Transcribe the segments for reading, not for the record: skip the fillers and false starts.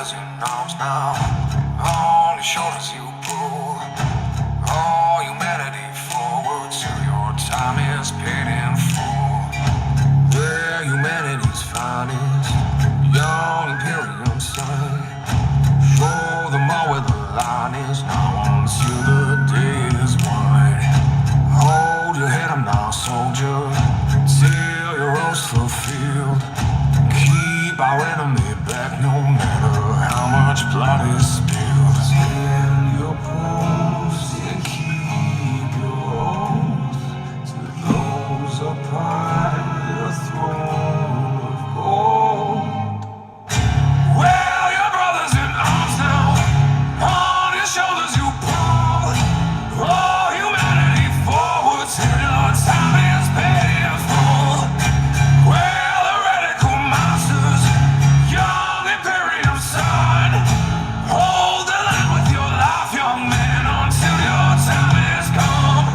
brothers in arms now. On your shoulders you pull all humanity forward till your time is paid in full. Where humanity's finest, young Imperium son. Show them all where the line is now until the day is won. Hold your head up now, soldier, till your role's fulfilled. Keep our enemy back no matter how much blood is spilled. Stand your post and keep your oath to those upon the throne of gold. Well, your brothers in arms now, on your shoulders you pull all humanity forward till your time is paid in full. Well, the radical monsters, young Imperium son, hold the line with your life, young man, until your time is come.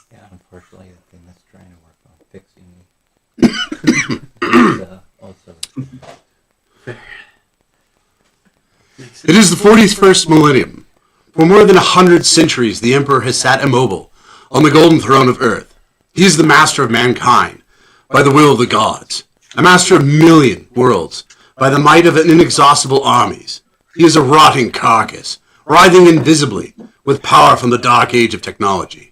Yeah, unfortunately, the thing that's trying to work on fixing me is also. It is the 41st millennium. For more than 100 centuries, the Emperor has sat immobile on the golden throne of Earth. He is the master of mankind by the will of the gods, a master of million worlds by the might of an inexhaustible armies. He is a rotting carcass, writhing invisibly with power from the dark age of technology.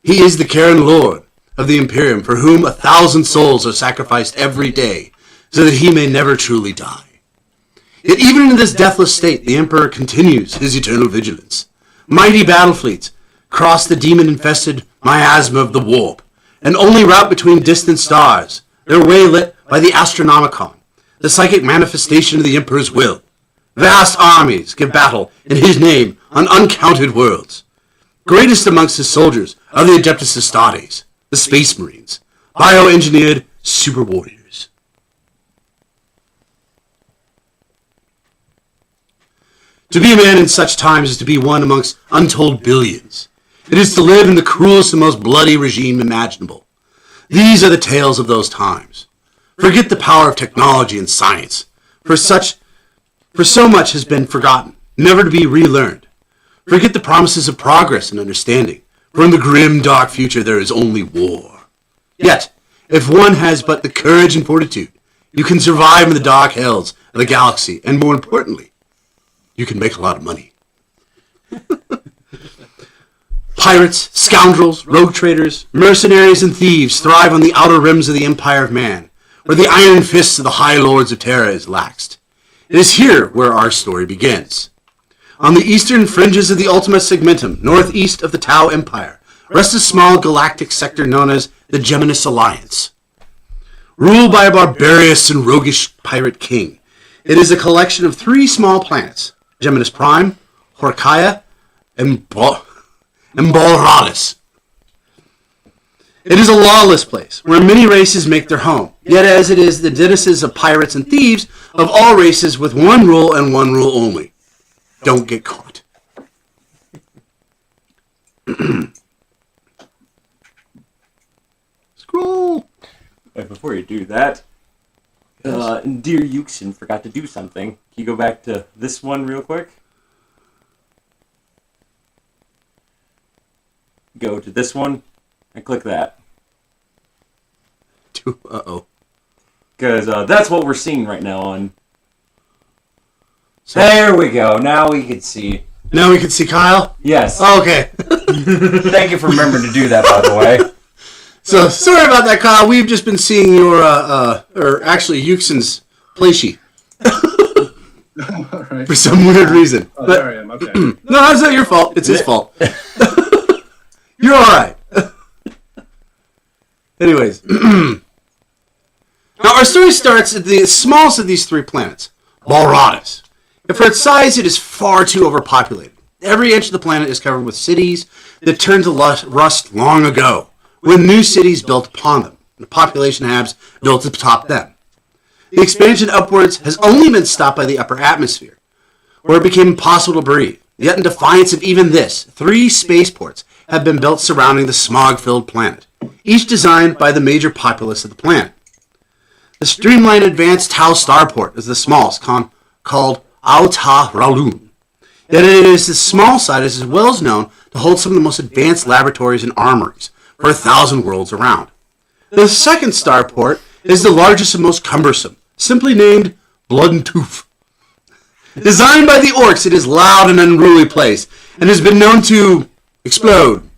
He is the Karen Lord of the Imperium, for whom 1,000 souls are sacrificed every day, so that he may never truly die. Yet even in this deathless state, the Emperor continues his eternal vigilance. Mighty battle fleets cross the demon-infested miasma of the warp, and only route between distant stars, their way lit by the Astronomicon, the psychic manifestation of the Emperor's will. Vast armies give battle in his name on uncounted worlds. Greatest amongst his soldiers are the Adeptus Astartes, the Space Marines, bioengineered super warriors. To be a man in such times is to be one amongst untold billions. It is to live in the cruelest and most bloody regime imaginable. These are the tales of those times. Forget the power of technology and science, for so much has been forgotten, never to be relearned. Forget the promises of progress and understanding, for in the grim, dark future there is only war. Yet, if one has but the courage and fortitude, you can survive in the dark hells of the galaxy, and more importantly, you can make a lot of money. Pirates, scoundrels, rogue traders, mercenaries, and thieves thrive on the outer rims of the Empire of Man, where the iron fists of the High Lords of Terra is laxed. It is here where our story begins. On the eastern fringes of the Ultima Segmentum, northeast of the Tau Empire, rests a small galactic sector known as the Geminus Alliance. Ruled by a barbarous and roguish pirate king, it is a collection of 3 small planets, Geminus Prime, Horkaya, and Balralis. It is a lawless place, where many races make their home, yet as it is the denizens of pirates and thieves of all races with one rule and one rule only. Don't get caught. Scroll. Wait, before you do that, Dear Yuxin forgot to do something. Can you go back to this one real quick? Go to this one and click that. Uh-oh. Because that's what we're seeing right now on... So, there we go. Now we can see. Now we can see Kyle? Yes. Oh, okay. Thank you for remembering to do that, by the way. So, sorry about that, Kyle. We've just been seeing your, or actually, Yuxin's Playshi. Right. For some weird reason. Oh, but, there I am. Okay. No, that's not your fault. It's his fault. You're alright. Anyways. Now, our story starts at the smallest of these 3 planets, Balratis. And for its size, it is far too overpopulated. Every inch of the planet is covered with cities that turned to rust long ago, when new cities built upon them. The population habs built atop them. The expansion upwards has only been stopped by the upper atmosphere, where it became impossible to breathe. Yet in defiance of even this, 3 spaceports have been built surrounding the smog-filled planet, each designed by the major populace of the planet. The streamlined advanced Tau starport is the smallest, called Auta Ralun. Yet it is the small side is as well as known to hold some of the most advanced laboratories and armories for 1,000 worlds around. The second starport is the largest and most cumbersome, simply named Blood and Tooth. Designed by the orcs, it is a loud and unruly place, and has been known to explode,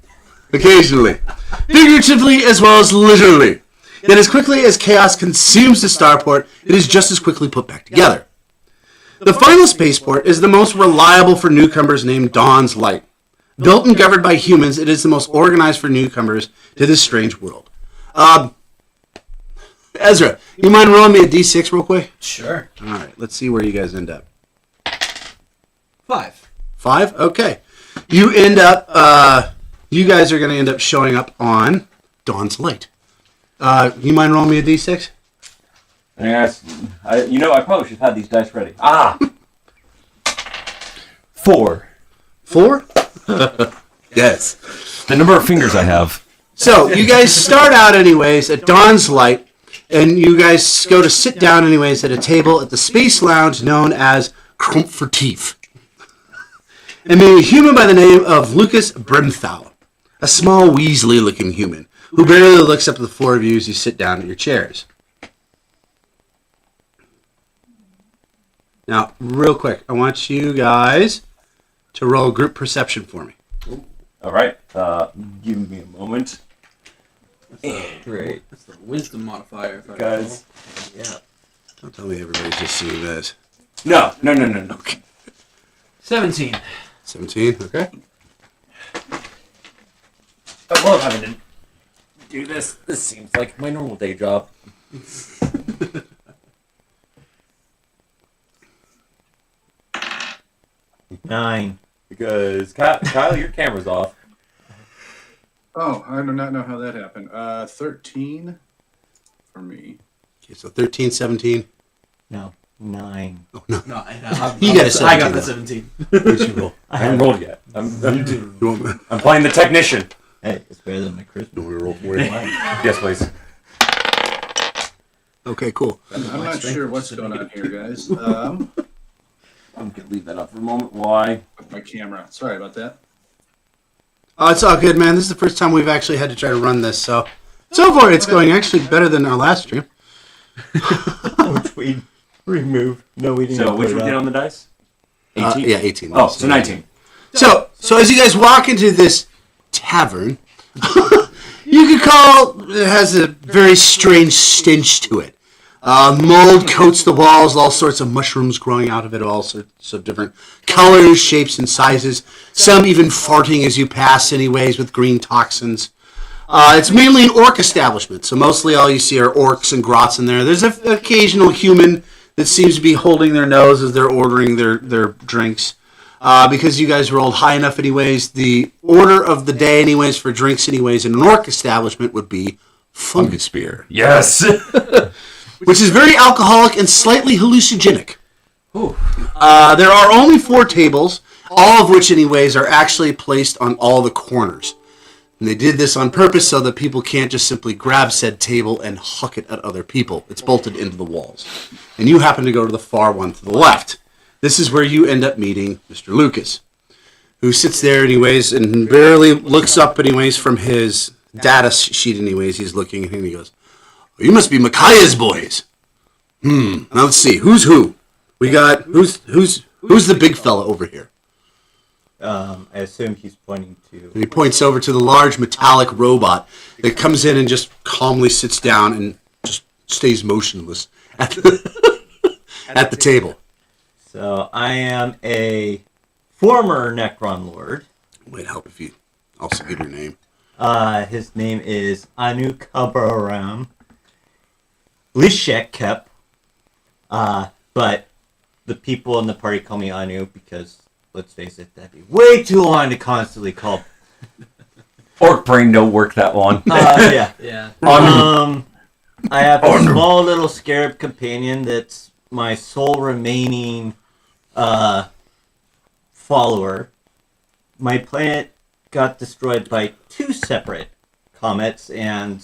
occasionally, figuratively as well as literally. Yet as quickly as chaos consumes the starport, it is just as quickly put back together. The final spaceport is the most reliable for newcomers, named Dawn's Light. Built and governed by humans, it is the most organized for newcomers to this strange world. Ezra, you mind rolling me a d6 real quick? Sure. All right, let's see where you guys end up. 5. 5? Okay. You end up, you guys are going to end up showing up on Dawn's Light. You mind rolling me a d6? Yes. I probably should have had these dice ready. 4. 4? Yes. The number of fingers I have. So, you guys start out anyways at Dawn's Light, and you guys go to sit down anyways at a table at the space lounge known as Comfortief. And meet a human by the name of Lucas Brimthal, a small Weasley-looking human, who barely looks up at the four of you as you sit down at your chairs. Now, real quick, I want you guys to roll group perception for me. All right. Give me a moment. Great. That's the wisdom modifier. If I Guys. Yeah. Don't tell me everybody's just seeing this. No. Okay. 17. 17, okay. I love having to do this. This seems like my normal day job. 9. Because Kyle, your camera's off. Oh, I do not know how that happened. 13 for me. Okay, so 13, 17. No, 9. Oh, no. No, You got a 17. I got the though. 17. What'd you roll? I haven't rolled yet. You want me I'm playing the technician. Hey, it's better than my to Christmas. roll for you? Yes, please. Okay, cool. I'm not sure what's going on here, guys. I'm gonna leave that up for a moment. Why? With my camera. Sorry about that. Oh, it's all good, man. This is the first time we've actually had to try to run this, so far it's going actually better than our last stream. Which we removed. No, we didn't. So, put which it we up. get on the dice? 18? Yeah, 18. Oh, so 19. So as you guys walk into this tavern, you could call it has a very strange stench to it. Mold coats the walls, all sorts of mushrooms growing out of it, all sorts of different colors, shapes, and sizes. Some even farting as you pass anyways with green toxins. It's mainly an orc establishment, so mostly all you see are orcs and grots in there. There's an occasional human that seems to be holding their nose as they're ordering their drinks. Because you guys rolled high enough anyways, the order of the day anyways for drinks anyways in an orc establishment would be fungus beer, Yes! which is very alcoholic and slightly hallucinogenic. There are only 4 tables, all of which anyways are actually placed on all the corners. And they did this on purpose so that people can't just simply grab said table and huck it at other people. It's bolted into the walls. And you happen to go to the far one to the left. This is where you end up meeting Mr. Lucas, who sits there anyways and barely looks up anyways from his data sheet anyways. He's looking at him and he goes, "Oh, you must be Micaiah's boys. Now let's see. Who's who? We got, who's the big fella over here?" I assume he's pointing to. And he points over to the large metallic robot that comes in and just calmly sits down and just stays motionless at the table. So I am a former Necron Lord. Might help if you also give your name. His name is Anukabaram Lishekep. But the people in the party call me Anu because, let's face it, that'd be way too long to constantly call. Orc brain don't work that long. Yeah. Yeah. I have a small little scarab companion that's my sole remaining follower. My planet got destroyed by 2 separate comets, and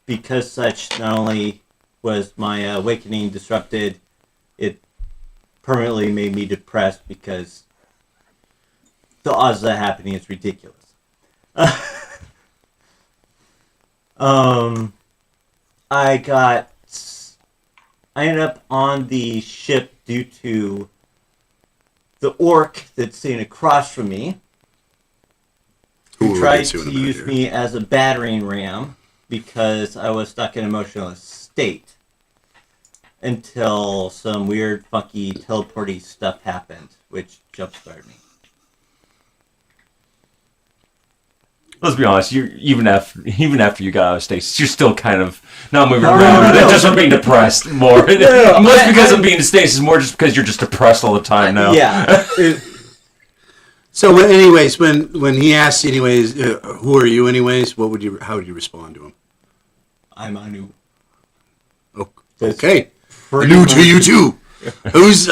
because such, not only was my awakening disrupted, it permanently made me depressed because the odds of that happening is ridiculous. I ended up on the ship due to the orc that's sitting across from me, who We'll tried get to in to a minute use here. me as a battering ram because I was stuck in an emotional state until some weird, funky, teleporty stuff happened, which jump-started me. Let's be honest. You even after you got out of stasis, you're still kind of not moving around. Just from being depressed more. Less because of being in stasis, more just because you're just depressed all the time now. Yeah. So, anyways, when he asks, anyways, who are you, anyways? How would you respond to him? I'm Anu. Okay, Pretty new much. to you too. Who's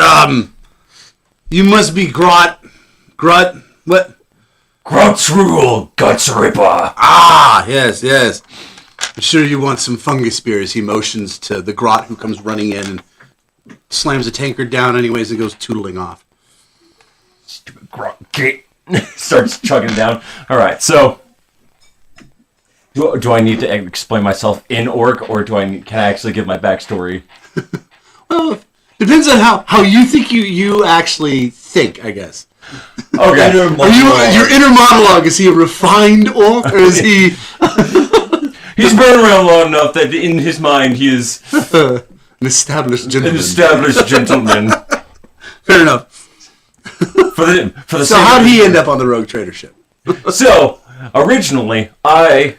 You must be Grot. What? Grunts rule, guts ripper. Ah, yes. I'm sure you want some fungus spears. He motions to the Grot who comes running in and slams a tankard down, anyways, and goes tootling off. Stupid grunt gate. Starts chugging down. All right, so do I need to explain myself in orc, or can I actually give my backstory? Well, depends on how you think you actually think, I guess. Okay. Your inner monologue, is he a refined orc, or is he He's been around long enough that in his mind he is an established an gentleman? established gentleman. Fair enough. For the So how did he end up on the rogue trader ship? So originally I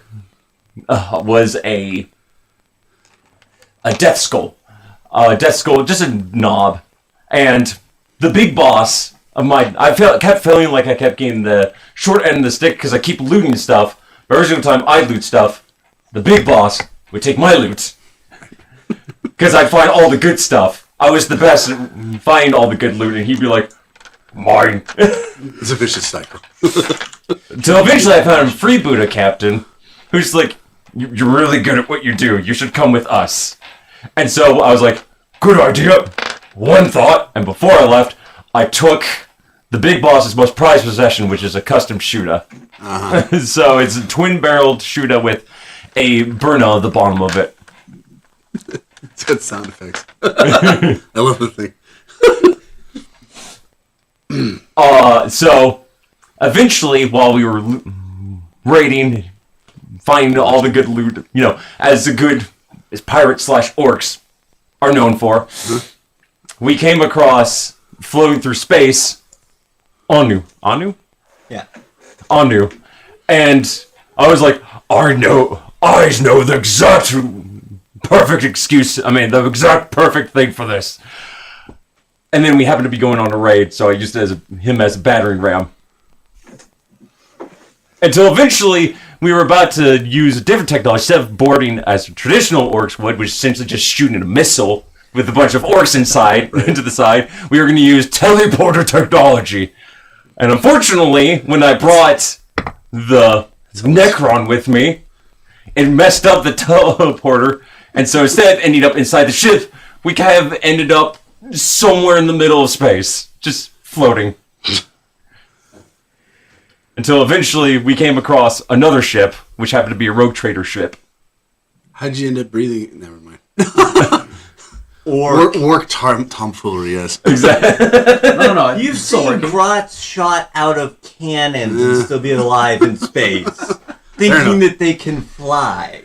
was a death skull, just a knob, and the big boss of mine. Kept feeling like I kept getting the short end of the stick because I keep looting stuff. But every single time I loot stuff, the big boss would take my loot because I'd find all the good stuff. I was the best at finding all the good loot, and he'd be like, "Mine." It's a vicious cycle. Until eventually I found a freebooter captain who's like, "You're really good at what you do. You should come with us." And so I was like, "Good idea." One thought, and before I left, I took the big boss's most prized possession, which is a custom shooter. So it's a twin-barreled shooter with a burner at the bottom of it. It's got sound effects. I love the thing. So eventually, while we were raiding, finding all the good loot, as pirates / orcs are known for, we came across, floating through space, Anu. Yeah. Anu. And I was like, I know the exact perfect the exact perfect thing for this. And then we happened to be going on a raid, so I used him as a battering ram. Until eventually, we were about to use a different technology. Instead of boarding as traditional orcs would, which is essentially just shooting a missile with a bunch of orcs inside, into the side, we were going to use teleporter technology. And unfortunately, when I brought the Necron with me, it messed up the teleporter, and so instead of ending up inside the ship, we kind of ended up somewhere in the middle of space, just floating. Until eventually we came across another ship, which happened to be a rogue trader ship. How'd you end up breathing? Never mind. Or Orc tomfoolery, yes. Exactly. No. you've still seen working. grots shot out of cannons and still be alive in space, thinking enough. that they can fly.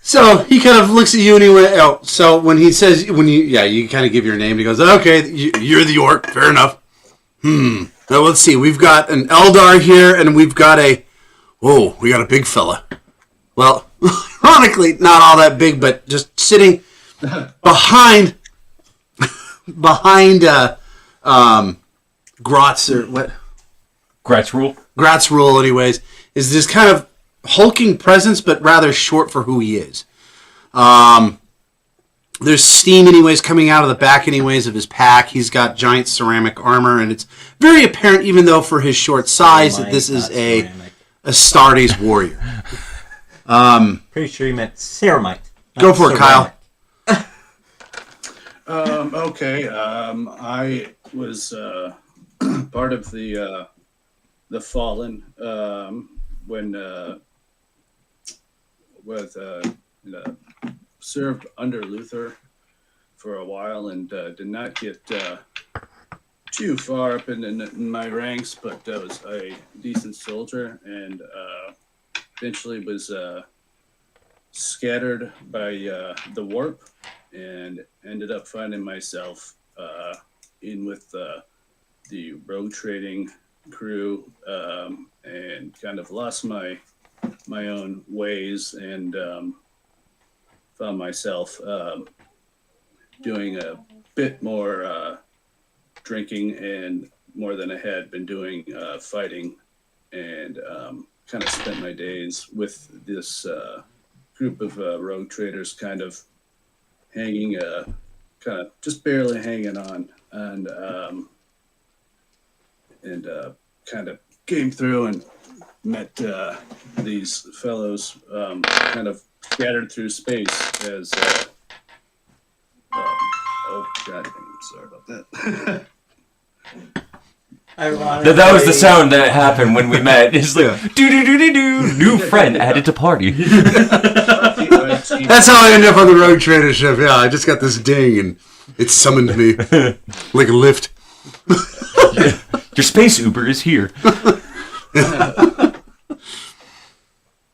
So he kind of looks at you and he went, oh, so when he says, you kind of give your name, he goes, okay, you're the orc, fair enough. Now let's see, we've got an Eldar here and we've got we got a big fella. Well, ironically, not all that big, but just sitting behind behind Grotz or what? Gratz rule. Gratz rule, anyways, is this kind of hulking presence, but rather short for who he is. There's steam, anyways, coming out of the back, anyways, of his pack. He's got giant ceramic armor, and it's very apparent, even though for his short size, that this is a Astartes warrior. Pretty sure you meant ceramite. Go for it, Kyle. Okay. I was part of the Fallen when served under Luther for a while and did not get too far up in my ranks, but I was a decent soldier and eventually was scattered by the warp and ended up finding myself in with the rogue trading crew and kind of lost my own ways and found myself doing a bit more drinking and more than I had been doing fighting and kind of spent my days with this group of rogue traders kind of hanging kind of just barely hanging on and kind of came through and met these fellows kind of scattered through space as oh god, I'm sorry about that. That was the sound that happened when we met. It's like do do do do do. New friend added to party. That's how I end up on the road trader ship. Yeah, I just got this ding and it summoned me like a lift. Your space Uber is here.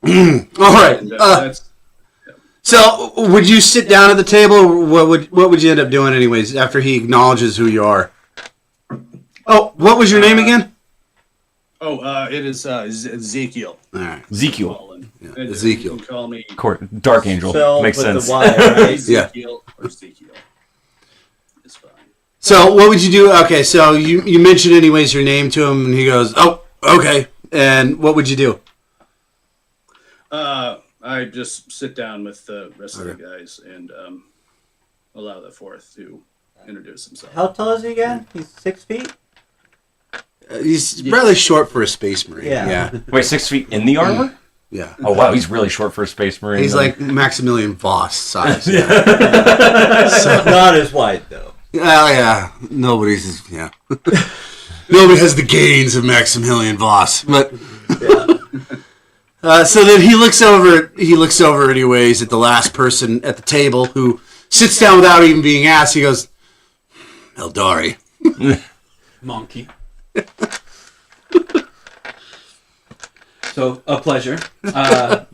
All right. So, would you sit down at the table? Or what would you end up doing, anyways, after he acknowledges who you are? Oh, what was your name again? It is Ezekiel. All right, Ezekiel. Yeah, Ezekiel. You can call me Dark Angel. Spelled Makes with sense. the Y, right? Ezekiel or Ezekiel. It's fine. So, what would you do? Okay, so you mentioned, anyways, your name to him, and he goes, "Oh, okay." And what would you do? I just sit down with the rest of the guys and allow the fourth to introduce himself. How tall is he again? He's 6 feet? He's rather short for a space marine. Yeah. Wait, 6 feet in the armor? Yeah. Oh wow, he's really short for a space marine. He's like Maximilian Voss size. Not as wide, though. Yeah. Nobody's. Yeah. Nobody has the gains of Maximilian Voss, but. So then he looks over. Anyways, at the last person at the table who sits down without even being asked. He goes, "Eldari." Monkey. So, a pleasure. My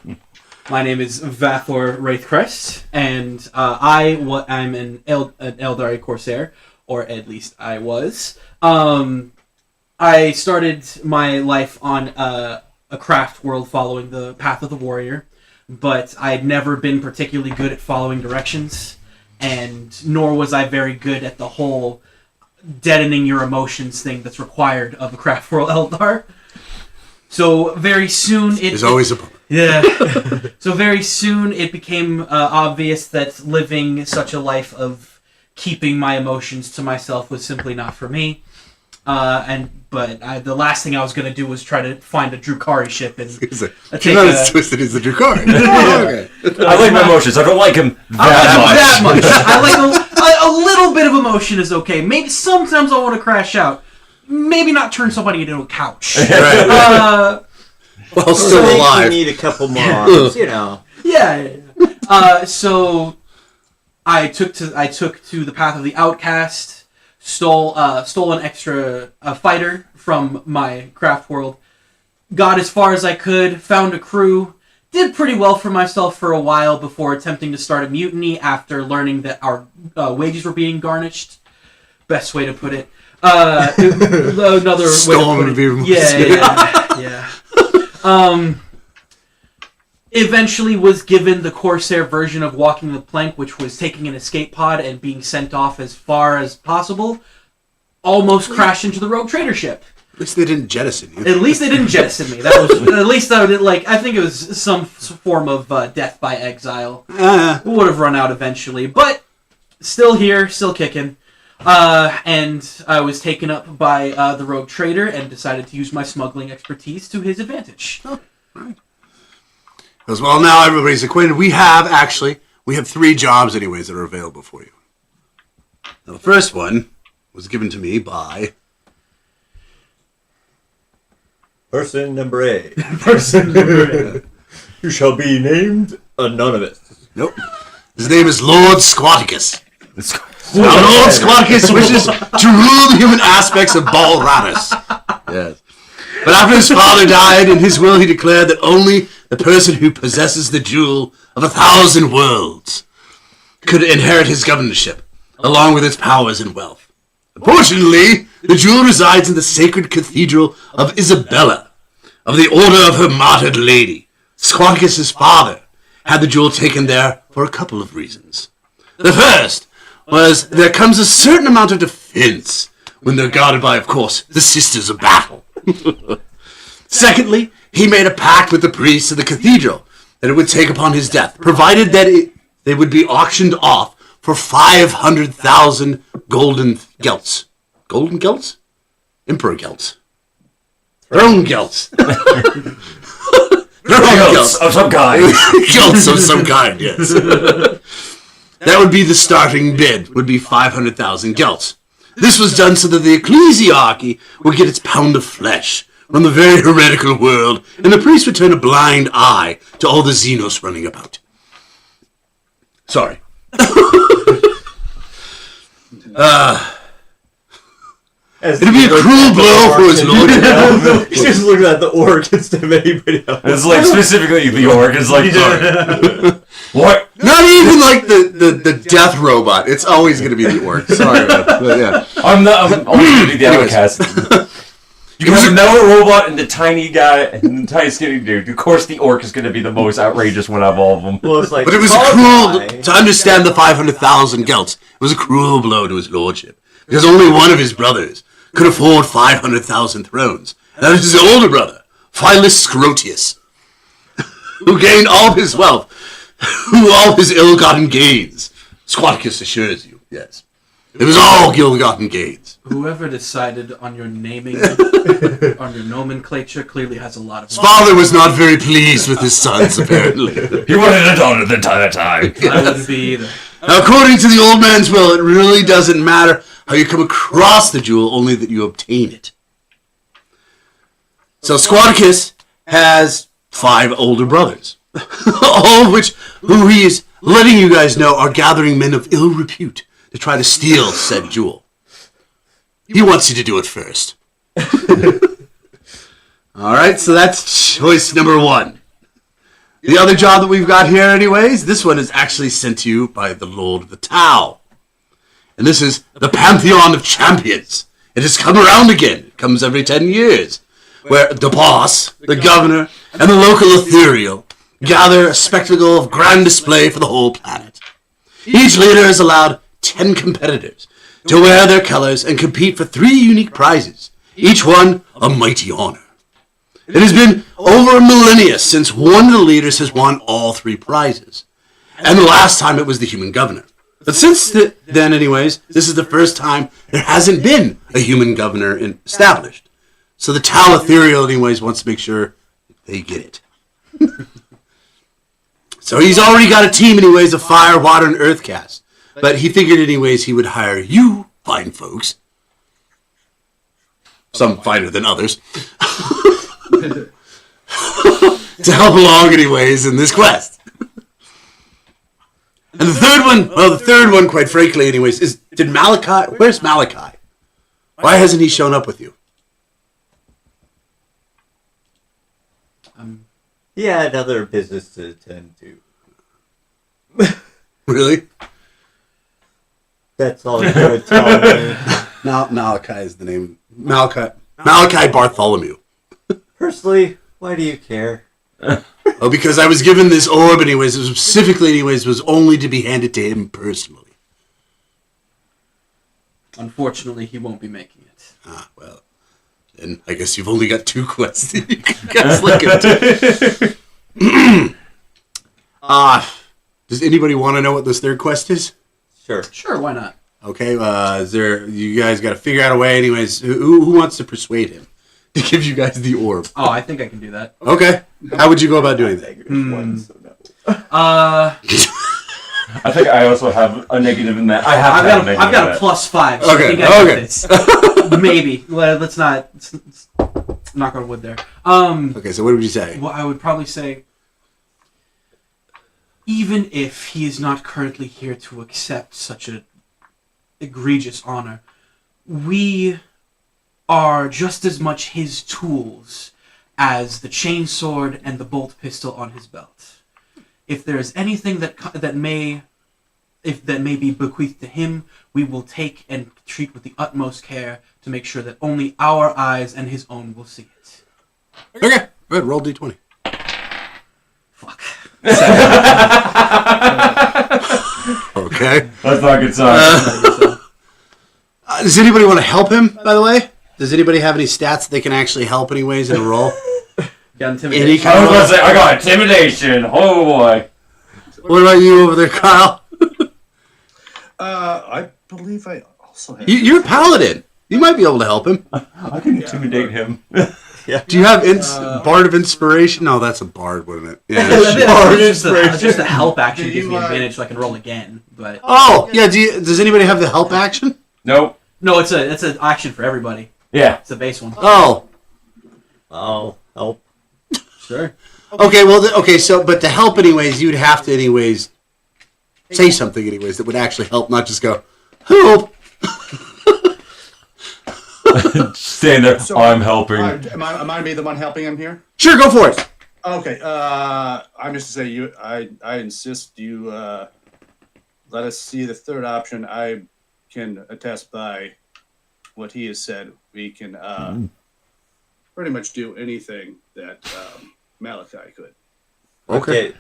name is Vathor Wraithcrest, and I'm an Eldari Corsair, or at least I was. I started my life on a craft world following the path of the warrior, but I'd never been particularly good at following directions, and nor was I very good at the whole deadening your emotions thing that's required of a craft world Eldar. So very soon There's always a. Yeah. So very soon it became obvious that living such a life of keeping my emotions to myself was simply not for me. But the last thing I was going to do was try to find a Drukari ship and You're not as twisted as the Drukari. Okay. I like my emotions. I don't like him that much. I like a little bit of emotion is okay. Maybe sometimes I want to crash out. Maybe not turn somebody into a couch. Right. Well, still So alive. you need a couple more arms, Yeah. So I took to the path of the outcast, stole an extra fighter from my craft world, got as far as I could, found a crew, did pretty well for myself for a while before attempting to start a mutiny after learning that our wages were being garnished. Best way to put it. Another way to put it. Stolen. Yeah. eventually was given the Corsair version of walking the plank, which was taking an escape pod and being sent off as far as possible, almost crashed into the rogue trader ship. At least they didn't jettison you. At least they didn't jettison me. That was at least I would I think it was some form of death by exile. Would have run out eventually, but still here, still kicking. And I was taken up by the rogue trader and decided to use my smuggling expertise to his advantage. Oh, right. As well, now everybody's acquainted. We have 3 jobs anyways that are available for you. Now, the first one was given to me by Person number A. Person number 8. You shall be named Anonymous. Nope. His name is Lord Squatticus. Now, Lord Squatticus wishes to rule the human aspects of Balratus. Yes. But after his father died, in his will he declared that only the person who possesses the jewel of 1,000 worlds could inherit his governorship, along with its powers and wealth. Unfortunately, the jewel resides in the sacred cathedral of Isabella, of the order of her martyred lady. Squatticus' father had the jewel taken there for a couple of reasons. The first was there comes a certain amount of defense when they're guarded by, of course, the Sisters of Battle. Secondly, he made a pact with the priests of the cathedral that it would take upon his death, provided that they would be auctioned off for 500,000 golden gelts. Golden gelts? Emperor gelts. Throne gelts. Throne Gelts of some kind. Gelts of some kind, yes. That would be the starting bid, would be 500,000 gelts. This was done so that the ecclesiarchy would get its pound of flesh from the very heretical world, and the priest would turn a blind eye to all the Xenos running about. Sorry. It'd be a cruel blow for his lord. He's just looking at the orc instead of anybody else. It's like specifically the orc. It's like, sorry. What? Not even like the death robot. It's always going to be the orc. Sorry, man. But yeah. I'm only going to do the Anyways. outcast. You can have a metal robot and the tiny guy and the tiny skinny dude. Of course, the orc is going to be the most outrageous one out of all of them. Well, it's like, But it was a cruel, to understand the 500,000 gelts, it was a cruel blow to his lordship. Because only one of his brothers could afford 500,000 thrones. And that is his older brother, Philus Scrotius, who gained all his wealth, all his ill-gotten gains. Squatticus assures you, yes. It was all ill-gotten gains. Whoever decided on your naming, on your nomenclature, clearly has a lot of... His father was not very pleased with his sons, apparently. He wanted a daughter the entire time. I wouldn't be either. Now, according to the old man's will, it really doesn't matter how you come across the jewel, only that you obtain it. So Squatticus has 5 older brothers, all of which, who he is letting you guys know, are gathering men of ill repute to try to steal said jewel. He wants you to do it first. Alright, so that's choice number 1. The other job that we've got here anyways, this one is actually sent to you by the Lord of the Tau. And this is the Pantheon of Champions. It has come around again. It comes every 10 years. Where the boss, the governor, and the local ethereal gather a spectacle of grand display for the whole planet. Each leader is allowed 10 competitors to wear their colors and compete for 3 unique prizes, each one a mighty honor. It has been over a millennia since one of the leaders has won all 3 prizes. And the last time it was the human governor. But since then, anyways, this is the first time there hasn't been a human governor established. So the Tau Ethereal, anyways, wants to make sure they get it. So he's already got a team, anyways, of fire, water, and earth cast. But he figured, anyways, he would hire you, fine folks. Some finer than others. To help along, anyways, in this quest. And the third one, quite frankly, anyways, is, where's Maliki? Why hasn't he shown up with you? He had other business to attend to. Really? That's all he could tell me. Maliki is the name. Maliki Bartholomew. Personally, why do you care? Oh, because I was given this orb anyways, specifically anyways, was only to be handed to him personally. Unfortunately, he won't be making it. Ah, well. Then I guess you've only got 2 quests that you guys look at. Does anybody want to know what this third quest is? Sure. Sure, why not? Okay, you guys got to figure out a way anyways. Who wants to persuade him to give you guys the orb? Oh, I think I can do that. Okay. How would you go about doing that? I think I also have a negative in that. I've got a +5. So Okay, I think I got okay. this. Maybe. Let's not. Knock on wood there. Okay, so what would you say? Well, I would probably say, even if he is not currently here to accept such an egregious honor, we are just as much his tools as the chainsword and the bolt pistol on his belt. If there is anything that may be bequeathed to him, we will take and treat with the utmost care to make sure that only our eyes and his own will see it. Okay, good. Roll d20. Fuck. Okay. That's not a good sign. Does anybody want to help him, by the way? Does anybody have any stats they can actually help anyways in a roll? Got Any intimidation. kind I was of about to say, I got intimidation. Oh boy. What about you over there, Kyle? I believe I also have. You're a paladin. You might be able to help him. I can intimidate him. Do you have Bard of Inspiration? No, that's a bard, wouldn't it? Yeah. Just the help action gives me advantage, so I can roll again. But Oh, yeah. Does anybody have the help action? Nope. no, it's an action for everybody. Yeah. It's a base one. Oh, I'll help. Sure. okay. Well, okay. So, but to help anyways, you'd have to anyways say something anyways that would actually help, not just go help. Stand there. I'm helping. Am I be the one helping him here? Sure, go for it. Okay. I'm just to say you. I insist you let us see the third option. I can attest by what he has said. We can pretty much do anything that Maliki could. Okay.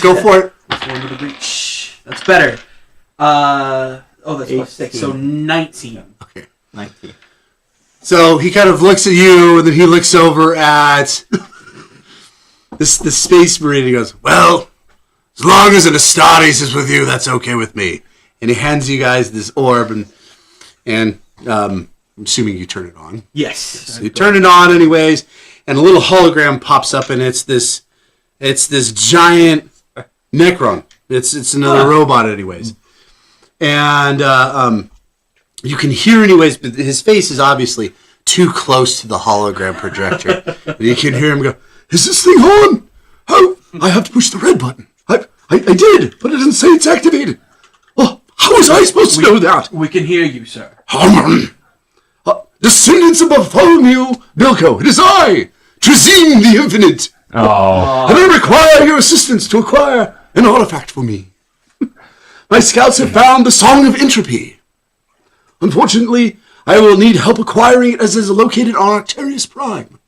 Go for it. Let's go into the breach. That's better. That's +6. So 19. Okay. 19. So he kind of looks at you, and then he looks over at the Space Marine, and he goes, well, as long as an Astartes is with you, that's okay with me. And he hands you guys this orb, and I'm assuming you turn it on. Yes. So you turn it on anyways, and a little hologram pops up, and it's this giant Necron. It's another robot anyways. And you can hear anyways, but his face is obviously too close to the hologram projector. But you can hear him go, is this thing on? Oh, I have to push the red button. I did, but it didn't say it's activated. Oh, how was I supposed to know that? We can hear you, sir. Descendants of Bartholomew Bilko, it is I, Trazim the Infinite. Oh. And I require your assistance to acquire an artifact for me. My scouts have found the Song of Entropy. Unfortunately, I will need help acquiring it as it is located on Arcturus Prime.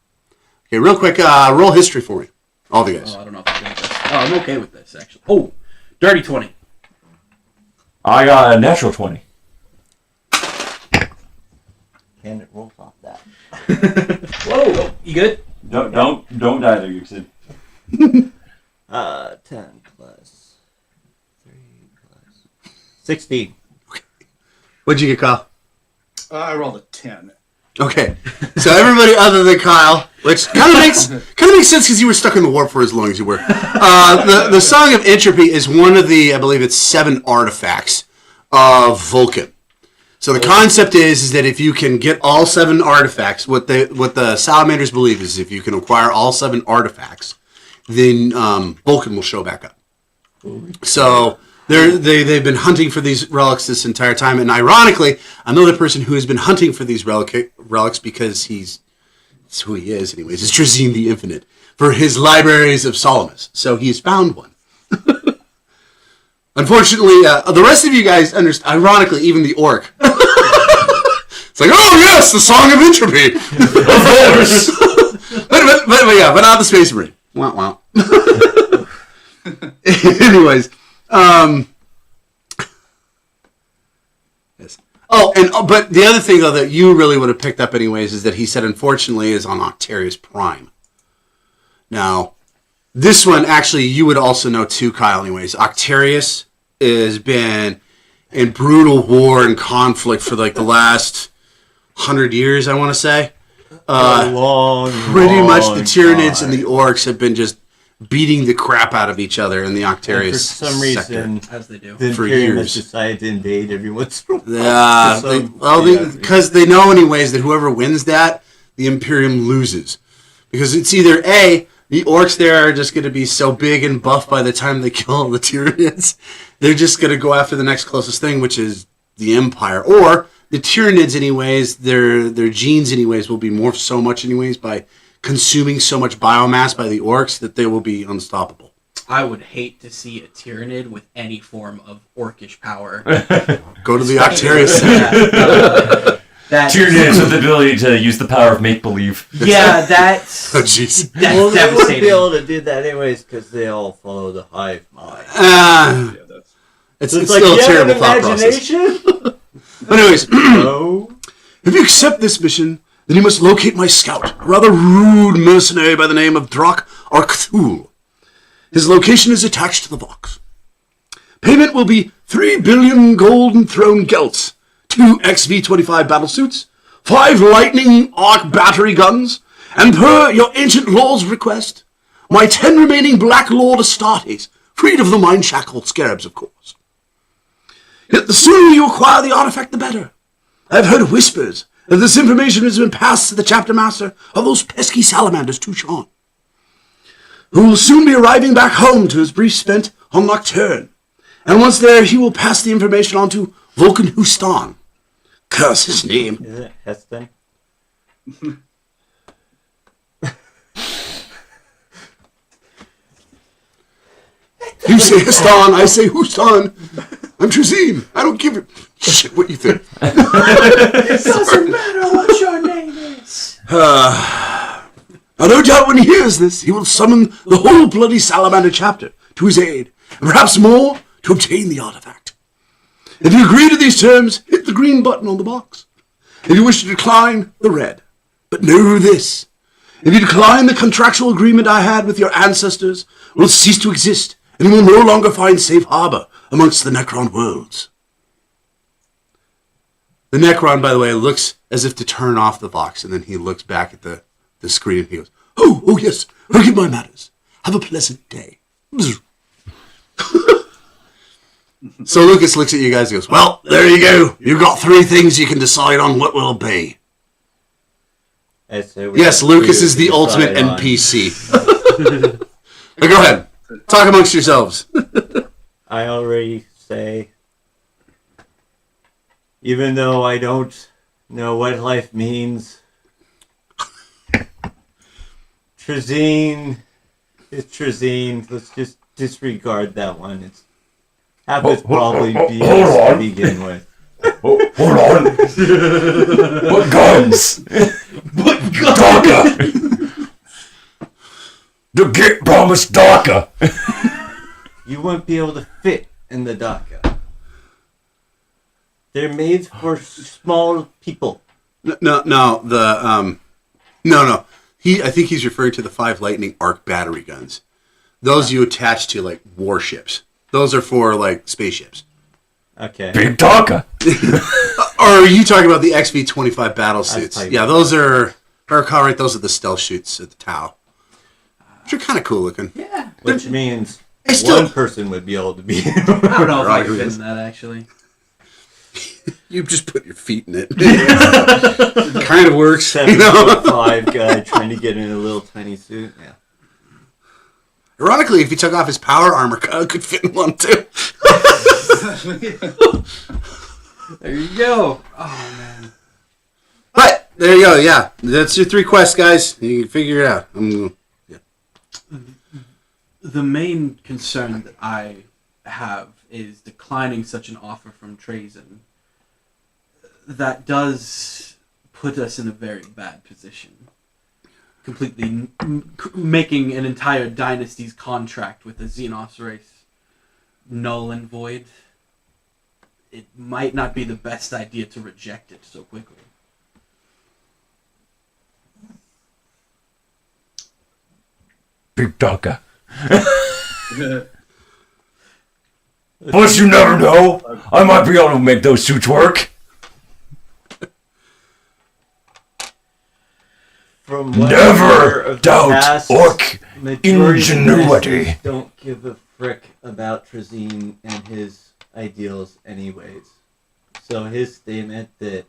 Okay, real quick, roll history for me. All of you guys. Oh, I don't know if I'm good with this. Oh, I'm okay with this, actually. Oh, dirty 20. I got a natural 20. Can it roll off that? Whoa. You good? Don't die there, you said. 10 plus 3 plus 16. What'd you get, Kyle? I rolled a 10. Okay, so everybody other than Kyle, which kind of makes sense because you were stuck in the warp for as long as you were. The Song of Entropy is one of the, I believe it's 7 artifacts of Vulcan. So the concept is that if you can get all 7 artifacts, what the salamanders believe is if you can acquire all 7 artifacts, then Vulcan will show back up. So they've been hunting for these relics this entire time, and ironically, another person who has been hunting for these relics because it's who he is anyways, is Trazim the Infinite, for his libraries of Salamis. So he has found one. Unfortunately, the rest of you guys understand, ironically, even the orc. It's like, oh yes, the Song of Entropy! Of course! but not the Space Marine. Wow, wow. Anyways, yes. But the other thing though that you really would have picked up anyways is that he said unfortunately is on Octarius Prime. Now, this one actually you would also know too, Kyle. Anyways, Octarius has been in brutal war and conflict for like the last 100 years, I want to say. Pretty much the Tyranids and the Orcs have been just beating the crap out of each other in the Octarius for some reason, As they do. the For Imperium years. has decided to invade everyone's. Yeah, because they know anyways that whoever wins that, the Imperium loses. Because it's either A, the Orcs there are just going to be so big and buff by the time they kill the Tyranids, they're just going to go after the next closest thing, which is the Empire. Or the Tyranids anyways, their genes anyways will be morphed so much anyways by consuming so much biomass by the Orcs that they will be unstoppable. I would hate to see a Tyranid with any form of orcish power. Go to the Octarius. Tyranids with the ability to use the power of make-believe. Yeah, that's Oh, jeez. that's Well, they wouldn't devastating. be able to do that anyways because they all follow the hive mind. Yeah, that's It's It's still like, a you have terrible an thought process. imagination? But anyways, No. if you accept this mission, then you must locate my scout, a rather rude mercenary by the name of Drak Arkthul. His location is attached to the box. Payment will be 3 billion golden throne gelts, 2 XV-25 battlesuits, 5 lightning arc battery guns, and per your ancient lord's request, my 10 remaining Black Lord Astartes, freed of the mind shackled scarabs, of course. Yet the sooner you acquire the artifact, the better. I've heard whispers that this information has been passed to the chapter master of those pesky salamanders, Tuchan, who will soon be arriving back home to his brief spent on Nocturne. And once there, he will pass the information on to Vulcan Hustan. Curse his name. Is it Heston? You say Hustan, I say Hustan. I'm Trazim. I don't give a shit what you think. It doesn't matter what your name is. Now, no doubt when he hears this, he will summon the whole bloody Salamander chapter to his aid, and perhaps more, to obtain the artifact. If you agree to these terms, hit the green button on the box. If you wish to decline, the red. But know this. If you decline the contractual agreement I had with your ancestors, will cease to exist, and you will no longer find safe harbor amongst the Necron worlds. The Necron, by the way, looks as if to turn off the box, and then he looks back at the screen and he goes, Oh yes, forgive my matters. Have a pleasant day. So Lucas looks at you guys and goes, well, there you go. You've got 3 things you can decide on what will be. Yes, Lucas is the ultimate NPC. But go ahead. Talk amongst yourselves. I already say, even though I don't know what life means, Trazine is Trazine. Let's just disregard that one. It's habits probably BS to begin with. Hold on. What guns? What guns? Darker. The get promised darker. You won't be able to fit in the DACA. They're made for small people. No. I think he's referring to the 5 lightning arc battery guns. Those you attach to like warships. Those are for like spaceships. Okay. Big darker. Or are you talking about the XV-25 battle suits? Yeah, those are. Right, those are the stealth shoots at the Tau. Which are kind of cool looking. Yeah. Which means still- one person would be able to be. I don't know if I Right, can fit yes. in that, actually. You just put your feet in it. It kind of works. You know? 7'5" guy trying to get in a little tiny suit. Yeah. Ironically, if he took off his power armor, Kyle could fit in one too. There you go. Oh, man. But there you go. Yeah, that's your 3 quests, guys. You can figure it out. The main concern that I have is declining such an offer from Trazen. That does put us in a very bad position. completely making an entire dynasty's contract with the Xenos race null and void, it might not be the best idea to reject it so quickly. Big Donka. But you never know. I might be able to make those suits work. From what Never I've heard of the doubt past, orc majority of the ingenuity. dynasties don't give a frick about Trazine and his ideals anyways. So his statement that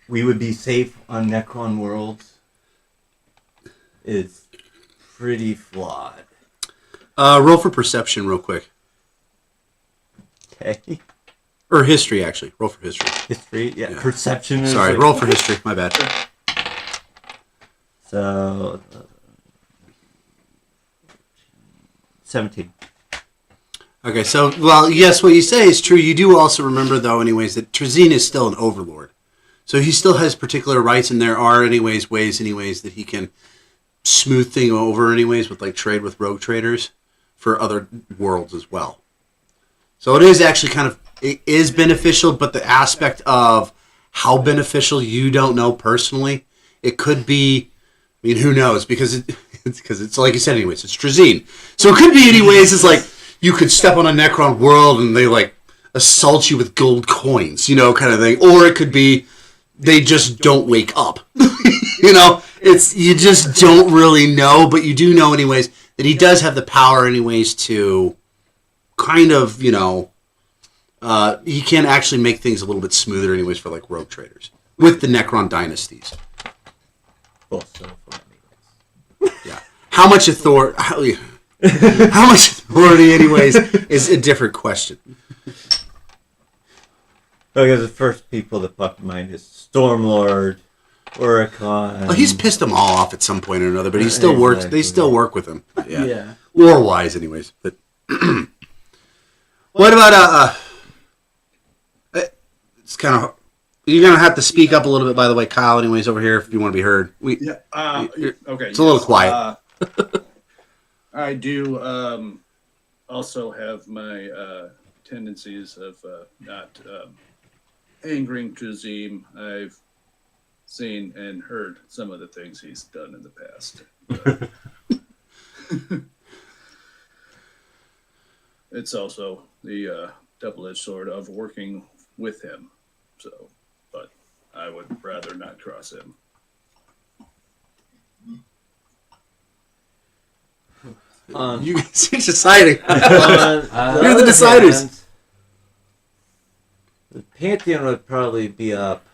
we would be safe on Necron worlds is pretty flawed. Roll for perception real quick. Okay. Or history, actually. Roll for history. History, yeah. Yeah. Perception is Sorry, like- roll for history. My bad. So 17. Okay, so, well, yes, what you say is true. You do also remember, though, anyways, that Trazine is still an overlord. So he still has particular rights, and there are, anyways, ways, anyways, that he can smooth thing over, anyways, with, like, trade with rogue traders for other worlds as well. So it is actually kind of, it is beneficial, but the aspect of how beneficial you don't know personally. It could be, I mean, who knows? Because it's like you said, anyways, it's Trazine. So it could be, anyways, it's like you could step on a Necron world and they, like, assault you with gold coins, you know, kind of thing. Or it could be they just don't wake up. You know, it's, you just don't really know, but you do know, anyways, that he does have the power, anyways, to kind of, you know, he can actually make things a little bit smoother, anyways, for, like, rogue traders with the Necron dynasties. Also, Yeah. How much authority? How much authority, anyways, is a different question. because the first people that pop in mind is Stormlord, Oricon. Well, he's pissed them all off at some point or another, but he still works. They still work with him. Yeah. Lore wise, anyways. But what about it's kind of, you're gonna have to speak up a little bit. By the way, Kyle, anyways, over here if you want to be heard. Yeah. Okay. It's a little quiet. I do also have my tendencies of not angering Trazim. I've seen and heard some of the things he's done in the past. It's also the double-edged sword of working with him. So, but I would rather not cross him. You guys are deciding. On You're the deciders. hand, the Pantheon would probably be up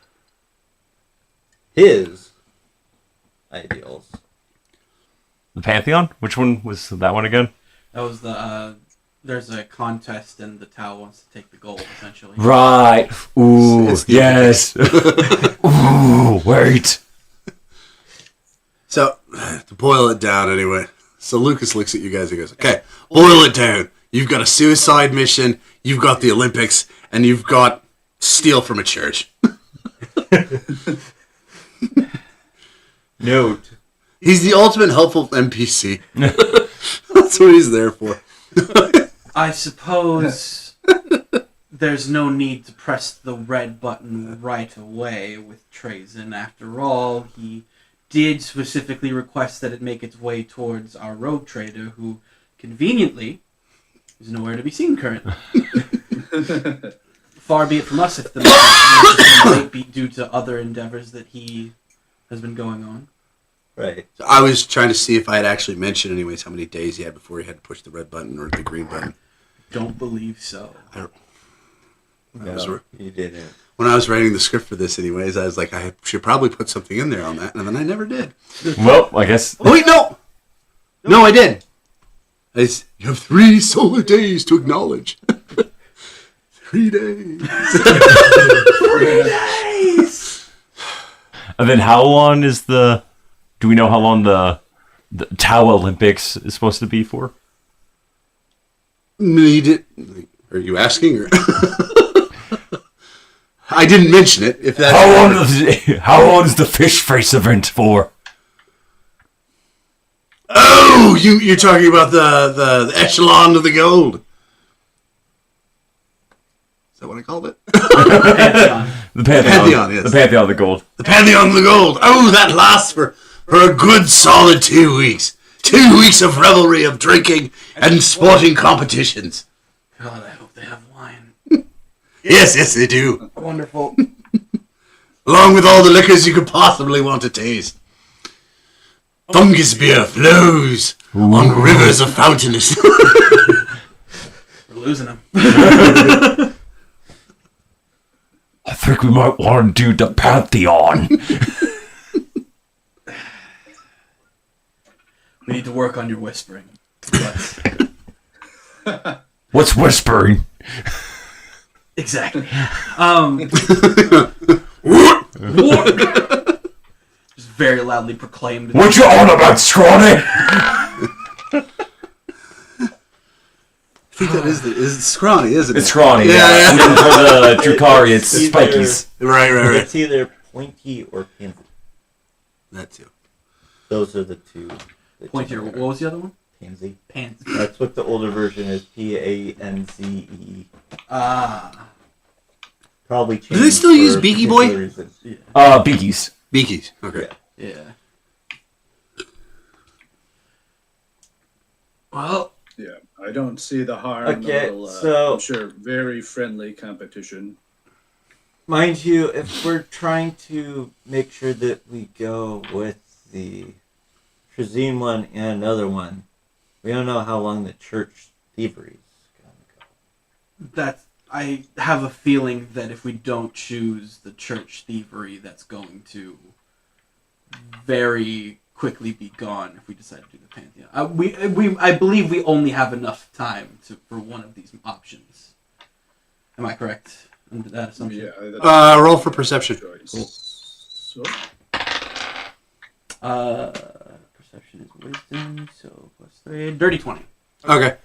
his ideals. The Pantheon? Which one was that one again? That was the, there's a contest and the Tau wants to take the gold, essentially. Right. Ooh, It's the- yes. Ooh, wait. So, to boil it down anyway. So Lucas looks at you guys and goes, okay, boil it down. You've got a suicide mission, you've got the Olympics, and you've got steal from a church. Note. He's the ultimate helpful NPC. That's what he's there for. I suppose there's no need to press the red button right away with Trazin. After all, he did specifically request that it make its way towards our rogue trader, who conveniently is nowhere to be seen currently. Far be it from us if the mission might be due to other endeavors that he has been going on. Right. So I was trying to see if I had actually mentioned anyways how many days he had before he had to push the red button or the green button. Don't believe so. No, you didn't. When I was writing the script for this anyways, I was like, I should probably put something in there on that, and then I never did. Well, I guess. Oh, wait, no! No, I did. You have 3 solar days to acknowledge. 3 days. 3 days! And then how long is the... Do we know how long the Tau Olympics is supposed to be for? Are you asking? Or I didn't mention it. If that's How long is the fish face event for? Oh, you're talking about the echelon of the gold. Is that what I called it? Pantheon. The Pantheon. Pantheon, yes. The Pantheon of the Gold. The Pantheon of the Gold. Oh, that lasts for a good solid 2 weeks. 2 weeks of revelry, of drinking, and sporting competitions. God, I hope they have wine. Yes, they do. Wonderful. Along with all the liquors you could possibly want to taste. Fungus beer flows on rivers of fountains. We're losing them. I think we might want to do the Pantheon. We need to work on your whispering. But What's whispering? exactly. Just very loudly proclaimed. What you on about, Scrawny? I think that is it's scrawny, isn't it? It's Scrawny. Yeah. And then for the Drukari, it's Either- Spikies. Right. It's either pointy or pansy. That too. Those are the two. that Point you here. know What was the other one? Pansy. Pants. That's what the older version is. Panze. Ah. Probably changed. they still use for Beaky particular Boy? reasons. Beakies. Beakies. Okay. Yeah. Well, Yeah, I don't see the harm. Okay, A little, so- I'm sure very friendly competition. Mind you, if we're trying to make sure that we go with the Trazine one and another one, we don't know how long the church thievery is going to go. I have a feeling that if we don't choose the church thievery, that's going to very quickly be gone if we decide to do the Pantheon. I believe we only have enough time for one of these options. Am I correct in that assumption? Yeah, that's Roll for perception. choice. So, Perception is wisdom, so +3. Dirty 20. Okay.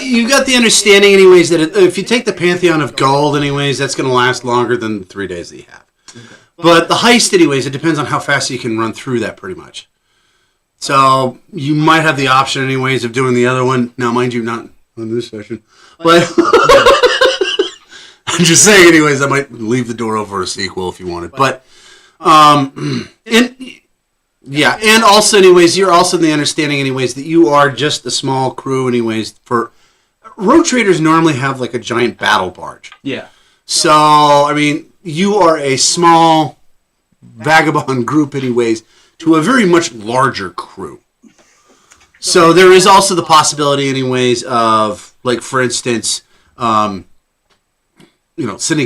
You got the understanding, anyways, that if you take the Pantheon of Gold, anyways, that's going to last longer than the 3 days that you have. Okay. But the heist, anyways, it depends on how fast you can run through that, pretty much. So you might have the option, anyways, of doing the other one. Now, mind you, not on this session, but I'm just saying, anyways, I might leave the door over a sequel if you wanted. But and also, anyways, you're also in the understanding, anyways, that you are just a small crew, anyways. For road traders normally have like a giant battle barge. Yeah. So, I mean, you are a small vagabond group, anyways, to a very much larger crew. So there is also the possibility, anyways, of, like, for instance, sending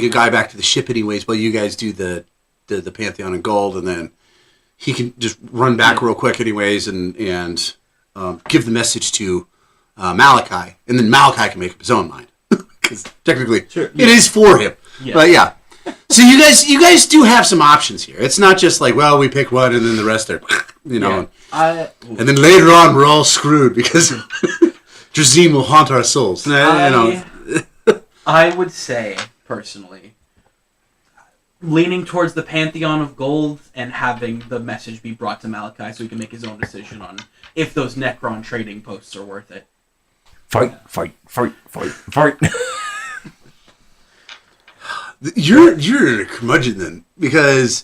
a guy back to the ship, anyways, while you guys do the Pantheon and Gold, and then he can just run back real quick, anyways, and give the message to Maliki, and then Maliki can make up his own mind, because technically it is for him. Yeah. But yeah, so you guys do have some options here. It's not just like, well, we pick one and then the rest are, Yeah. and then later on we're all screwed because Drazim will haunt our souls. I would say, personally, leaning towards the Pantheon of Gold and having the message be brought to Maliki so he can make his own decision on if those Necron trading posts are worth it. Fight. You're in a curmudgeon then, because,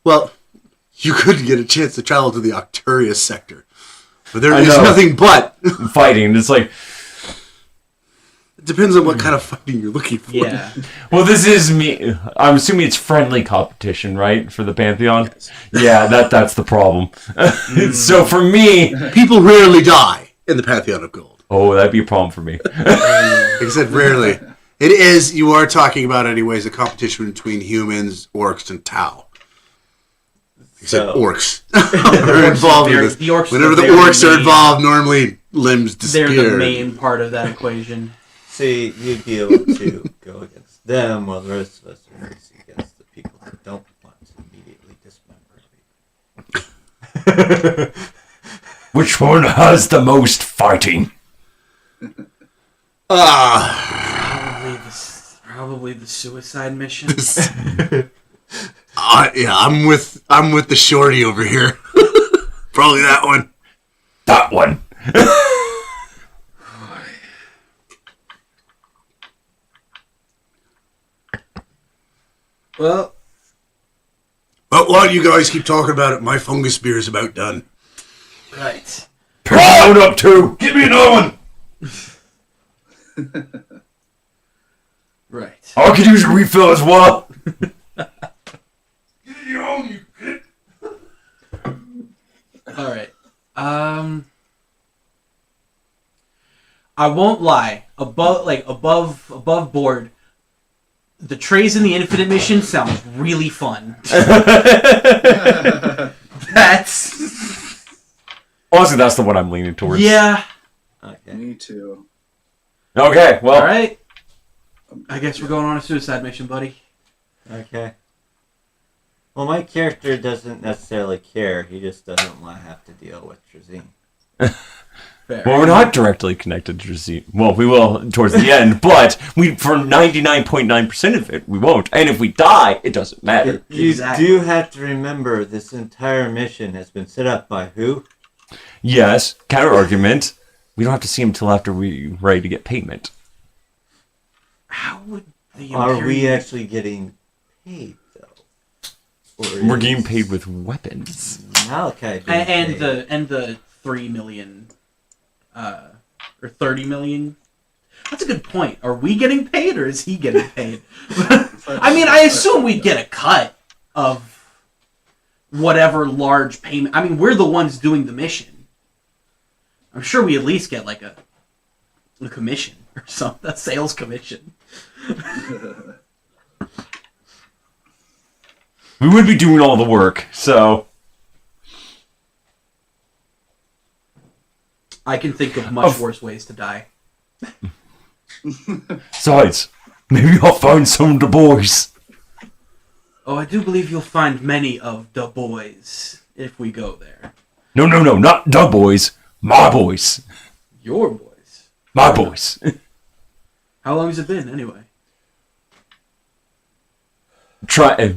well, you could get a chance to travel to the Octarius sector, but there is nothing but Fighting. It's like, it depends on what kind of fighting you're looking for. Yeah. well, this is me. I'm assuming it's friendly competition, right, for the Pantheon? Yes. Yeah, that's the problem. So for me, People rarely die in the Pantheon of Gold. oh, that'd be a problem for me. Like I said, rarely. It is, you are talking about, anyways, a competition between humans, orcs, and Tau. Except orcs are involved in this. The orcs Whenever are the very orcs are main. involved, normally limbs disappear. They're the main part of that equation. See, you'd be able to go against them while the rest of us are racing against the people who don't want to immediately dismember people. Which one has the most fighting? Probably Probably the suicide mission. Yeah, I'm with the shorty over here. Probably that one. That one. Well, But why do you guys keep talking about it? My fungus spear is about done. right. Load up too. Give me another one. Right. I could use a refill as well. Alright. I won't lie. Above board, the Trays in the Infinite mission sounds really fun. That's... Honestly, that's the one I'm leaning towards. Yeah. Okay. Me too. Okay, well. Alright. I guess we're going on a suicide mission, buddy. Okay. Well, my character doesn't necessarily care. He just doesn't want to have to deal with Trazine. Fair. Well, we're not directly connected to Trazine. Well, we will towards the end, but for 99.9% of it, we won't. And if we die, it doesn't matter. You Exactly. do have to remember this entire mission has been set up by who? Yes, counter argument. We don't have to see him till after we're ready to get payment. How would the Are we Imperium- actually getting paid, though? Or We're is getting paid with weapons. Malachi being and paid? the 3 million or 30 million. That's a good point. Are we getting paid or is he getting paid? I mean, I assume we'd get a cut of whatever large payment. I mean, we're the ones doing the mission. I'm sure we at least get like a commission or something, a sales commission. We would be doing all the work, so... I can think of much worse ways to die. Besides, maybe I'll find some of the boys. Oh, I do believe you'll find many of the boys if we go there. No, not the boys. My boys. Your boys. My boys. How long has it been, anyway?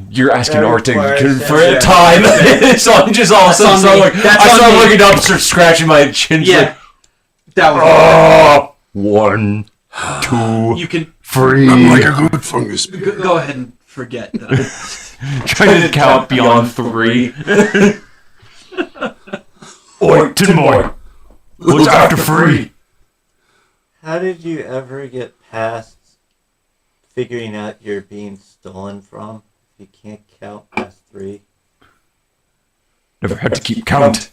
You're asking That Art to requires confirm sense. time. So I'm just all of a That's on sudden me. like, That's I on start me. looking up, start scratching my chin. Yeah. That was... Oh, 1, 2, You can 3. I'm like a good fungus spear. go ahead and forget that. Trying to count beyond 3. Oi, 10 more. What's after 3? How did you ever get past figuring out you're being stolen from if you can't count past 3? Never had to keep count.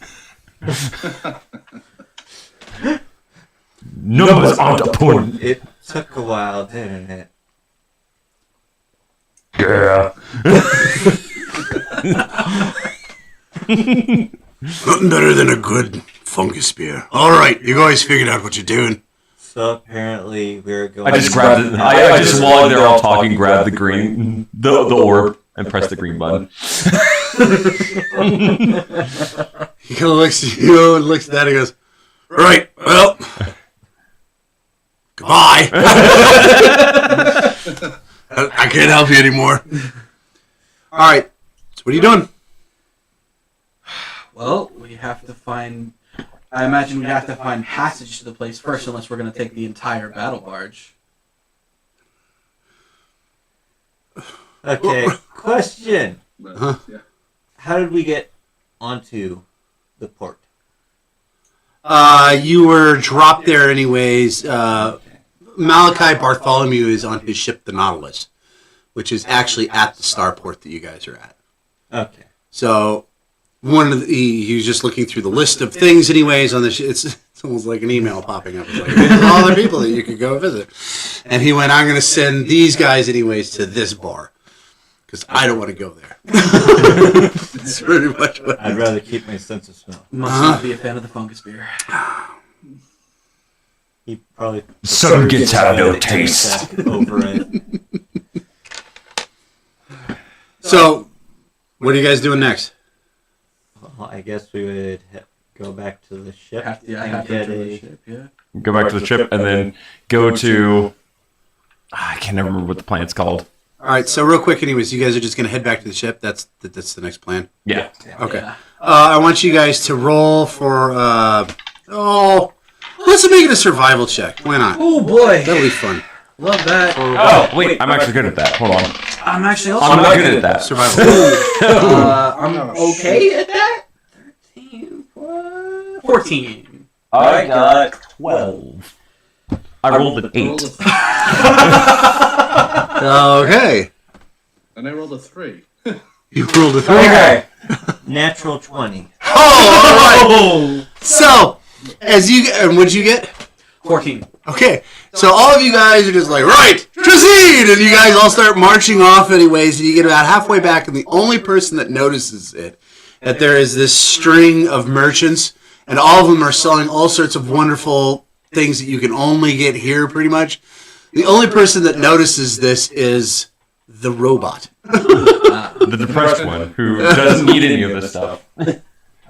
Numbers aren't important. It took a while, didn't it? Yeah. Nothing better than a good fungus spear. All right, you guys figured out what you're doing. So apparently we're going. I just grabbed it. I just while they're all talking, grab the green, the orb, and press the green button. He kind of looks at you and looks at that and goes, right, well, goodbye. I can't help you anymore. All right, so what are you doing? Well, we have to find... I imagine we have to find passage to the place first, unless we're going to take the entire battle barge. Okay, question. But, yeah. How did we get onto the port? You were dropped there anyways. Malachi Bartholomew is on his ship, the Nautilus, which is actually at the starport that you guys are at. Okay. So one of he was just looking through the list of things anyways on the it's almost like an email popping up. It's like, there's all the people that you could go visit. And he went, I'm going to send these guys anyways to this bar because I don't want to go there. That's pretty much what I'd rather keep my sense of smell. Must not be a fan of the fungus beer. He probably Some gets have no prefers taste. it over it. So, what are you guys doing next? Well, I guess we would go back to the ship I have and to get enter the a. ship, yeah. Go back to the ship and then go to I can't remember what the planet's called. All right, so real quick, anyways, you guys are just going to head back to the ship. That's the next plan. Yeah. Okay. Yeah. I want you guys to roll for, let's make it a survival check. Why not? Oh boy, That'll be fun. love that. Oh, wait, I'm actually good at that. Hold on. I'm actually also I'm not good at that. Survival. I'm okay at that. 13 plus 14. I got 12. I rolled an 8. Okay. And I rolled a 3. You rolled a 3. Okay. Natural 20. Oh, all right. So, and what'd you get? 14. Okay, so all of you guys are just like, right, proceed! And you guys all start marching off anyways, and you get about halfway back, and the only person that notices it, that there is this string of merchants, and all of them are selling all sorts of wonderful things that you can only get here, pretty much. The only person that notices this is the robot. The depressed one who doesn't need any of this stuff.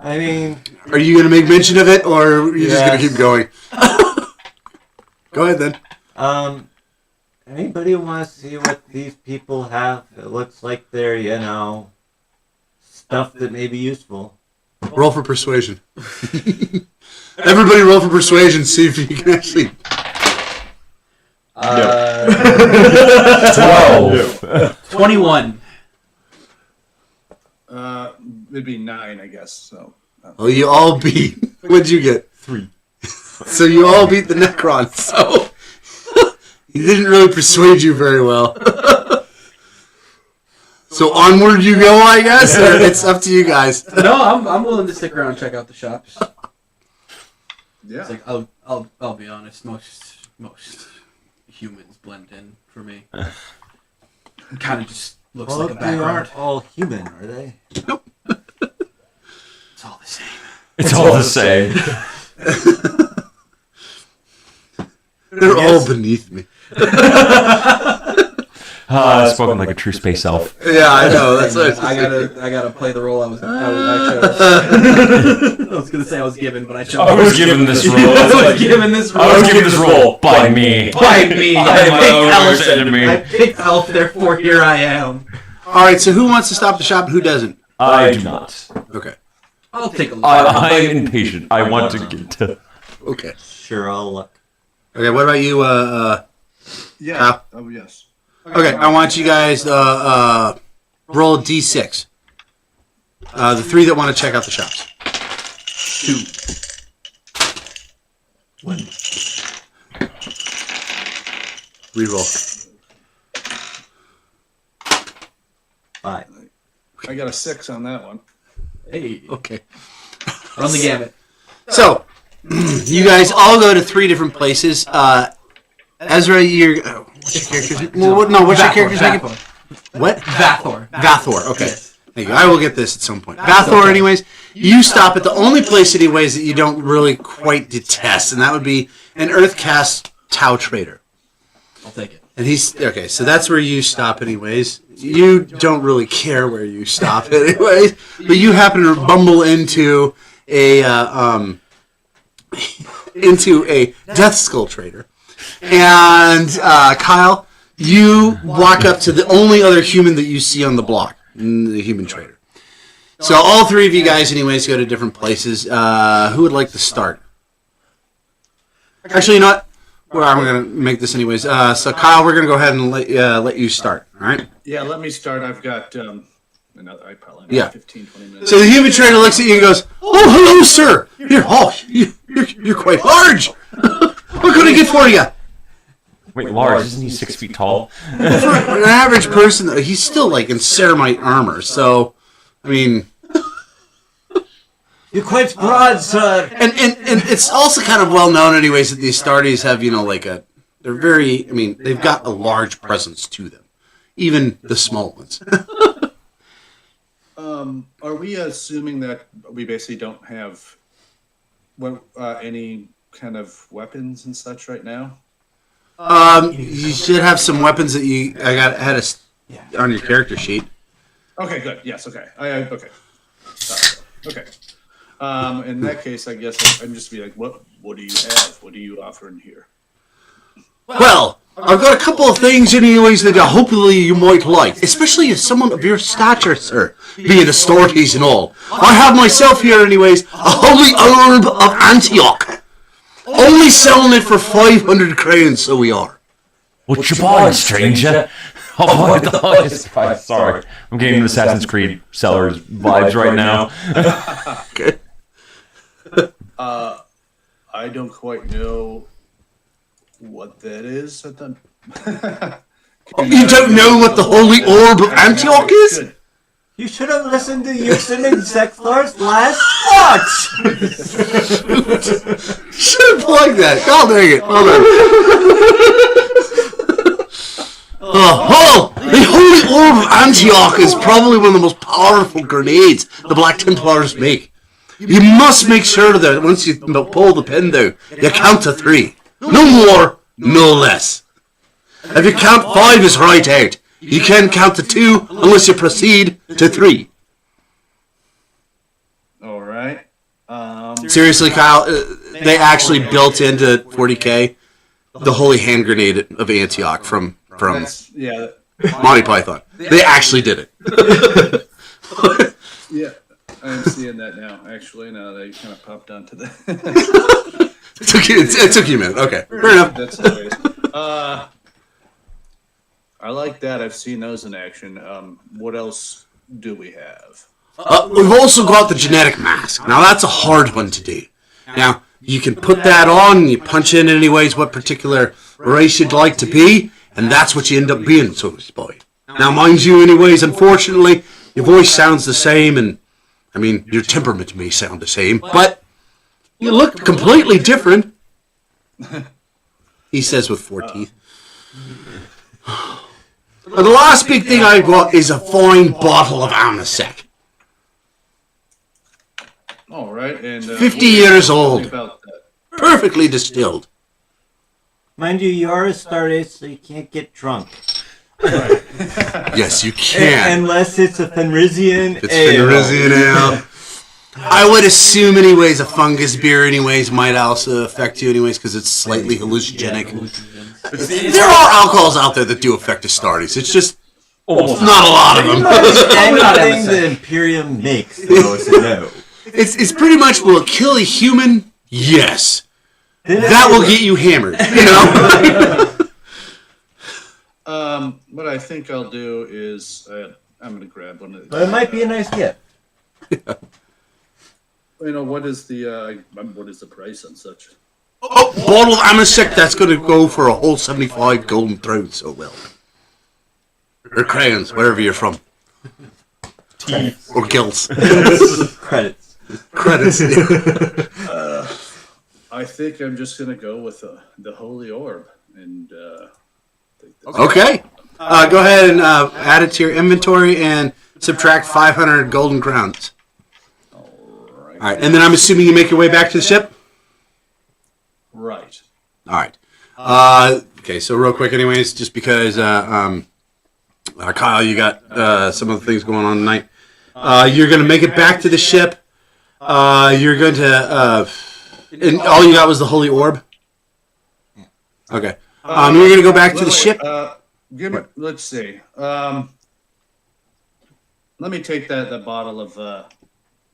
I mean, Are you going to make mention of it, or are you just going to Yes. keep going? Go ahead, then. anybody want to see what these people have? It looks like they're, stuff that may be useful. Roll for persuasion. Everybody roll for persuasion, see if you can actually... 12. 21. It'd be 9, I guess. So. Well, you all beat... What'd you get? 3. So you all beat the Necron, so... he didn't really persuade you very well. So onward you go, I guess, or it's up to you guys. No, I'm willing to stick around and check out the shops. Yeah. It's like I'll be honest, most humans blend in for me. Kind of just looks Well, like a they background. aren't all human, are they? It's all the same. It's all the same. They're all beneath me. Spoken like a true space elf. Yeah, I know. That's what I gotta play the role I chose. I was gonna say I was given, but I chose. I was given this role. I was given this role. I was given this role by me. By me. I I am my own worst picked Elf. enemy. I picked Elf, therefore here I am. All right, so who wants to stop the shop and who doesn't? I do not. Okay. I'll take a look. I am impatient. I want to get to... Okay. Sure, I'll look. Okay, what about you, Yeah. Oh, yes. Okay, I want you guys to roll a d6. The 3 that want to check out the shops. 2. 1. Reroll. 5. I got a 6 on that one. Hey, Okay. run the gamut. So, you guys all go to 3 different places. Ezra, what's your character's name? What's your character's name? What? Vathor. Vathor, okay. Yes. Thank you. I will get this at some point. Vathor, anyways, you stop at the only place, anyways, that you don't really quite detest, and that would be an Earthcast Tau Trader. I'll take it. And he's, okay, so that's where you stop, anyways. You don't really care where you stop, anyways, but you happen to bumble into a Death Skull Trader. And Kyle, you walk up to the only other human that you see on the block, the human trader. So all 3 of you guys, anyways, go to different places. Who would like to start? Actually, you know what? Well, I'm going to make this anyways. So Kyle, we're going to go ahead and let you start. All right? Yeah, let me start. I've got I probably have Yeah. 15, 20 minutes. So the human trader looks at you and goes, "Oh, hello, sir. You're quite large. What can I get for you?" Wait, Lars, isn't he 6 feet tall? For an average person, though, he's still like in ceramite armor. So, I mean, You're quite broad, sir. and it's also kind of well known, anyways, that these Astartes have, they're very, they've got a large presence to them, even the small ones. Are we assuming that we basically don't have any kind of weapons and such right now? You should have some weapons that had on your character sheet. Okay, good. Yes, okay. Okay. Okay. In that case, I guess I'm just be like, what do you have? What do you offer in here? Well, I've got a couple of things anyways that hopefully you might like, especially as someone of your stature, sir, being authorities and all. I have myself here anyways, a holy orb of Antioch. Only selling it for 500 crowns, so we are. What you buying, stranger? I'll buy the highest price. Sorry. I'm getting Assassin's Creed sellers vibes right now. Okay. I don't quite know what that is. You don't know what the holy orb of Antioch is? You should have listened to Houston and Sexlar's last watch! Should have plugged that. God dang it. Hold on. The holy orb of Antioch is probably one of the most powerful grenades the Black Templars make. You must make sure that once you pull the pin though, you count to 3. No more, no less. If you count 5 is right out. You can't count to 2 unless you proceed to 3. All right. Seriously, Kyle, they actually built into 40K the holy hand grenade of Antioch from Yeah. Monty Python. They actually did it. Yeah. I'm seeing that now, actually. Now they kind of popped onto that. It took you a minute. Okay, fair enough. That's hilarious. I like that. I've seen those in action. What else do we have? We've also got the genetic mask. Now that's a hard one to do. Now you can put that on, and you punch in anyways what particular race you'd like to be, and that's what you end up being, so to speak. Now mind you, anyways, unfortunately, your voice sounds the same, and I mean your temperament may sound the same, but you look completely different. He says with 4 teeth. The last big thing I've got is a fine bottle of Amasec. All right. And 50 years old. About that. Perfectly distilled. Mind you, you are a Stardust, so you can't get drunk. Yes, you can. Unless it's a Fenrisian It's ale. Fenrisian ale. I would assume anyways a fungus beer anyways might also affect you anyways because it's slightly hallucinogenic. There are alcohols out there that do affect Astartes. It's just not a lot of them. Anything the Imperium makes, though, is a no. It's pretty much, will it kill a human? Yes. That will get you hammered, you know? What I think I'll do is I'm going to grab one of these. But it might be a nice gift. You know, what is the price on such? Oh, bottle of Amasec, that's going to go for a whole 75 golden thrones, so well. Or crayons, wherever you're from. Teeth. Or gills. Credits. Credits. I think I'm just going to go with the Holy Orb. And Okay. Go ahead and add it to your inventory and subtract 500 golden crowns. All right. And then I'm assuming you make your way back to the ship? Right. All right. Okay, so real quick anyways, just because, Kyle, you got some of the things going on tonight. You're going to make it back to the ship. You're going to... and all you got was the Holy Orb? Okay. You're going to go back to the ship? Let's see. Let me take that bottle of the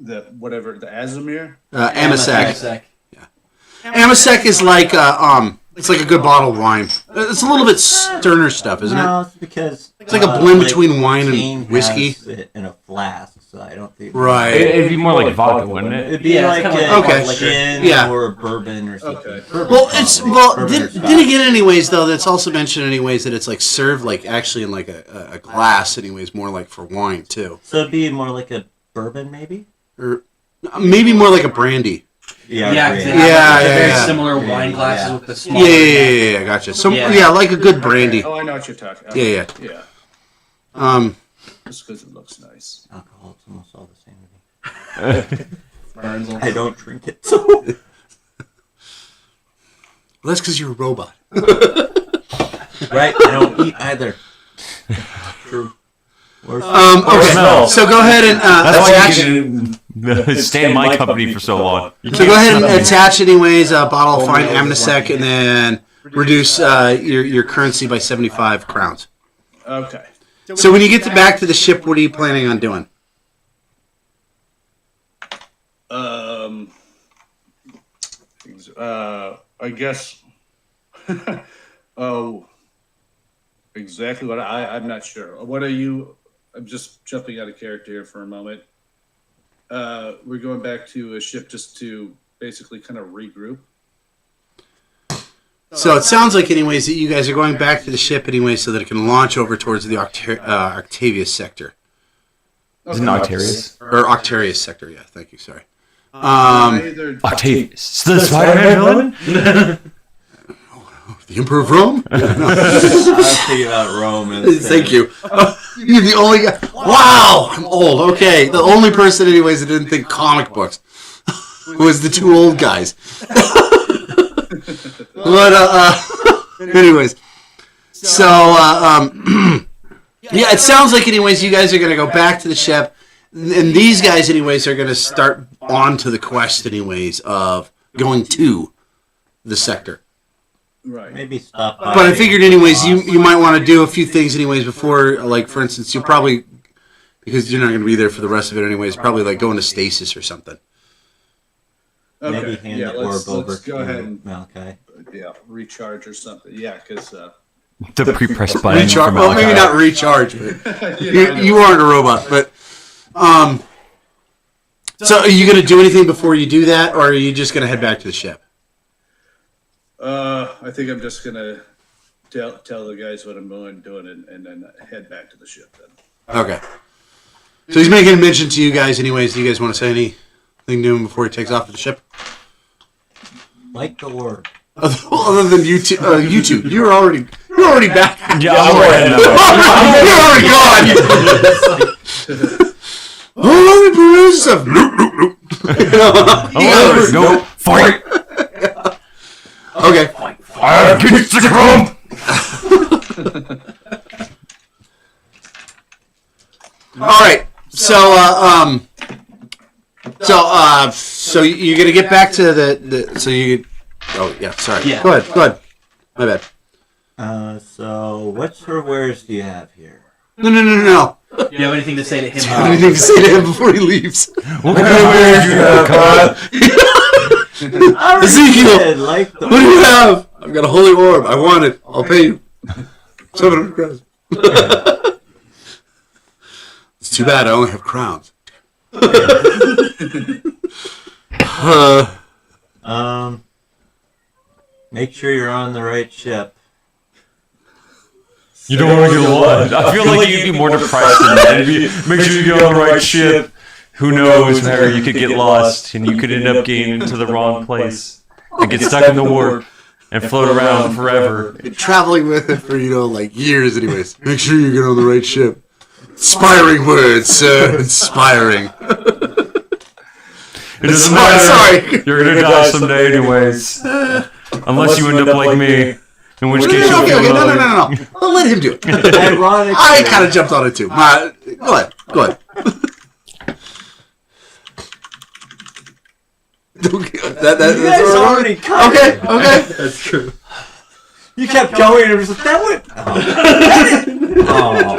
Azimir. Amasec. Amasec is like it's like a good bottle of wine. It's a little bit sterner stuff, isn't No, it? it's because It's like a blend between wine Kane and whiskey. has it in a flask, so I don't think. Right. It'd be more like vodka, wouldn't it? It'd be Yeah, like it's a kinda like gin Yeah. or bourbon or something. Okay. Well, then again, anyways, though, that's also mentioned, anyways, that it's like served like actually in like a glass, anyways, more like for wine too, So it'd be more like a bourbon, maybe. or maybe more like a brandy. Yeah, great. they have Yeah, very yeah. similar wine glasses Yeah. with the Yeah, smaller. yeah, gotcha. So Yeah. yeah, like a good brandy. Oh, I know what you're talking about. Yeah. Yeah. Just because it looks nice. Alcohol, it's almost all the same to me. Burns them. I don't drink it, so. Well, that's because you're a robot. Right, I don't eat either. True. Okay, smell. so go ahead and That's why attach. you can stay in my company for so long. So go ahead and attach, anyways, a bottle of fine Amnesec, and then reduce your currency by 75 crowns. Okay. So when you get back to the ship, what are you planning on doing? I guess. Oh, exactly what I'm not sure. What are you? I'm just jumping out of character here for a moment. We're going back to a ship just to basically kind of regroup. So it sounds like, anyways, that you guys are going back to the ship anyway, so that it can launch over towards the Octavius sector. Is it Octarius? Or Octarius sector, yeah. Thank you, sorry. Octavius. The Spider-Man villain? The Emperor of Rome? I was thinking about Rome. Thank you. You're the only guy. Wow, I'm old. Okay, the only person, anyways, that didn't think comic books was the two old guys. But anyways, so yeah, it sounds like, anyways, you guys are gonna go back to the ship, and these guys, anyways, are gonna start on to the quest, anyways, of going to the sector. Right. Maybe stop by. But I figured, anyways, you might want to do a few things, anyways, before, like, for instance, you'll probably, because you're not going to be there for the rest of it, anyways, probably, like, go into stasis or something. Okay. Maybe hand Yeah, the orb let's over go ahead and Malachi. recharge or something. Yeah, because The pre-pressed button. Recharge, from well, maybe Malachi. not recharge, but you aren't a robot. But, so are you going to do anything before you do that, or are you just going to head back to the ship? I think I'm just gonna tell the guys what I'm doing, and then head back to the ship. Then. Okay. So he's making a mention to you guys, anyways. Do you guys want to say anything to him before he takes off to the ship? Like the orb. Other than you two, you're already back. Yeah, I'm already You're already gone. Oh, let me peruse stuff. Go fight! Okay. Fire against the chrome! All right. So you're gonna get back to the. So you. Oh yeah. Sorry. Yeah. Go ahead. My bad. So what sort of wares do you have here? No. Do you have anything to say to him? Do you have anything to say to him before he leaves? What kind of wares do you have, Kyle? Ezekiel, Like the what do you have? I've got a holy orb. I want it. I'll pay you 700 crowns. It's too bad I only have crowns. Make sure you're on the right ship. You don't want to get lost. I feel like you'd be more depressed than that. If you make sure you get on the right ship. Who knows, Harry? You could get lost, and you could end up getting into the wrong place and get stuck in the warp and float around forever. Been traveling with it for, like years anyways. Make sure you get on the right ship. Inspiring words, sir. Inspiring. It doesn't matter. Sorry. You're gonna die someday, anyways. Unless you end up like me, in which case you'll feel lonely. No. I'll let him do it. Ironically, I kind of jumped on it too. Go ahead. That's you guys already covered. Okay. That's true. You kept going and it was like, that would... Oh.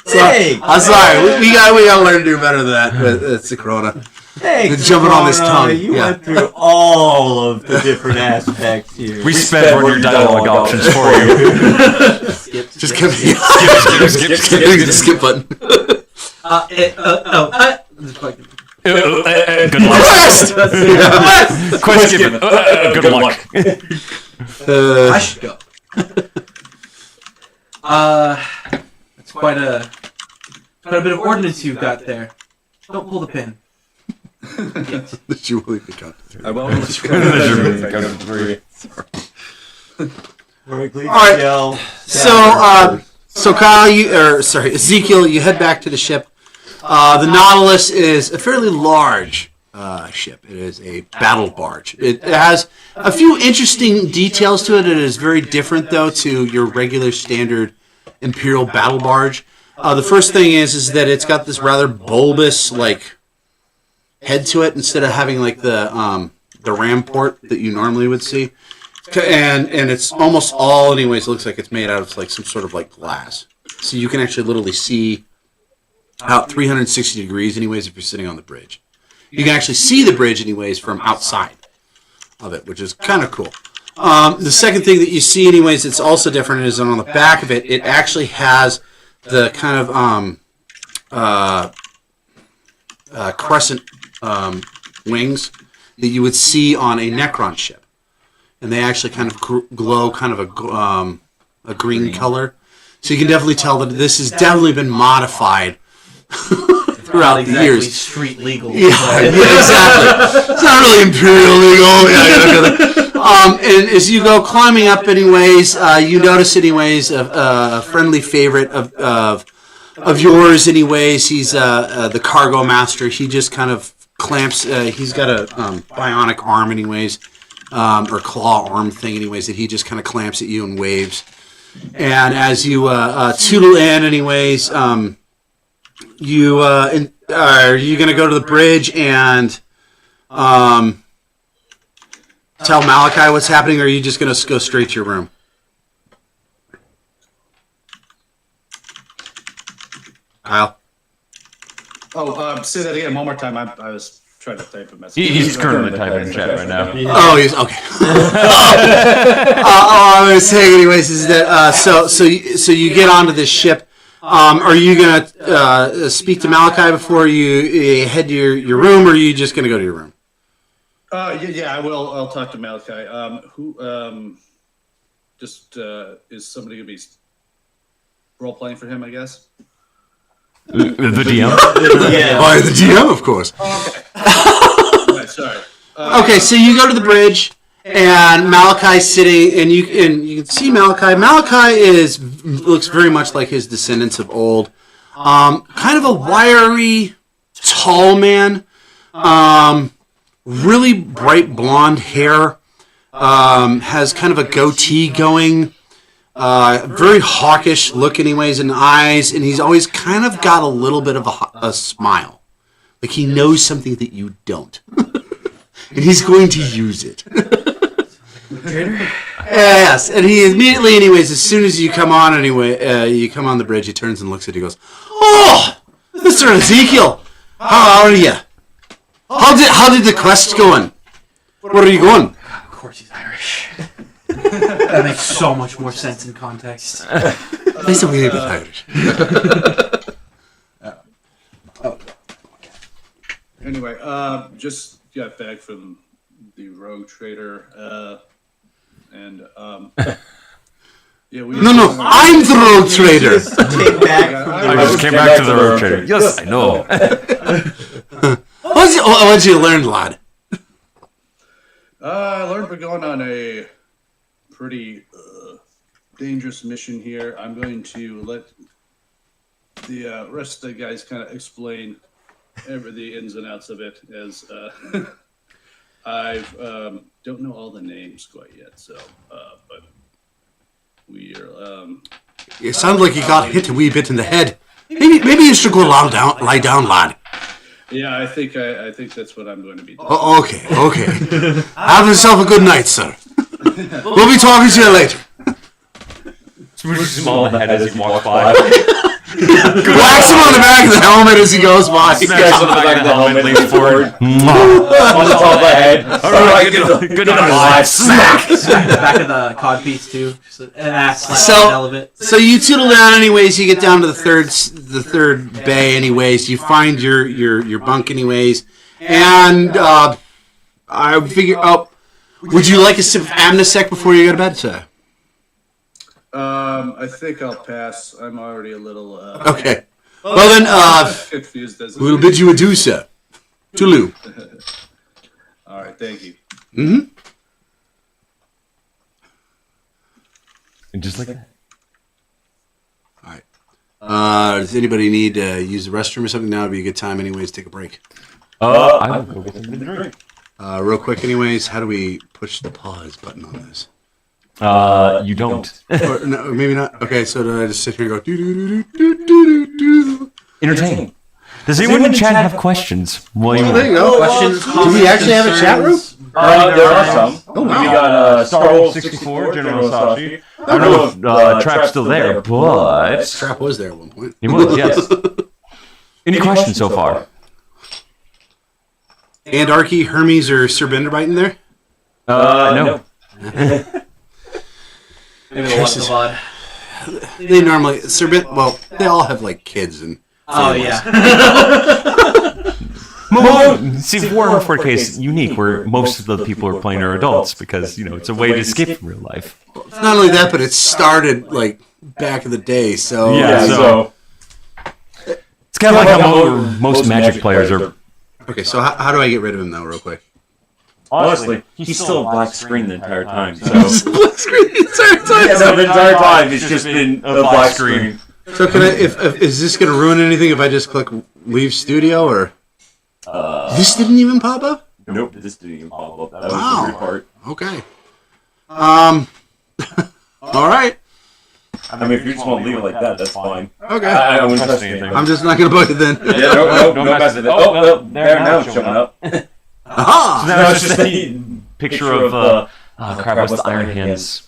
Hey, I'm sorry. We gotta learn to do better than that. But it's the corona. hey, jumping on this tongue. You Yeah. went through all of the different aspects here. We sped one of your dialogue options for you. Just skip Skip. skip button. Good luck. Quest given. Good luck. I should go. It's quite a bit of ordnance you've got there. Don't pull the pin. The Julie count. I won't. All right. So Kyle, Ezekiel, you head back to the ship. The Nautilus is a fairly large ship. It is a battle barge. It has a few interesting details to it. It is very different, though, to your regular standard Imperial battle barge. The first thing is that it's got this rather bulbous, head to it instead of having the ram port that you normally would see. It's and it's almost all, anyways, looks like it's made out of like some sort of like glass. So you can actually literally see out 360 degrees, anyways, if you're sitting on the bridge. You can actually see the bridge, anyways, from outside of it, which is kind of cool. The second thing that you see, anyways, that's also different is on the back of it, it actually has the kind of crescent wings that you would see on a Necron ship. And they actually kind of glow kind of a green color. So you can definitely tell that this has definitely been modified throughout the years. Street legal. Yeah, exactly. It's not really imperial legal. And as you go climbing up, anyways, you notice, anyways, a friendly favorite of yours, anyways. He's the cargo master. He just kind of clamps. He's got a bionic arm, anyways, or claw arm thing, anyways, that he just kind of clamps at you and waves. And as you tootle in, anyways, are you going to go to the bridge and tell Maliki what's happening, or are you just going to go straight to your room? Kyle? Oh, say that again one more time. I was trying to type a message. He's currently typing in chat right now. Oh, he's okay. I was saying, anyways, is that so you get onto this ship. Are you gonna speak to Maliki before you head to your room, or are you just gonna go to your room? Yeah, I will. I'll talk to Maliki. Is somebody gonna be role playing for him? I guess. The DM? Yeah. By the GM, of course. Okay. Right, sorry. Okay, so you go to the bridge, and Malachi's sitting, and you can see Maliki. Maliki looks very much like his descendants of old. Kind of a wiry, tall man. Really bright blonde hair. Has kind of a goatee going. Very hawkish look, anyways, in the eyes, and he's always kind of got a little bit of a smile. Like he knows something that you don't. And he's going to use it. Yes, and he immediately, anyways, as soon as you come on, you come on the bridge, he turns and looks at you and goes, "Oh, Mr. Ezekiel, how are you? How did the quest going? Where are you going?" Of course he's Irish. That makes so much more sense in context. He's a wee bit Irish. Anyway, just got back from the rogue trader, and yeah, we. No, I'm the rogue trader. Came back from I just came back to the road trader. Yes, I know. What'd you learn, lad? I learned we're going on a pretty dangerous mission here. I'm going to let the rest of the guys kind of explain the ins and outs of it, as I don't know all the names quite yet. So, but we are. It sounded like you got hit a wee bit in the head. Maybe you should go lie down, lad. Yeah, I think that's what I'm going to be doing. Oh, okay. Have yourself a good night, sir. We'll be talking to you later. Small head as he walks by. Whacks him on the back of the helmet as he goes by. Smacks on the back of the helmet, leans forward. On the top of the head. All right, good night. Smack. The back of the codpiece too. Just an ass slap on the element. So you tootle down, anyways. You get down to the third bay, anyways. You find your bunk, anyways, and I figure. Oh, would you like a sip of Amnesec before you go to bed, sir? I think I'll pass. I'm already a little. Okay. Well then, confused as. we'll bid you adieu, sir. Toodaloo. All right, thank you. Mm-hmm. And just like that. All right. Does anybody need to use the restroom or something? Now would be a good time, anyways. Take a break. I will go get something to drink. Real quick, anyways. How do we push the pause button on this? You don't. Or, no, maybe not. Okay, so do I just sit here and go do? Entertain. Does anyone in chat have questions? Well, There you go. Questions, Do we actually have a chat room? There are some. Oh, We wow. got Star Wolf 64, General Sashi. I don't know if Trap's still there, but Trap was there at one point. he was, yes. Any questions so far? Andarchy, Hermes, or Sir Benderbite in there? No. Maybe the one the VOD. They normally well, they all have like kids and. Oh families. yeah. See, Warhammer 40K is unique, where most of the people who are playing are adults because it's a way to escape from real life. It's not only that, but it started like back in the day. So So it's kind of like how most Magic players are. Okay, so how do I get rid of him though, real quick? Honestly, he's still a black screen the entire time. So Black screen the entire time. the entire time it's just been a black screen. So can I? If is this gonna ruin anything if I just click leave studio or? This didn't even pop up. Nope, this didn't even pop up. That was Wow. the weird part. Okay. All right. I mean, if you just want to leave it like that, that's fine. Okay. I wouldn't touch anything. I'm just not gonna bug it then. Yeah, don't mess with it. Oh, well, there now it's showing up. Aha! Now it's just a picture of crap. What's the Iron Hands?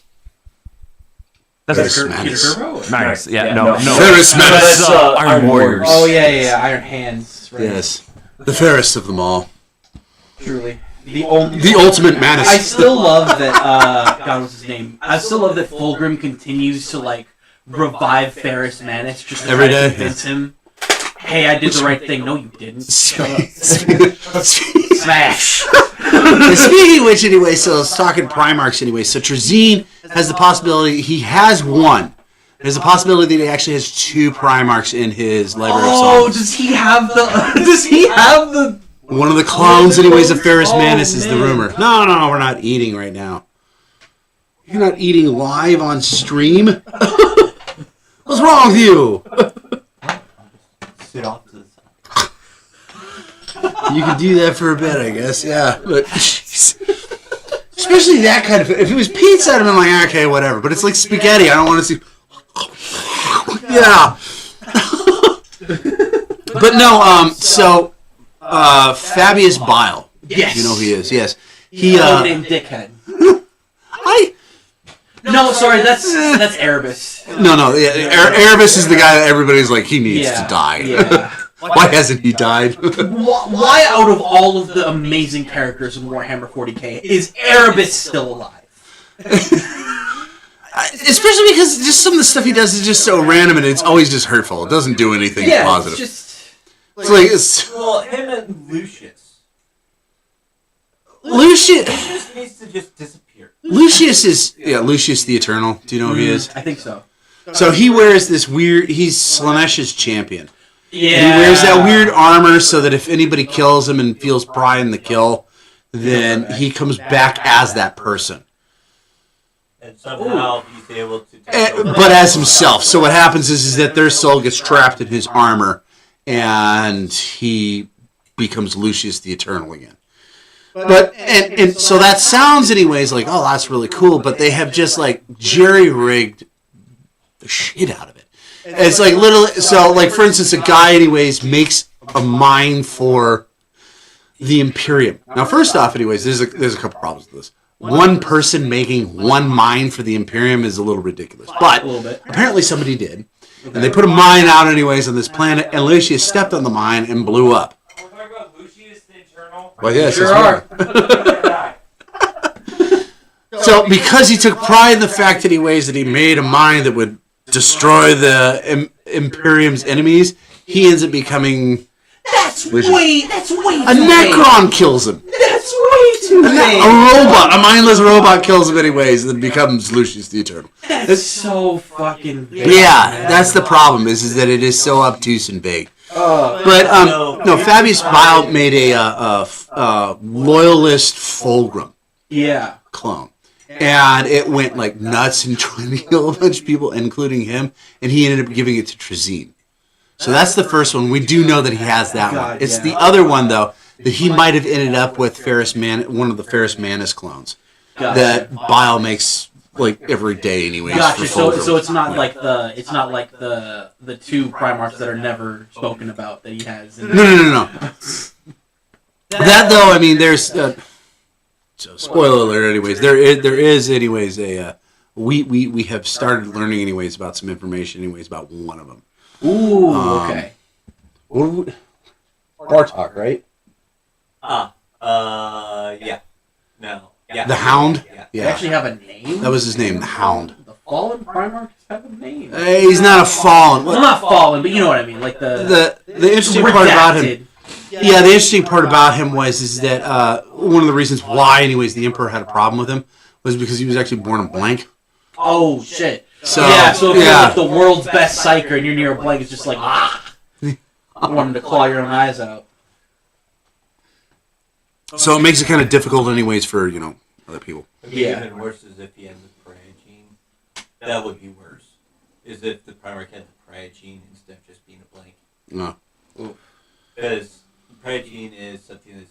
Ferris That's Manus. nice. Yeah, no. Ferris Manus. That's Iron Warriors. Oh yeah. Iron Hands. Right. Yes, the fairest of them all. Truly. The only. The ultimate Manus. I still love that. God, what's his name? I still love that Fulgrim continues to like revive Ferris Manus just to Every try to day, convince him. Hey, I did the right thing. No, you didn't. Speaking Smash. of which, anyway, so it's talking Primarchs anyway. So Trazine has the possibility. He has one. There's a possibility that he actually has two Primarchs in his library of Oh, songs. does he have the? Does he have the? One of the clones, anyways, of Ferris Oh, Manus is the man. rumor. No, we're not eating right now. You're not eating live on stream? What's wrong with you? Sit off to the side. You can do that for a bit, I guess, yeah. But jeez. Especially that kind of. If it was pizza, I'd have been like, okay, whatever. But it's like spaghetti. I don't want to see. Yeah. But no. So Fabius Bile. Yes. You know who he is. Yes. He. Named Dickhead. No, sorry, that's Erebus. No. Yeah, Erebus is the guy that everybody's like, he needs Yeah, to die. yeah. Why hasn't he died? Why, out of all of the amazing characters in Warhammer 40k, is Erebus still alive? Especially because just some of the stuff he does is just so random and it's always just hurtful. It doesn't do anything positive. It's It's like Well, him and Lucius. Lucius. Lucius needs to just disappear. Lucius is Lucius the Eternal. Do you know who he is? I think so. So he wears this weird. He's Slaaneish's champion. Yeah. And he wears that weird armor so that if anybody kills him and feels pride in the kill, then he comes back as that person. And somehow he's able to take over. But as himself. So what happens is that their soul gets trapped in his armor, and he becomes Lucius the Eternal again. But and so that sounds anyways like, oh, that's really cool, but they have just like jerry-rigged the shit out of it. It's like literally, so like for instance, a guy anyways makes a mine for the Imperium. Now first off anyways, there's a couple problems with this. One person making one mine for the Imperium is a little ridiculous. But A little bit. apparently somebody did. And they put a mine out anyways on this planet, and Lucius stepped on the mine and blew up. We're talking about Lucius the Eternal. Well, yes, Sure that's are. right. So because he took pride in the fact that he made a mine that would destroy the Imperium's enemies, he ends up becoming That's way a too Necron kills him. That's way too A robot, a mindless robot kills him anyways, and then becomes Lucius the Eternal. That's so fucking vague. Yeah, that's the problem is that it is so obtuse and vague. But no, Fabius Bile made a loyalist Fulgrim Yeah. clone. And it went like nuts and trying to kill a bunch of people, including him, and he ended up giving it to Trazine. So that's the first one. We do know that he has that one. It's the other one, though, that he might have ended up with one of the Ferris Manus clones that Bile makes like every day anyways. Gotcha. for Fulgrim. So it's not like the two Primarchs that are never spoken about that he has. No. That though, I mean, there's So spoiler alert. Anyways, there is anyways a we have started learning anyways about some information anyways about one of them. Ooh, okay. Bartok, right? Yeah. No. Yeah. The Hound. Yeah. They actually have a name? That was his name, the Hound. The Fallen Primarchs have a name. He's not a fallen. Well, not Fallen, but you know what I mean. Like The interesting part about him. Yeah, the interesting part about him is that one of the reasons why, anyways, the Emperor had a problem with him was because he was actually born in blank. Oh, shit. So, if you're like the world's best psyker and you're near a blank, it's just like, wanting to claw your own eyes out. So it makes it kind of difficult anyways for, other people. Yeah. Even worse is if he had the Pariah gene. That would be worse. Is if the Primarch had the Pariah gene instead of just being a blank. No. Because the Pariah gene is something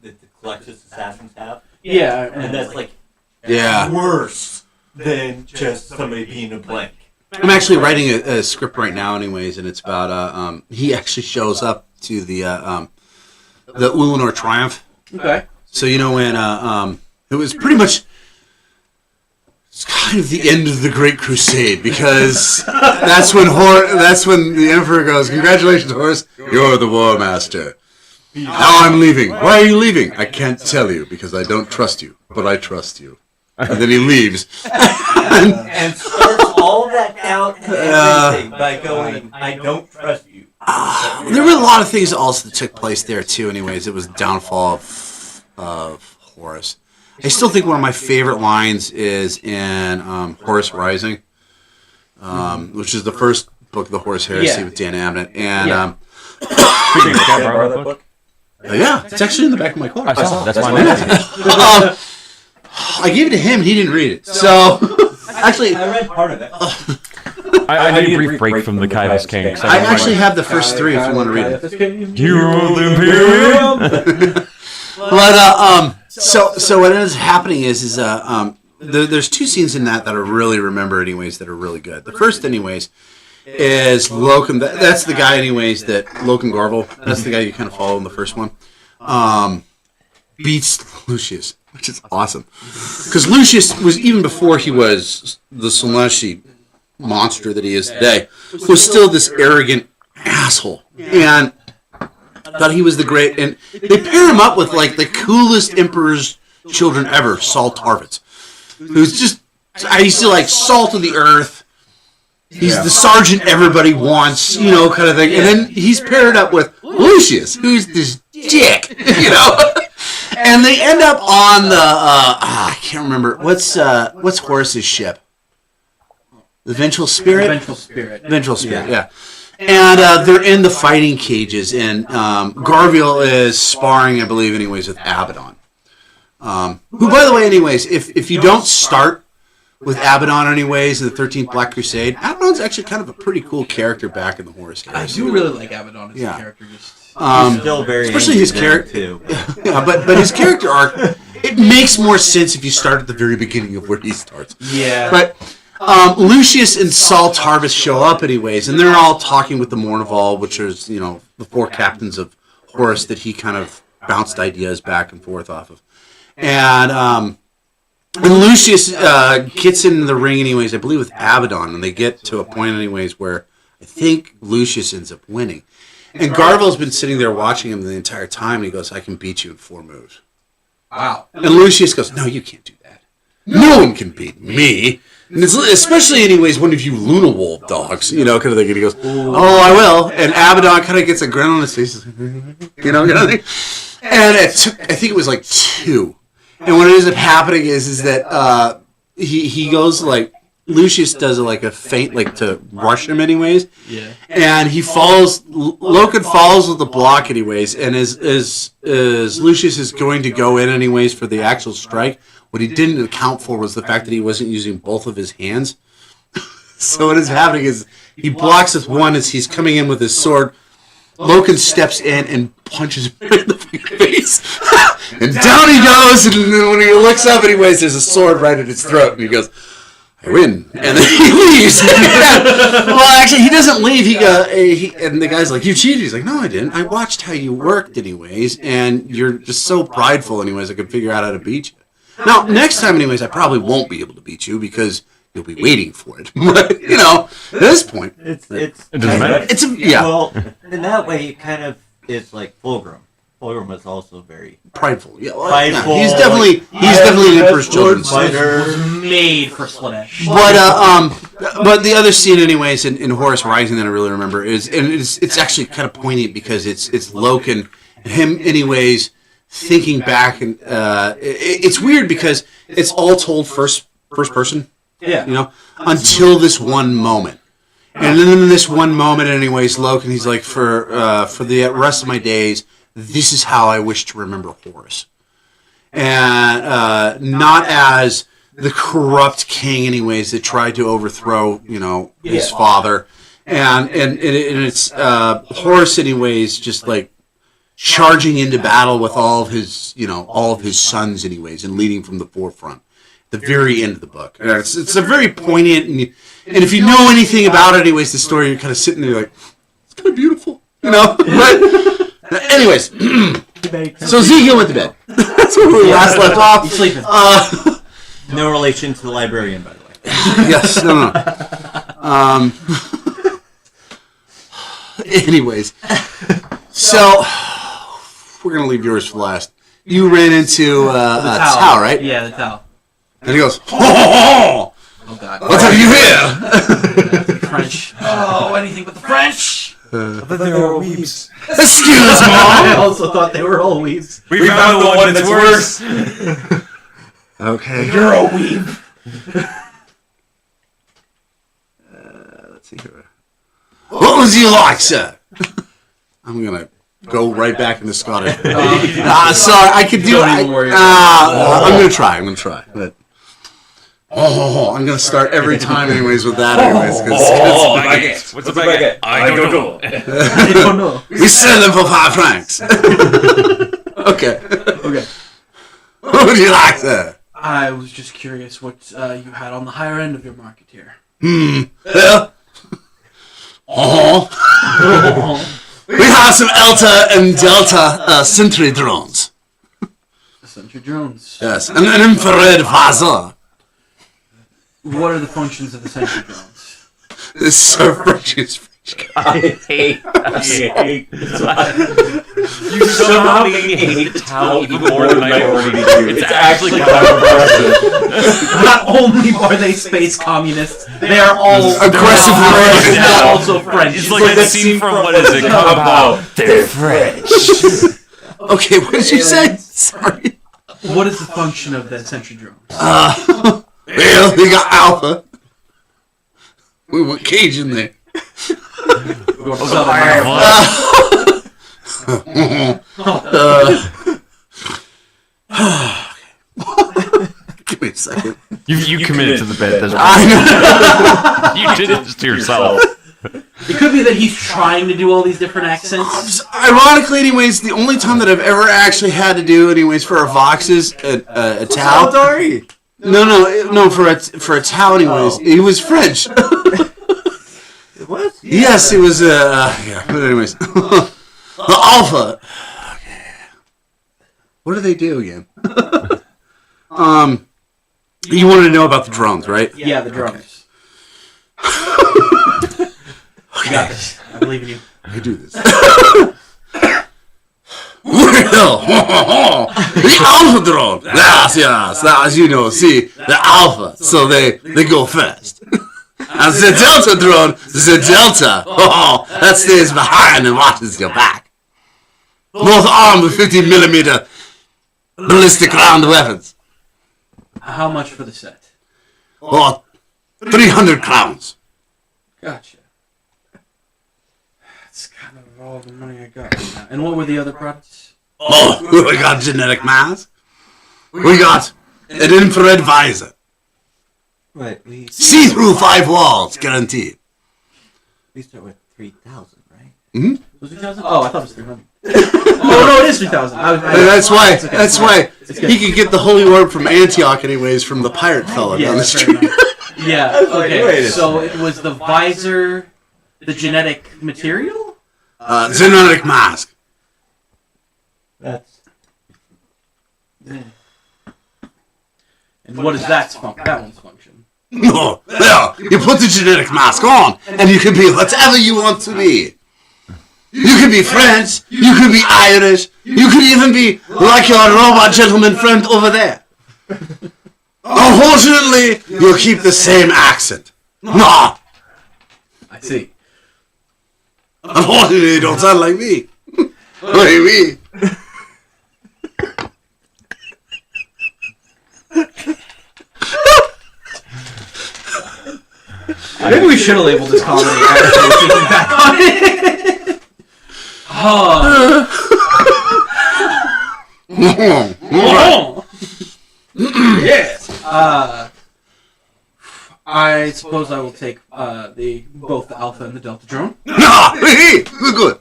that the Collectus assassins have. Yeah. And that's like Yeah. worse than just somebody being a blank. I'm actually writing a script right now anyways, and it's about, he actually shows up to the Ulanor Triumph. Okay. So, when, it was pretty much, it's kind of the end of the Great Crusade, because that's when the Emperor goes, "Congratulations, Horus, you're the War Master. Now I'm leaving. Why are you leaving? I can't tell you, because I don't trust you, but I trust you." And then he leaves. and starts all that out and everything by going, "I don't trust you." There were a lot of things also that took place there, too, anyways. It was the downfall of Horus. I still think one of my favorite lines is in Horus Rising, which is the first book of the Horus Heresy with Dan Abnett. And, yeah, it's actually in the back of my car. I saw it. That's why I gave it to him, and he didn't read it. So, actually, I read part of it. I need a brief break from the Kairos King. I actually have the first three if you want to read it. You rule the Imperium! But so what ends up happening is there's two scenes in that I really remember anyways that are really good. The first anyways is Loken. That's the guy anyways that Loken Garvel. That's the guy you kind of follow in the first one. Beats Lucius, which is awesome because Lucius was, even before he was the Celesti monster that he is today, was still this arrogant asshole and thought he was the great, and they pair him up with like the coolest emperor's children ever, Saul Tarvitz, who's just, he's still like salt of the earth. He's the sergeant everybody wants, kind of thing. And then he's paired up with Lucius, who's this dick, And they end up on the I can't remember what's Horus's ship. The Vengeful Spirit? Vengeful Spirit, yeah. And they're in the fighting cages, and Garviel is sparring, I believe, anyways, with Abaddon. Who, by the way, anyways, if you don't start with Abaddon, anyways, in the 13th Black Crusade, Abaddon's actually kind of a pretty cool character back in the Horus Heresy. I do really like Abaddon as a character. He's still very especially his character too. Yeah, but his character arc, it makes more sense if you start at the very beginning of where he starts. Yeah. But Lucius and Saul Tarvis show up anyways, and they're all talking with the Mournival, which is, the four captains of Horus that he kind of bounced ideas back and forth off of. And Lucius gets in the ring anyways, I believe with Abaddon, and they get to a point anyways where I think Lucius ends up winning. And Garvel's been sitting there watching him the entire time, and he goes, "I can beat you in 4 moves." Wow. And Lucius goes, "No, you can't do that. No one can beat me." And it's especially anyways one of you Luna Wolf dogs, kind of thing. And he goes, "Oh, I will." And Abaddon kind of gets a grin on his face, kind of thing. And it took, I think it was like 2. And what ends up happening is that he goes like, Lucius does like a feint like to rush him anyways. Yeah. And he falls, Loken falls with the block anyways, and as Lucius is going to go in anyways for the actual strike, what he didn't account for was the fact that he wasn't using both of his hands. So what is happening is he blocks with one as he's coming in with his sword. Loken steps in and punches him right in the face. And down he goes, and then when he looks up anyways, there's a sword right at his throat, and he goes, "I win," and then he leaves. Well, actually, he doesn't leave. And the guy's like, "You cheated." He's like, "No, I didn't. I watched how you worked anyways, and you're just so prideful anyways, I could figure out how to beat you." Now, next time, anyways, I probably won't be able to beat you because you'll be waiting for it. But, you know, at this point, It's It doesn't matter. it's a, yeah, Well, in that way, it kind of is like Fulgrim. Fulgrim was also very prideful. Yeah, well, prideful. yeah, he's definitely an Emperor's children's son. fighter. Made for Slanesh. But the other scene, anyways, in Horus Rising that I really remember is, and it's actually kind of poignant because it's Loken, him, anyways, thinking back, and it's weird because it's all told first person, Yeah. you know, until this one moment. And then in this one moment, anyways, Loken, he's like, for the rest of my days, this is how I wish to remember Horus. And not as the corrupt king, anyways, that tried to overthrow, you know, his father. And it's Horus, anyways, just like charging into battle with all of his sons, anyways, and leading from the forefront. The very end of the book. And it's a very poignant, and if you know anything about it, anyways, the story, you're kind of sitting there like, it's kind of beautiful, you know? But, anyways, so Ezekiel went to bed. That's where we last left off. He's sleeping. No relation to the librarian, by the way. Yes, no. Anyways, so we're going to leave yours for last. You ran into Tao, right? Yeah, the Tao. And he goes, ho, ho, ho! Oh, God. What have you here? French. Oh, anything but the French! But they're all weebs. Excuse I me. also thought they were all weaves. We found the one that's worse. Okay. You're a weave. Let's see here. What would you like, sir? I'm going to go right back into Scottish. Sorry, I could do Don't it. even worry I'm going to try. But, I'm going to start every time anyways with that anyways. What's a baguette? I don't know. I don't know. We sell them for 5 francs. Okay. Okay. What would you like, sir? I was just curious what you had on the higher end of your market here. Well, we have some Elta and Delta sentry drones. Sentry drones. Yes, and an infrared visor. What are the functions of the sentry drones? This is so French. I hate this. You somehow made me hate Tao even more than I already do. It's actually kind of aggressive. Not only are they space communists, they are all Aggressive French. They're also French. It's like that scene from what is it? Come Out. They're French. Okay, what did you say? Sorry. What is the function of the sentry drones? Well, we got Alpha. We want Cajun there. Give me a second. You committed to the bed. That's I know. You did this to yourself. It could be that he's trying to do all these different accents. Ironically, anyways, the only time that I've ever actually had to do, anyways, for a Vox is a Tao. Sorry. No, for a Tao, anyways, he was French. It was? Yes, it was. Yeah, but anyways, the Alpha. What do they do again? You wanted to know about the drones, right? Yeah, the drones. You got this. I believe in you. I do this. Well, the Alpha drone. Yes. Now, as you know, see, the Alpha, so they go fast. And the Delta drone, the Delta, that stays behind and watches your back. Both armed with 50mm ballistic round weapons. How much for the set? Or 300 crowns. Gotcha. That's kind of all the money I got right now. And what were the other products? Oh, we got genetic mask. We got an infrared visor. Right, we See-through 5 walls, guaranteed. start with 3,000, right? Was it 3,000? Oh, I thought it was 300. Oh, no, it is 3,000. That's why. It's okay. That's why It's good. he could get the holy orb from Antioch, anyways, from the pirate fella down the that's fair street. enough. Yeah, okay. wait a So it was the visor, the genetic material? Genetic mask. That's And what is that one's function? No, there, you put the genetic mask on, and you can be whatever you want to be. You can be French, you can be Irish, you can even be like your robot gentleman friend over there. Unfortunately, you'll keep the same accent. No, I see. unfortunately, you don't sound like me. Like me. Maybe we should have labeled this comedy actually thinking back on it. Yes. I suppose I will take both the Alpha and the Delta drone. No, good.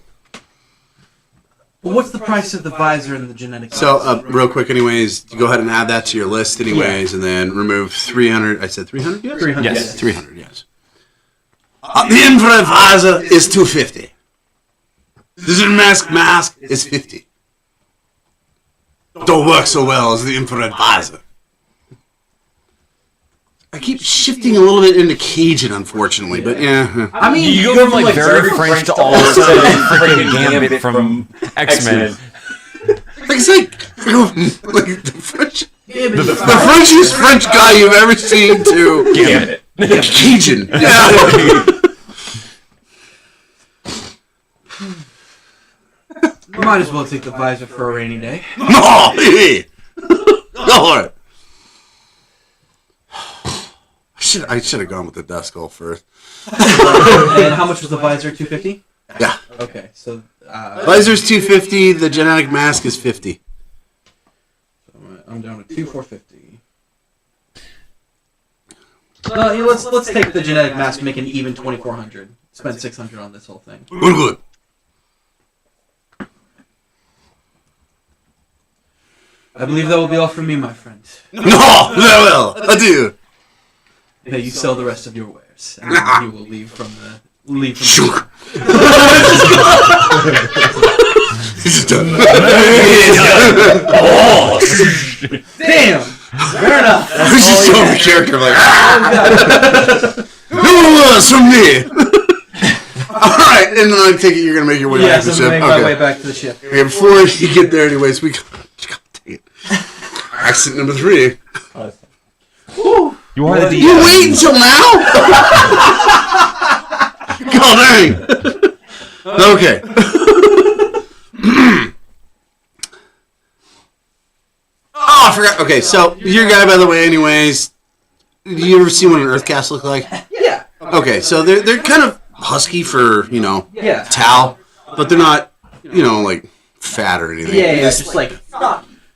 But what's the price of the visor and the genetic? So, real quick, anyways, go ahead and add that to your list, anyways, and then remove 300. I said 300. Yes. 300. Yes. 300. Yes. The infrared visor is 250. The mask is 50. Don't work so well as the infrared visor. I keep shifting a little bit into Cajun, unfortunately, but yeah. I mean, You go from like very French to all of a sudden freaking Gambit from X-Men. Like I say, like the French, the Frenchiest French guy you've ever seen to Gambit. Cajun. Yeah. might as well take the visor for a rainy day. No, hey. Go for it. I should have gone with the death skull first. And how much was the visor? 250. Yeah. Okay, so Visor's 250. The genetic mask is 50. I'm down to 2450. Let's take the genetic mask, make an even 2400. Spend 600 on this whole thing. Good. I believe that will be all from me, my friend. No, well, adieu. May you sell the rest of your wares, and then you will leave from the Shook. This is done. Oh, Damn! Fair enough. I was just showing the character like, no words from me. Alright, and then I take it you're going to make your way back to the Yes, I'm ship. making my way back to the ship. Okay, before you get there anyways, God dang it. Accident number 3. you wanted to You wait until now? God dang. Okay. Oh, I forgot. Okay, so your guy, by the way, anyways. You ever see what an Earth cast look like? Yeah. Okay, so they're kind of husky for Yeah. towel, but they're not like fat or anything. Yeah, it's just like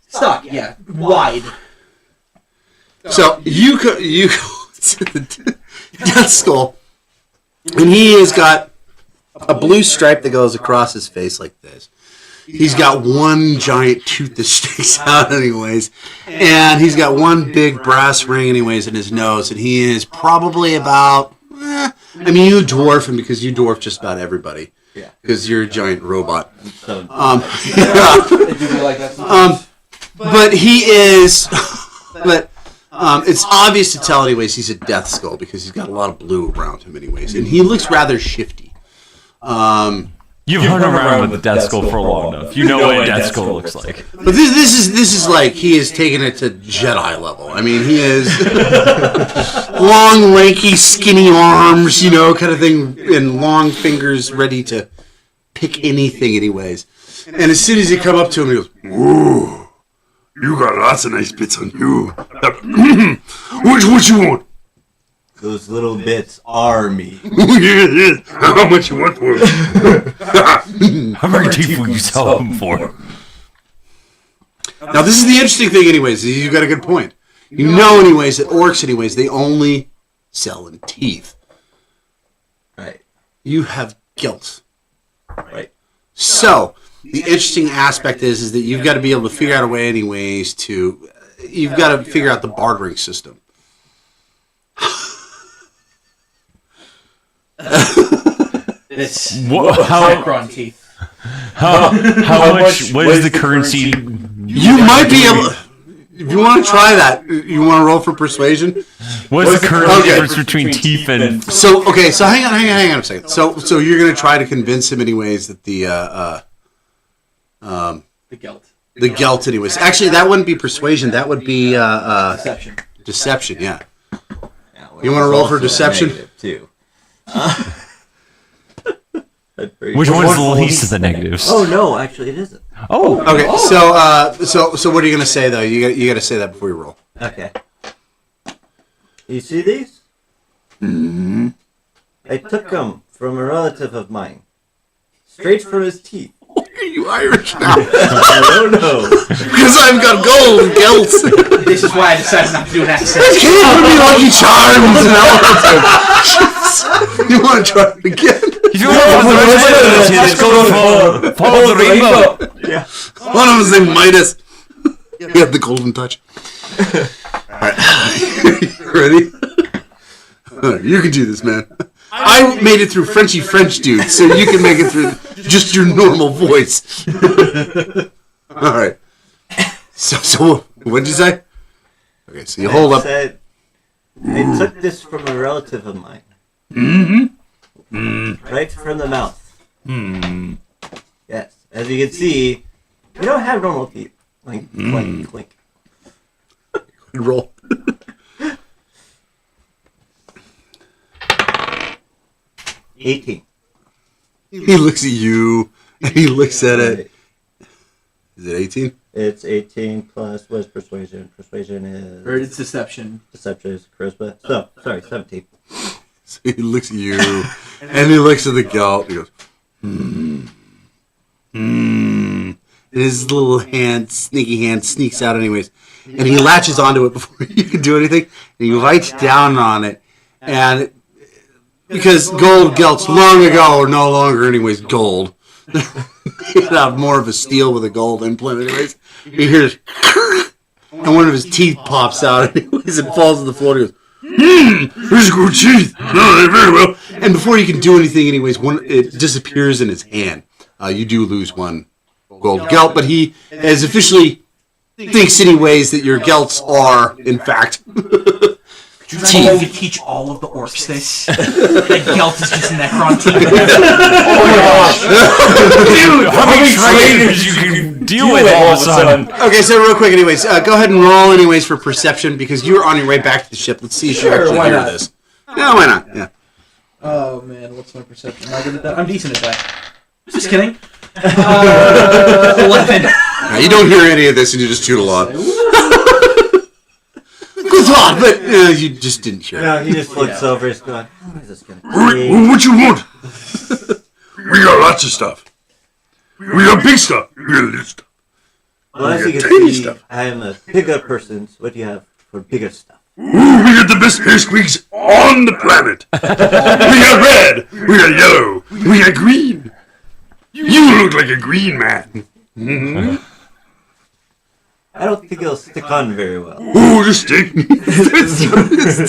stock. Yeah, wide. So you go to the Death Skull, and he has got a blue stripe that goes across his face like this. He's got one giant tooth that sticks out anyways, and he's got one big brass ring anyways in his nose, and he is probably about, you dwarf him because you dwarf just about everybody. Yeah. Because you're a giant robot. So, Yeah. They do be like that sometimes. But he is, it's obvious to tell anyways he's a Death Skull because he's got a lot of blue around him anyways, and he looks rather shifty. You've hung around with the Death Skull for long enough. You know what a Death Skull looks like. But this is like he is taking it to Jedi level. I mean, he is long, lanky, skinny arms, kind of thing, and long fingers ready to pick anything anyways. And as soon as you come up to him, he goes, "Ooh, you got lots of nice bits on you. What you want?" those little bits are me. Yes. How much you want for it? How many teeth will you sell them for? Now, this is the interesting thing anyways. You got a good point. You know anyways that orcs anyways, they only sell in teeth. Right. You have guilt. Right. So, the interesting aspect is that you've got to be able to figure out a way anyways to... You've got to figure out the bartering system. It's How Micron teeth. much? What is the currency? You might be able... If you want to try that, you want to roll for persuasion? What's the current Okay. difference between teeth and... So hang on a second. So you're going to try to convince him anyways that the Gelt. gelt anyways. Actually, that wouldn't be persuasion. That would be Deception. deception. Yeah. Yeah, You wanna roll for also deception? negative, too. Which one's the least of the negatives? Oh no, actually it isn't. Oh, Okay. So what are you going to say though? You got to say that before you roll. Okay. You see these? Mm-hmm. I took them from a relative of mine. Straight from his teeth. Are you Irish now? I don't know. Because I've got gold gelts. This is why I decided not to do an accent. Can't put me Lucky Charms and elephant. You want to try it again? he's going for the rest. Let's go for follow the rainbow. Yeah. One of them's named Midas. You have the golden touch. Alright. Ready? Alright, you can do this, man. I made it through Frenchy French, dude, so you can make it through just your normal voice. Alright. So what did you say? Okay, so you hold I up. said, I took this from a relative of mine. Mm-hmm. Right from the mouth. Yes. As you can see, we don't have normal teeth. Clink, clink, clink. Roll. $18. He looks at you, and he looks at it. Is it 18? It's 18 plus what's persuasion? Persuasion is Or it's deception. deception is charisma. So sorry, 17. So he looks at you, and he looks at the gelt. He goes, And his little hand, sneaky hand, sneaks out anyways. And he latches onto it before you can do anything. And he lights down on it. And because gold gelts long ago are no longer anyways gold. They have more of a steel with a gold implement anyways. He hears, and one of his teeth pops out anyways and falls to the floor. He goes, there's good teeth. No, very well. And before you can do anything anyways, it disappears in his hand. You do lose one gold gelt, but he has officially thinks anyways that your gelts are, in fact, You could teach all of the orcs this. That Gelt is just Necron teeth. Dude, how many trainers you can deal with all of a sudden? Okay, so real quick anyways, go ahead and roll anyways for perception, because you're on your way back to the ship. Let's see if you actually why hear not? this. No, why not? Yeah. Oh man, what's my perception? Am I good at that? I'm decent at that. Just kidding. 11. Now, you don't hear any of this and you just toot a lot. Good thought, but you just didn't hear it. No, he just looks over. He's going, "How is this going to be?" What you want? We got lots of stuff. We got big stuff. We got little stuff. Well, as you got can tiny see, stuff. I am a bigger person. So what do you have for bigger stuff? Ooh, we got the best hair squeaks on the planet. We got red. We got yellow. We got green. You look like a green man. Mm-hmm. I don't think it'll stick on very well. Ooh, the stick. It's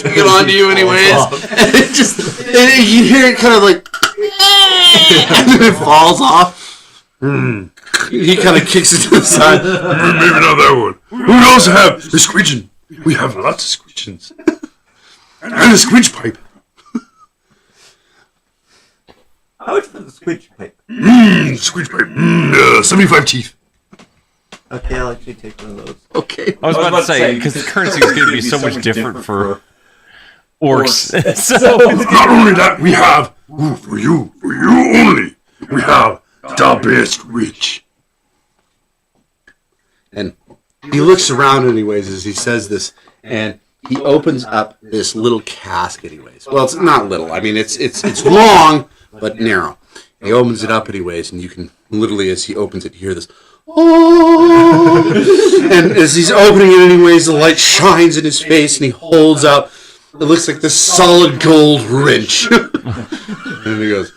sticking onto you anyways. And it just, and you hear it kind of like, and then it falls off. He kind of kicks it to the side. Maybe not that one. We also have the screeching. We have lots of screechings. And a screech pipe. How much for the squidge pipe? Screech pipe. 75 teeth. Okay, I'll actually take one of those. Okay. I was about to say, because the currency is going to be so much different for orcs. So, Not only that, we have, for you only, we have the best witch. And he looks around anyways as he says this, and he opens up this little cask anyways. Well, it's not little. I mean, it's long, but narrow. He opens it up anyways, and you can literally, as he opens it, hear this. Oh! And as he's opening it anyways, the light shines in his face, and he holds out. It looks like this solid gold wrench. And he goes,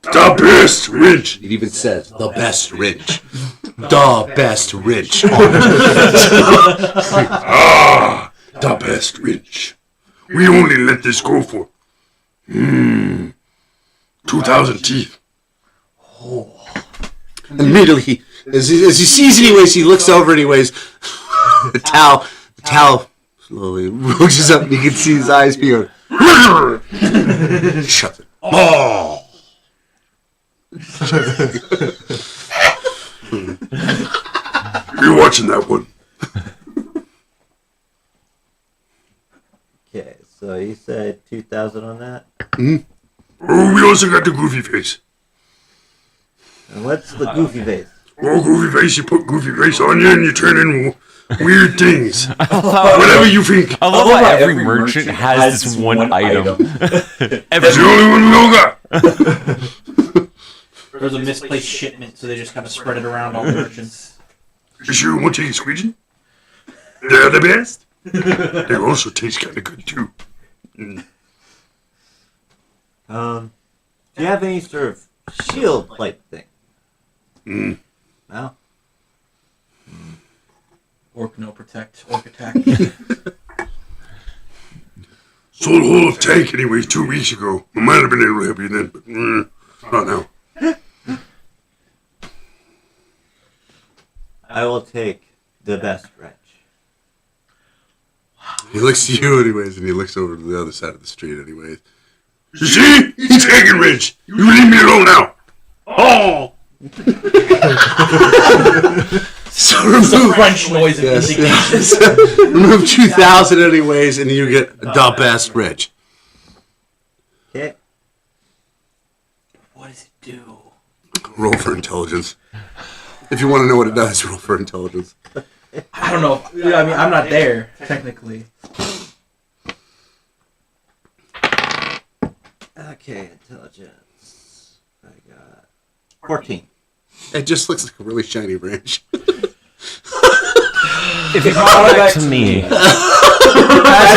The best witch. it even says, the best wrench. The best wrench. Ah, the best witch. We only let this go for 2,000 teeth. And immediately, as he sees anyways, he looks over anyways. The towel slowly roaches up, and you can see his eyes peering. Shut it. Oh. You're watching that one. Okay, so you said 2,000 on that. Oh, we also got the goofy face. And what's the goofy face? Oh, goofy face, you put goofy face on you and you turn in weird things. Whatever you think. I love how every merchant has this one item. It's the only one we all got. There's a misplaced shipment, so they just kind of spread it around all the merchants. You sure want to eat squeegee? They're the best. They also taste kind of good, too. Do you have any sort of shield type thing? No? Orc no protect, orc attack. Sold a whole of tank anyways 2 weeks ago. I might have been able to help you then, but not now. I will take the best wrench. He looks at you anyways, and he looks over to the other side of the street anyways. You see? He's taking Rich. You leave me alone now. Oh! So remove French noise of indignation. remove 2,000 anyways, and you get the best wrench. Okay. What does it do? Roll for intelligence. If you want to know what it does, roll for intelligence. I don't know. I mean, I'm not there, technically. Okay, intelligence. I got 14. It just looks like a really shiny wrench. If you brought it back to me, as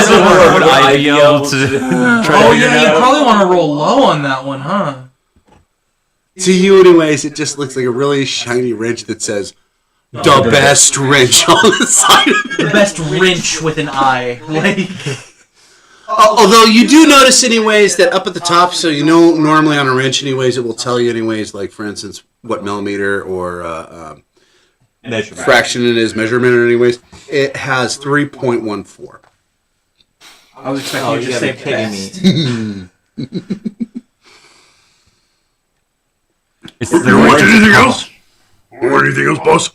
a word, would I be able to try Oh to figure yeah, it you out? probably want to roll low on that one, huh? To you anyways, it just looks like a really shiny wrench that says, the best wrench on the side. The best wrench with an eye. Like, Although you do notice anyways that up at the top, so you know normally on a wrench anyways, it will tell you anyways, like for instance, what millimeter or fraction it is, measurement anyways. It has 3.14. I was expecting you to say best. It's You the want right anything call. else? Or anything else, boss?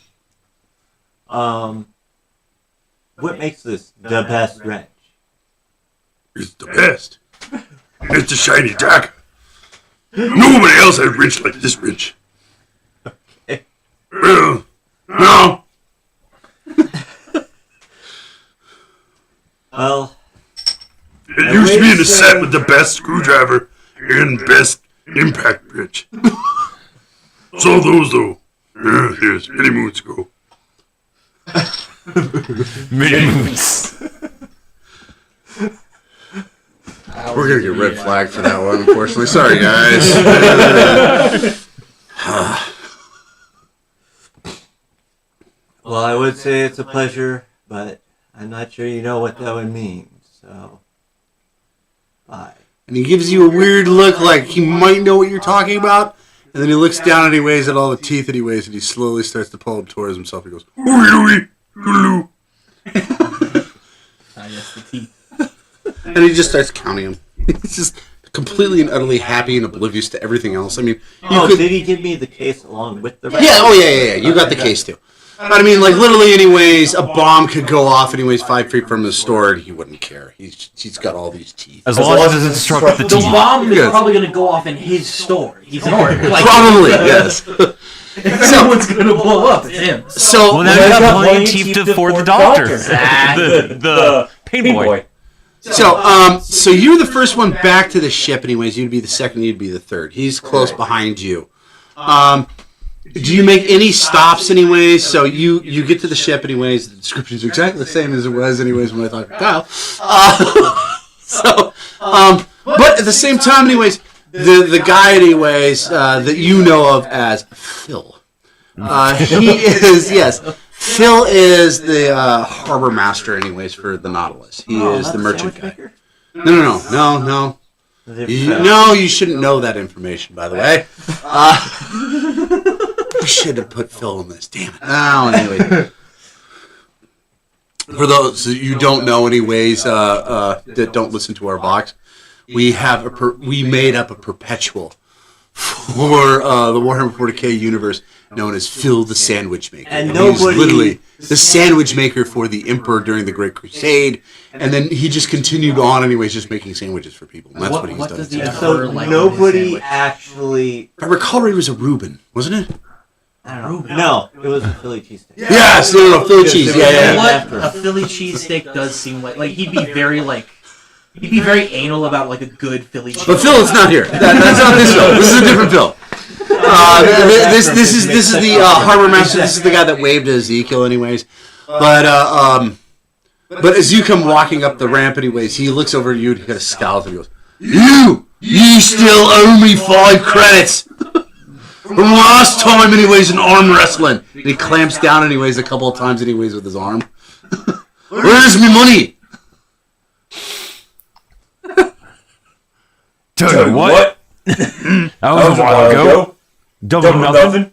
What makes this the best wrench? It's the best. It's the shiny dagger. Nobody else has wrench like this wrench. Okay. Well, no. Well, It used to be in the set with the best screwdriver and best impact wrench. Saw those though. Yes, many moons ago. Mini-moons. We're gonna get red flagged for that one, unfortunately. Sorry, guys. well, I would say it's a pleasure, but I'm not sure you know what that would mean. So, bye. And he gives you a weird look like he might know what you're talking about. And then he looks down anyways at all the teeth anyways, and he slowly starts to pull them towards himself. He goes, Ooey, ooey, Yes, the teeth. and he just starts counting them. He's just completely and utterly happy and oblivious to everything else. I mean, you could... Did he give me the case along with the rest? Yeah, oh yeah. You got the case too. But I mean, like literally, anyways, a bomb could go off anyways 5 feet from the store, and he wouldn't care. He's got all these teeth. As long as it doesn't destruct the The teeth. bomb is Yes. probably going to go off in his store. He's an orc. Like, Probably, yes. if someone's going to blow up, it's him. So, Well, now you got plenty of teeth to afford the doctor. the pain boy. so you're the first one back to the ship, anyways. You'd be the second. You'd be the third. He's close behind you. Do you make any stops, anyways? So you get to the ship, anyways. The description is exactly the same as it was, anyways, when I talked to Kyle. But at the same time, anyways, the guy, anyways, that you know of as Phil. He is, yes. Phil is the harbor master, anyways, for the Nautilus. He is the merchant guy. No. You shouldn't know that information, by the way. I should have put Phil on this. Damn it. Oh, anyway. For those that you don't know, anyways, that don't listen to our Vox, we made up a perpetual for the Warhammer 40k universe known as Phil the Sandwich Maker. And He's literally the sandwich maker for the Emperor during the Great Crusade, and then he just continued on anyways, just making sandwiches for people. And that's what he's done. And so nobody actually... If I recall, it was a Reuben, wasn't it? I don't know. No, it was a Philly cheesesteak. Yes, no, Philly cheese. Yeah. What a Philly cheesesteak does seem like he'd be very anal about like a good Philly cheesesteak. But Phil is not here. That's not this Phil. This is a different Phil. This is the harbor master. This is the guy that waved to Ezekiel, anyways. But as you come walking up the ramp, anyways, he looks over at you and he kind of scowls and he goes, "You still owe me 5 credits from last time, anyways, in arm wrestling." And he clamps down, anyways, a couple of times, anyways, with his arm. Where's my money? Tell you what? That was a while ago. Double nothing.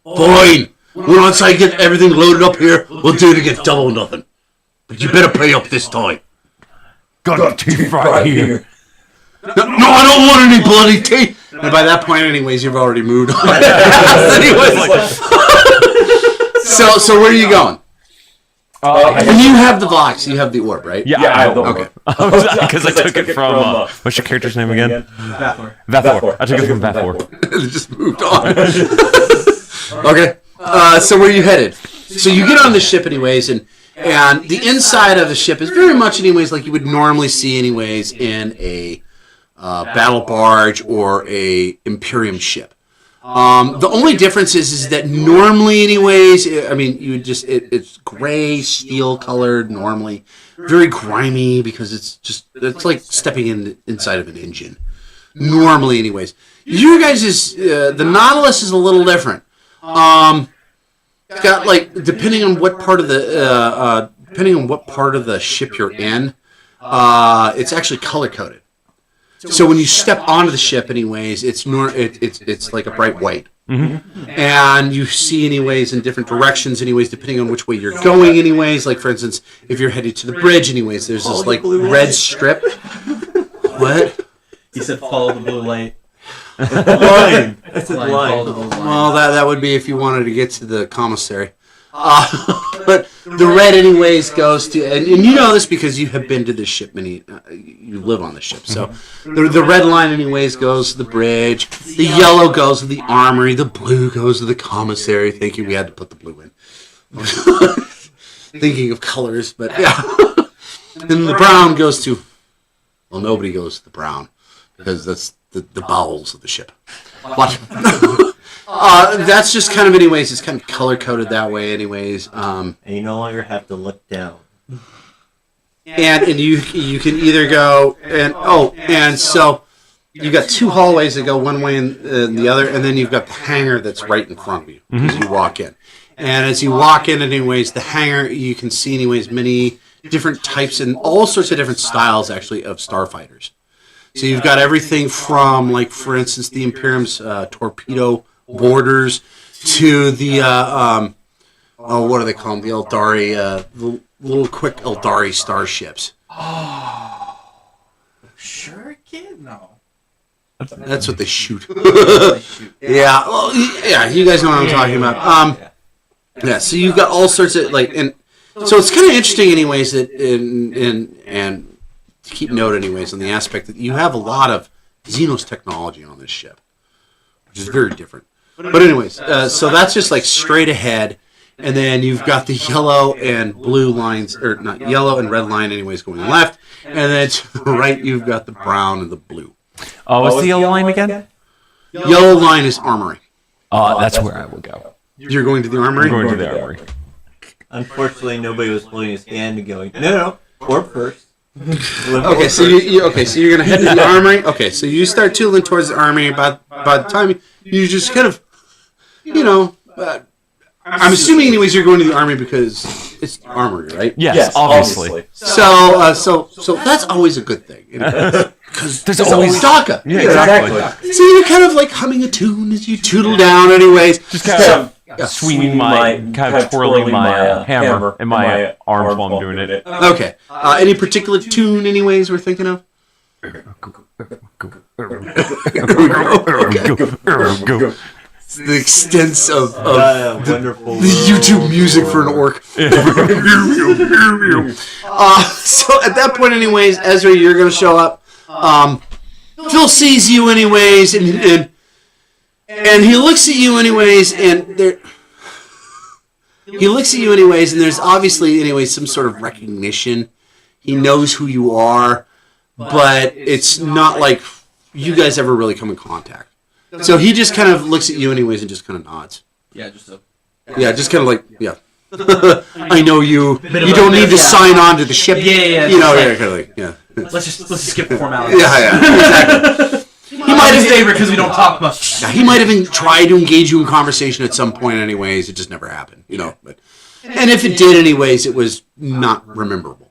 Fine. Once I get everything loaded up here, we'll do it again, double nothing. But you better pay up this time. Got teeth right here. No, I don't want any bloody teeth. And by that point, anyways, you've already moved on. So where are you going? And you have the box. You have the orb, right? Yeah, I have the orb. Okay. Because I took it from, what's your character's name again? Vathor. I took it from Vathor. It just moved on. Okay. So where are you headed? So you get on the ship anyways, and the inside of the ship is very much anyways like you would normally see anyways in a battle barge or a Imperium ship. The only difference is that normally anyways, I mean, you would just, it's gray, steel colored normally, very grimy because it's like stepping inside of an engine. Normally anyways. You guys the Nautilus is a little different. It's got like, depending on what part of the ship you're in, it's actually color coded. So when you step onto the ship, anyways, it's like a bright white, and you see anyways in different directions, anyways, depending on which way you're going, anyways. Like for instance, if you're headed to the bridge, anyways, there's this like red strip. What? He said, "Follow the blue light." Line. That's a line. Well, that would be if you wanted to get to the commissary. But the red, anyways, goes to, and you know this because you have been to this ship you live on the ship. So the red line, anyways, goes to the bridge. The yellow goes to the armory. The blue goes to the commissary. Thank you. We had to put the blue in. Thinking of colors, but yeah. And the brown goes to, well, nobody goes to the brown because that's the bowels of the ship. What? That's just kind of anyways, it's kind of color coded that way anyways. And you no longer have to look down. And you can either go and so you've got 2 hallways that go one way and the other, and then you've got the hangar that's right in front of you as you walk in. And as you walk in anyways, the hangar, you can see anyways many different types and all sorts of different styles actually of starfighters. So you've got everything from, like, for instance, the Imperium's torpedo boarders to the, what do they call them? The Eldari, the little quick Eldari starships. Oh. Sure, kid? No. That's what they shoot. Yeah. Well, yeah, you guys know what I'm talking about. Yeah, so you've got all sorts of, like, and so it's kind of interesting anyways that, and to keep note anyways on the aspect that you have a lot of Xenos technology on this ship, which is very different. But anyways, so that's just like straight ahead, and then you've got the yellow and blue lines, or not yellow and red line anyways going left, and then to the right you've got the brown and the blue. What's the yellow line again? Yellow line is armory. That's where I will go. You're going to the armory? I'm going to the armory. Unfortunately, nobody was holding his hand and going, no, orb first. Okay, so you're gonna head to the armory. Okay, so you start tooling towards the armory. By the time you just kind of, I'm assuming anyways you're going to the armory because it's the armory, right? Yes, obviously. So that's always a good thing because there's always DACA. Yeah, exactly. So you're kind of like humming a tune as you tootle down, anyways. Just kind of swinging my, kind of twirling my hammer and my arms while I'm doing it. Okay. Any particular tune, anyways, we're thinking of? It's the extents of wonderful the YouTube music for an orc. So at that point, anyways, Ezra, you're going to show up. Phil sees you, anyways, and he looks at you, anyways, and there's obviously, anyways, some sort of recognition. He knows who you are, but it's not like you guys ever really come in contact. So he just kind of looks at you anyways and just kind of nods. Yeah, just a... Yeah, just kind of like, yeah. I know you. You don't need to sign on to the ship. Yeah. You know, yeah, kind of like, yeah. Let's just skip the formality. Yeah, exactly. He might have favored because we don't talk much. Yeah, he might have tried to engage you in conversation at some point anyways. It just never happened, you know. And if it did anyways, it was not rememberable.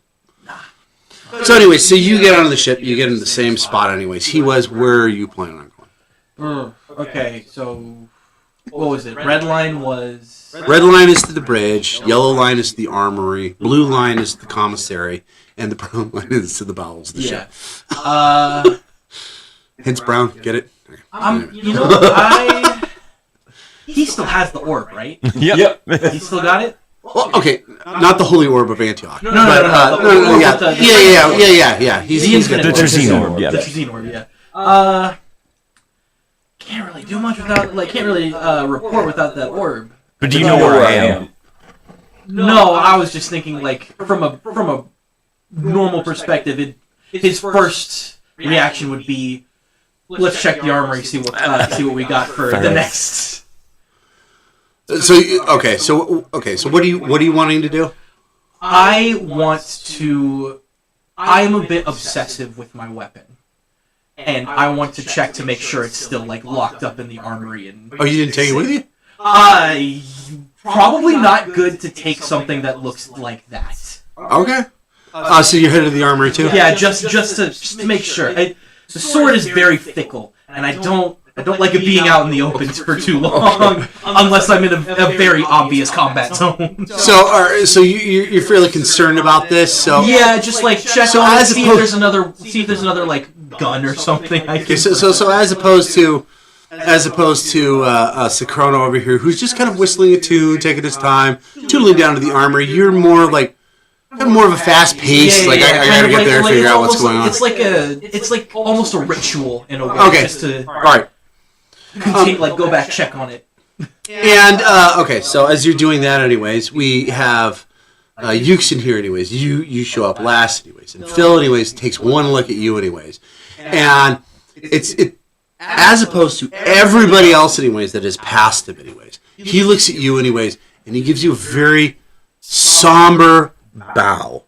So anyways, so you get onto the ship. You get in the same spot anyways. He was. Where are you planning on going? Okay, so what was it? Red line was... Red line is to the bridge. Yellow line is to the armory. Blue line is to the commissary. And the brown line is to the bowels of the ship. Hence brown. Get it? He still has the orb, right? Yep. He still got it? Well, okay, not the Holy Orb of Antioch. No. Yeah. He's got The Terzine orb, yeah. The Terzine orb, yeah. Can't really do much without, can't really report without that orb. But do you know where I am? No, I was just thinking, from a normal perspective, his first reaction would be, let's check the armory, see what we got for the next. So what are you wanting to do? I'm a bit obsessive with my weapon. And I want to check to make sure it's still like locked up in the armory. And oh, you didn't take it with you? Probably not good to take something that looks like that. Okay. So you're headed to the armory too? Yeah, just to make sure. The sword is very fickle, and I don't like it being out in the open for too long, unless I'm in a very obvious combat zone. So you're fairly concerned about this. So yeah, just like check. So see if there's another like gun or something. So as opposed to Sacrono over here, who's just kind of whistling a tune, taking his time, tootling down to the armory. You're more like more of a fast pace. I gotta get there and figure out what's going on. It's like almost a ritual in a way. Okay. Just to all right. Go back, check on it. And okay, so as you're doing that, anyways, we have Euxin here, anyways. You show up last, anyways, and Phil, anyways, takes one look at you, anyways, and it as opposed to everybody else, anyways, that has passed him, anyways. He looks at you, anyways, and he gives you a very somber bow,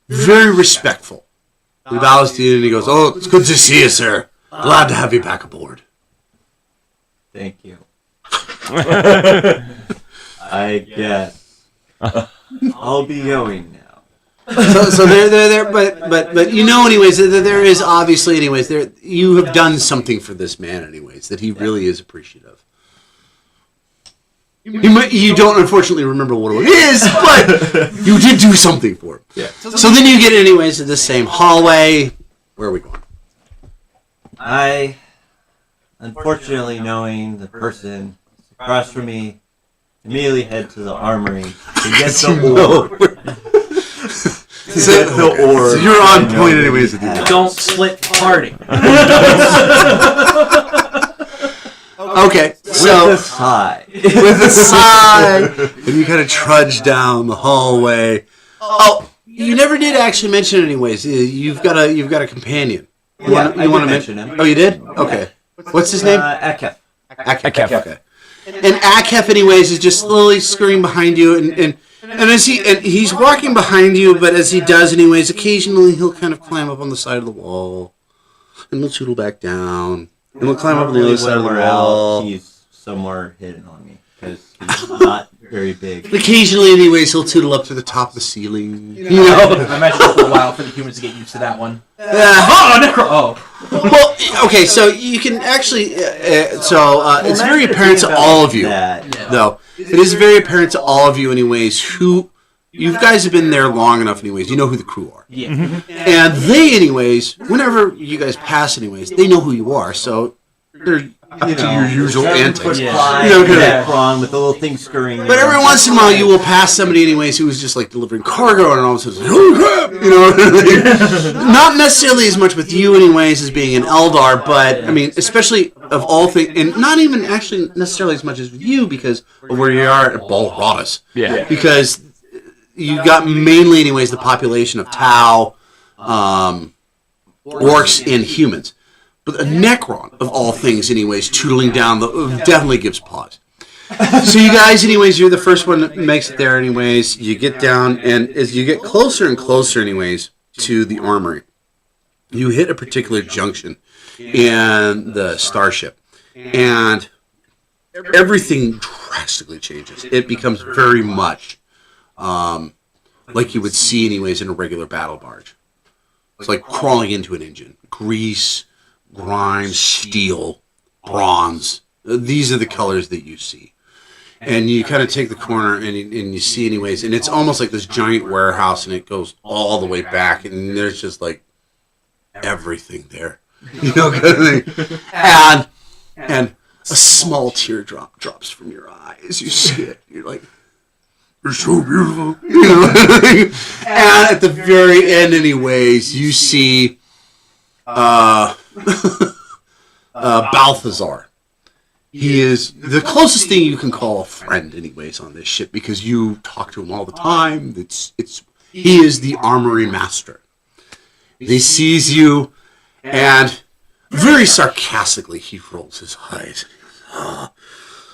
very respectful. He bows to you and he goes, "Oh, it's good to see you, sir. Glad to have you back aboard." Thank you. I guess I'll be going now. So there, but you know, anyways, there is obviously, anyways, there you have done something for this man, anyways, that he really is appreciative. You don't unfortunately remember what it is, but you did do something for him. Yeah. So then you get, anyways, to the same hallway. Where are we going? I, unfortunately, knowing the person across from me, immediately head to the armory to get the orb. So you're on point, anyways. Don't split party. Okay, so with a sigh. With a sigh, and you kind of trudge down the hallway. Oh, you never did actually mention it, anyways. You've got a companion. You want to mention him? Oh, you did? Okay. What's his name? Akef. Akef. Okay. And Akef, anyways, is just slowly scurrying behind you, and as he's walking behind you, but as he does, anyways, occasionally he'll kind of climb up on the side of the wall, and he'll tootle back down, and he'll climb up on the other side of the wall. He's somewhere hidden on me because he's not very big. Occasionally, anyways, he'll tootle up to the top of the ceiling. You know? I imagine it took a while for the humans to get used to that one. Well, okay, so you can actually... it's very apparent to all of you, though. It is very apparent to all of you, anyways, who... You guys have been there long enough, anyways. You know who the crew are. Yeah. And they, anyways, whenever you guys pass, anyways, they know who you are, so they're up to your usual antics. Wrong with the little thing scurrying. But every once in a while, you will pass somebody, anyways, who is just like delivering cargo, and all of a sudden, oh crap, you know. Not necessarily as much with you, anyways, as being an Eldar, but I mean, especially of all things, and not even actually necessarily as much as with you because of where you are at Balradas. Yeah. Because you got mainly, anyways, the population of Tau, orcs, and humans. But a Necron, of all things, anyways, tootling down, definitely gives pause. So you guys, anyways, you're the first one that makes it there, anyways. You get down, and as you get closer and closer, anyways, to the armory, you hit a particular junction in the starship. And everything drastically changes. It becomes very much like you would see, anyways, in a regular battle barge. It's like crawling into an engine. Grease, grime, steel, bronze. These are the colors that you see. And you kind of take the corner and you see, anyways, and it's almost like this giant warehouse, and it goes all the way back, and there's just like everything there. You know, kind of thing. And a small teardrop drops from your eye as you see it. You're like, you're so beautiful. You know? And at the very end, anyways, you see Balthazar. He is the closest thing you can call a friend, anyways, on this ship, because you talk to him all the time. He is the armory master. He sees you, and very sarcastically, he rolls his eyes.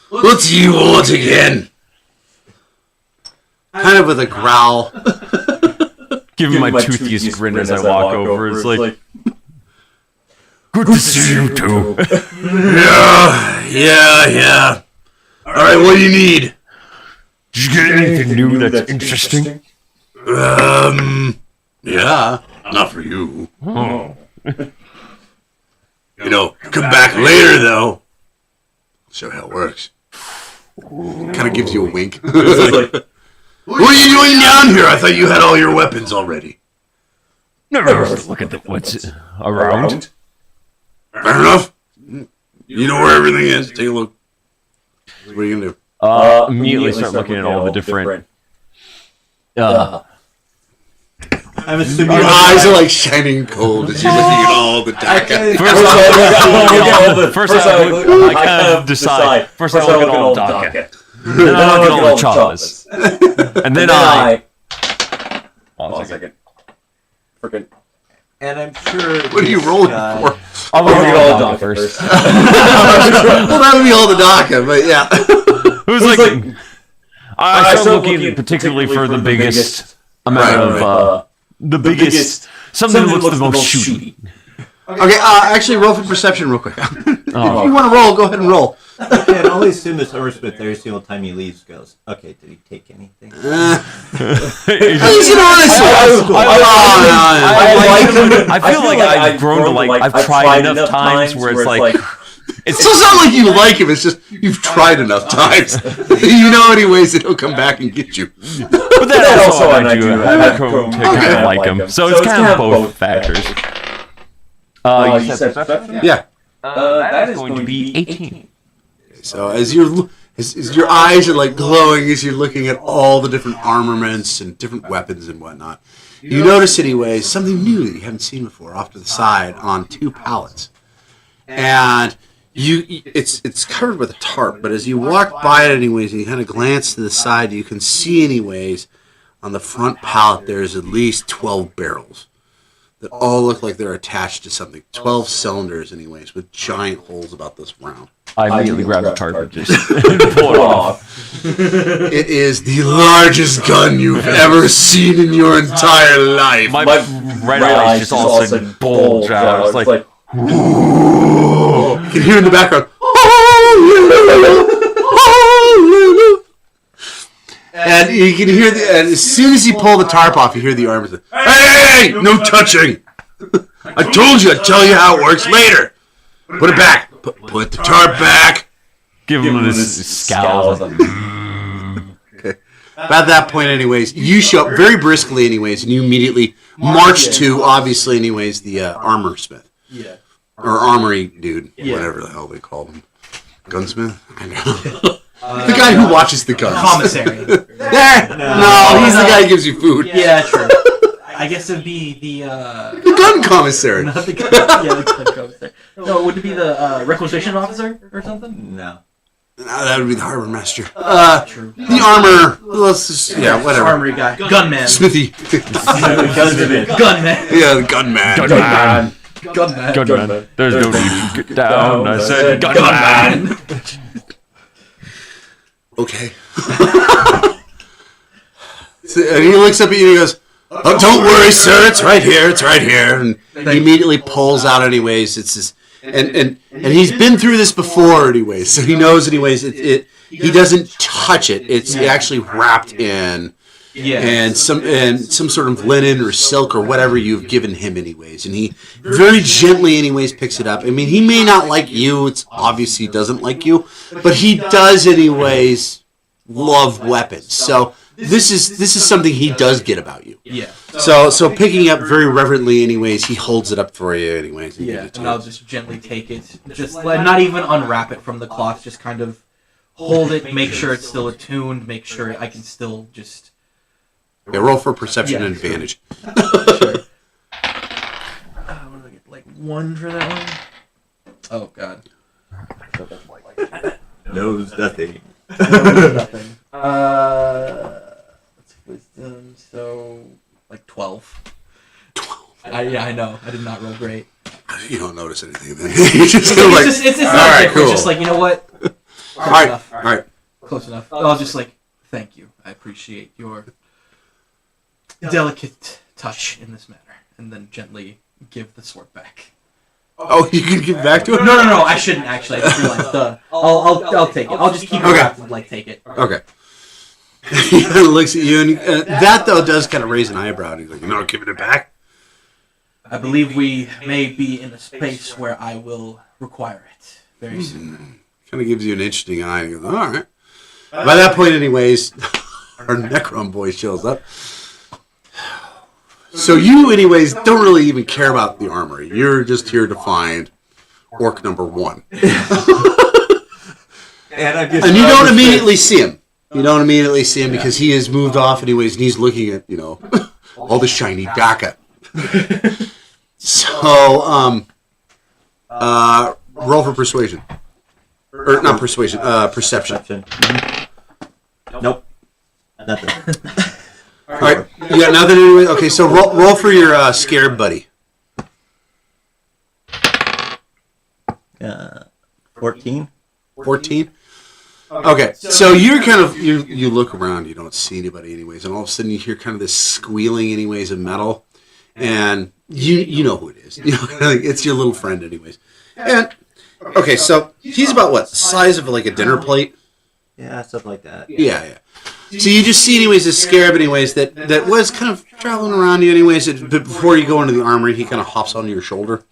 What do you want again? Kind of with a growl. Give him my toothiest grin as I walk over. It's like, good to see you too. Yeah. All right, what do you need? Did you get anything new that's interesting? Yeah, not for you. Oh. You know, come back later, though. Show how it works. Kind of gives you a wink. What are you doing down here? I thought you had all your weapons already. Never look at what's around. Fair enough. You know where everything is. Take a look. What are you gonna do? Immediately start looking at all the different. I'm assuming Your eyes are like shining cold as you're looking at all the DACA. First, I kind of decide. First, I look at all the DACA. Then I look at all the chocolates. And then I. Hold on a second. Freaking. And I'm sure. What are you rolling for? I'll look at all the DACA first. Well, that would be all the DACA, but yeah. It was like. I started looking particularly for the biggest amount of. The biggest. Something that looks the most shooty. Okay, actually, roll for perception real quick. If you want to roll, go ahead and roll. Okay, and I'll assume this Earthsmith every single time he leaves goes, okay, did he take anything? I feel like I've grown to like, I've tried enough times where it's like. It's not like you like him, it's just you've tried enough times. You know, anyways, that he'll come back and get you. But that also I do. I've grown to kind of like him. So it's kind of both factors. You said perception? Yeah. That is going to be 18. So as your eyes are like glowing as you're looking at all the different armaments and different weapons and whatnot, you notice anyways something new that you haven't seen before off to the side on two pallets, and it's covered with a tarp. But as you walk by it anyways, and you kind of glance to the side, you can see anyways on the front pallet there's at least 12 barrels that all look like they're attached to something. 12 cylinders anyways with giant holes about this round. I immediately grab the tarp and just pull it off. It is the largest gun you've ever seen in your entire life. My red eyes just all of a sudden bulge out. It's like, you can hear in the background, And you can hear and as soon as you pull the tarp off, you hear the armor say, "Hey, no touching! I told you I'd tell you how it works later. Put it back. Put the tarp back." Give him this scowl. Okay. About that point, anyways, you show up very briskly, anyways, and you immediately march to, obviously, anyways, the armor smith. Yeah. Or armory dude, Yeah. whatever the hell they call him. Gunsmith? I know. The guy who watches the guns. Commissary. No, he's the guy who gives you food. Yeah, true. I guess it'd be the The gun commissary. not the the gun commissary. No, would it be the requisition officer or something? No. No, that would be the harbor master. True. The armor. Let's just, yeah, whatever. Armory guy. Gunman. Smithy. Gunman. Yeah, the gunman. Gunman. Gunman. Gunman. There's no need to get down. I said gunman. Okay. And he looks up at you and he goes, "Oh, don't worry, sir. It's right here. It's right here." And he immediately pulls out, anyways. It's this, and he's been through this before, anyways. So he knows, anyways. He doesn't touch it. It's actually wrapped in. Yeah. And some sort of linen or silk or whatever you've given him, anyways. And he very gently, anyways, picks it up. I mean, he may not like you. It's obvious he doesn't like you, but he does, anyways, love weapons. So this is something he does get about you. Yeah. So picking up very reverently, anyways, he holds it up for you, anyways. And Yeah, and I'll just gently take it. Just like, not even unwrap it from the cloth. Just kind of hold it, make sure it's still attuned, make sure I can still just. Yeah, roll for perception and advantage. Sure. What do I get? Like 1 for that one? Oh god. Knows nothing. Nothing. That's wisdom. So like 12. 12. Yeah, I know. I did not roll great. You don't notice anything then. You're just kind of like, It's all not right, different. cool. It's just like, you know what? All right, all right. Close enough. I'll just like, thank you. I appreciate your delicate touch in this matter, and then gently give the sword back. Oh, you can give it back to him? No, I shouldn't actually. I just realized. I'll take it. I'll just keep it wrapped and like take it. Okay. He kind of looks at you, and that though does kind of raise an eyebrow. And he's like, "You're not giving it back?" I believe we may be in a space where I will require it very soon. Kind of gives you an interesting eye. And he goes, "All right." By that point, anyways, our Necron boy shows up. So you, anyways, don't really even care about the armory. You're just here to find orc number 1. And you don't immediately see him. You don't immediately see him because he has moved off, anyways, and he's looking at, all the shiny DACA. So, roll for persuasion. Or not persuasion, perception. Nope. Nothing. All right, you got nothing anyway? Okay, so roll for your scared buddy. 14. 14? Okay, so you're kind of, you look around, you don't see anybody anyways, and all of a sudden you hear kind of this squealing anyways of metal, and you know who it is. It's your little friend anyways. And, okay, so he's about what, the size of like a dinner plate? Yeah, stuff like that. Yeah. So you just see, anyways, this scarab, anyways, that was kind of traveling around you, anyways. But before you go into the armory, he kind of hops onto your shoulder,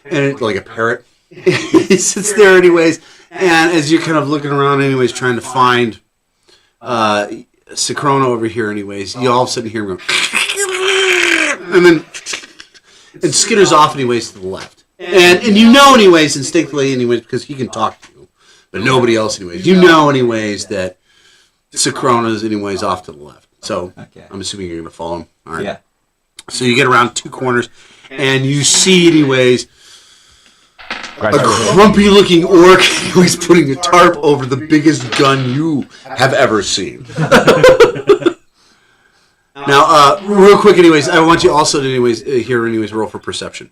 and like a parrot, he sits there, anyways. And as you're kind of looking around, anyways, trying to find Sacrona over here, anyways, you all of a sudden hear him go, and then it skitters off, anyways, to the left. And you know, anyways, instinctively, anyways, because he can talk to you, but nobody else, anyways. You know, anyways, that Sacrona's, anyways, off to the left. So, Okay. I'm assuming you're going to follow him. All right. Yeah. So you get around 2 corners, and you see, anyways, a grumpy-looking orc who's putting a tarp over the biggest gun you have ever seen. Now, real quick, anyways, I want you also to, anyways, here, anyways, roll for perception.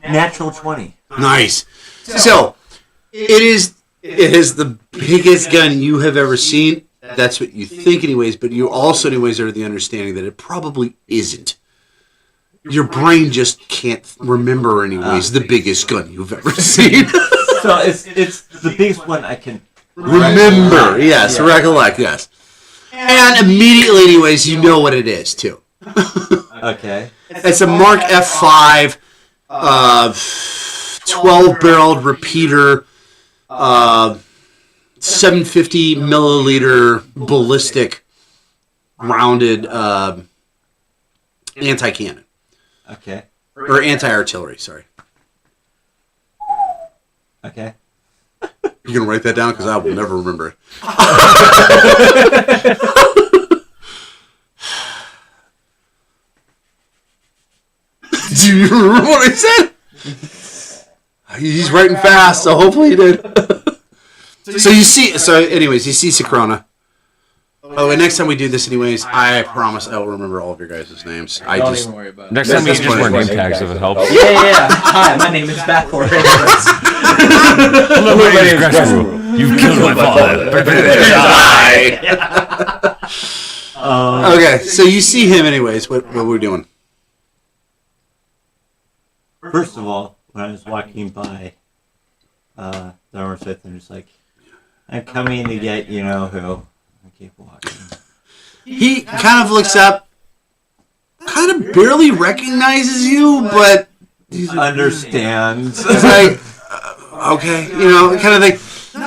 Natural 20. Nice. So, it is the biggest gun you have ever seen. That's what you think, anyways, but you also, anyways, are the understanding that it probably isn't. Your brain just can't remember, anyways, the biggest gun you've ever seen. So it's the biggest one I can Remember, yes, recollect, yes. And immediately, anyways, you know what it is, too. Okay. It's a Mark F5 12-barreled repeater 750 milliliter ballistic rounded anti-cannon. Okay. Or anti-artillery, sorry. Okay. You gonna write that down? Because I will never remember it. Do you remember what I said? He's writing fast, so hopefully he did. Anyways, you see Sacrona. By the way, next time we do this anyways, I promise I will remember all of your guys' names. Don't even worry about it. Next time you just wear name tags if it helps. Yeah. Hi, my name is Bathor. Hello, my name is Gresham. You've killed my father. Okay, so you see him anyways. What we're doing? First of all, when I was walking by the armor smith, I'm just like, I'm coming to get you know who. I keep walking. He kind of looks up, kind of barely recognizes you, but he's Understands. It's like, okay, you know, kind of like,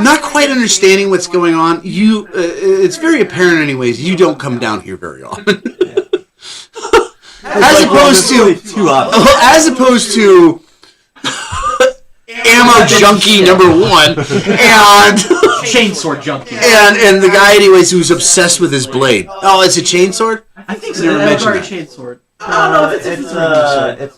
not quite understanding what's going on. You, it's very apparent anyways, you don't come down here very often. As opposed to ammo junkie number 1 and Chainsword junkie. and the guy anyways who's obsessed with his blade. Oh, it's a chainsword? I think so. Never mentioned that. Chainsword. No, it's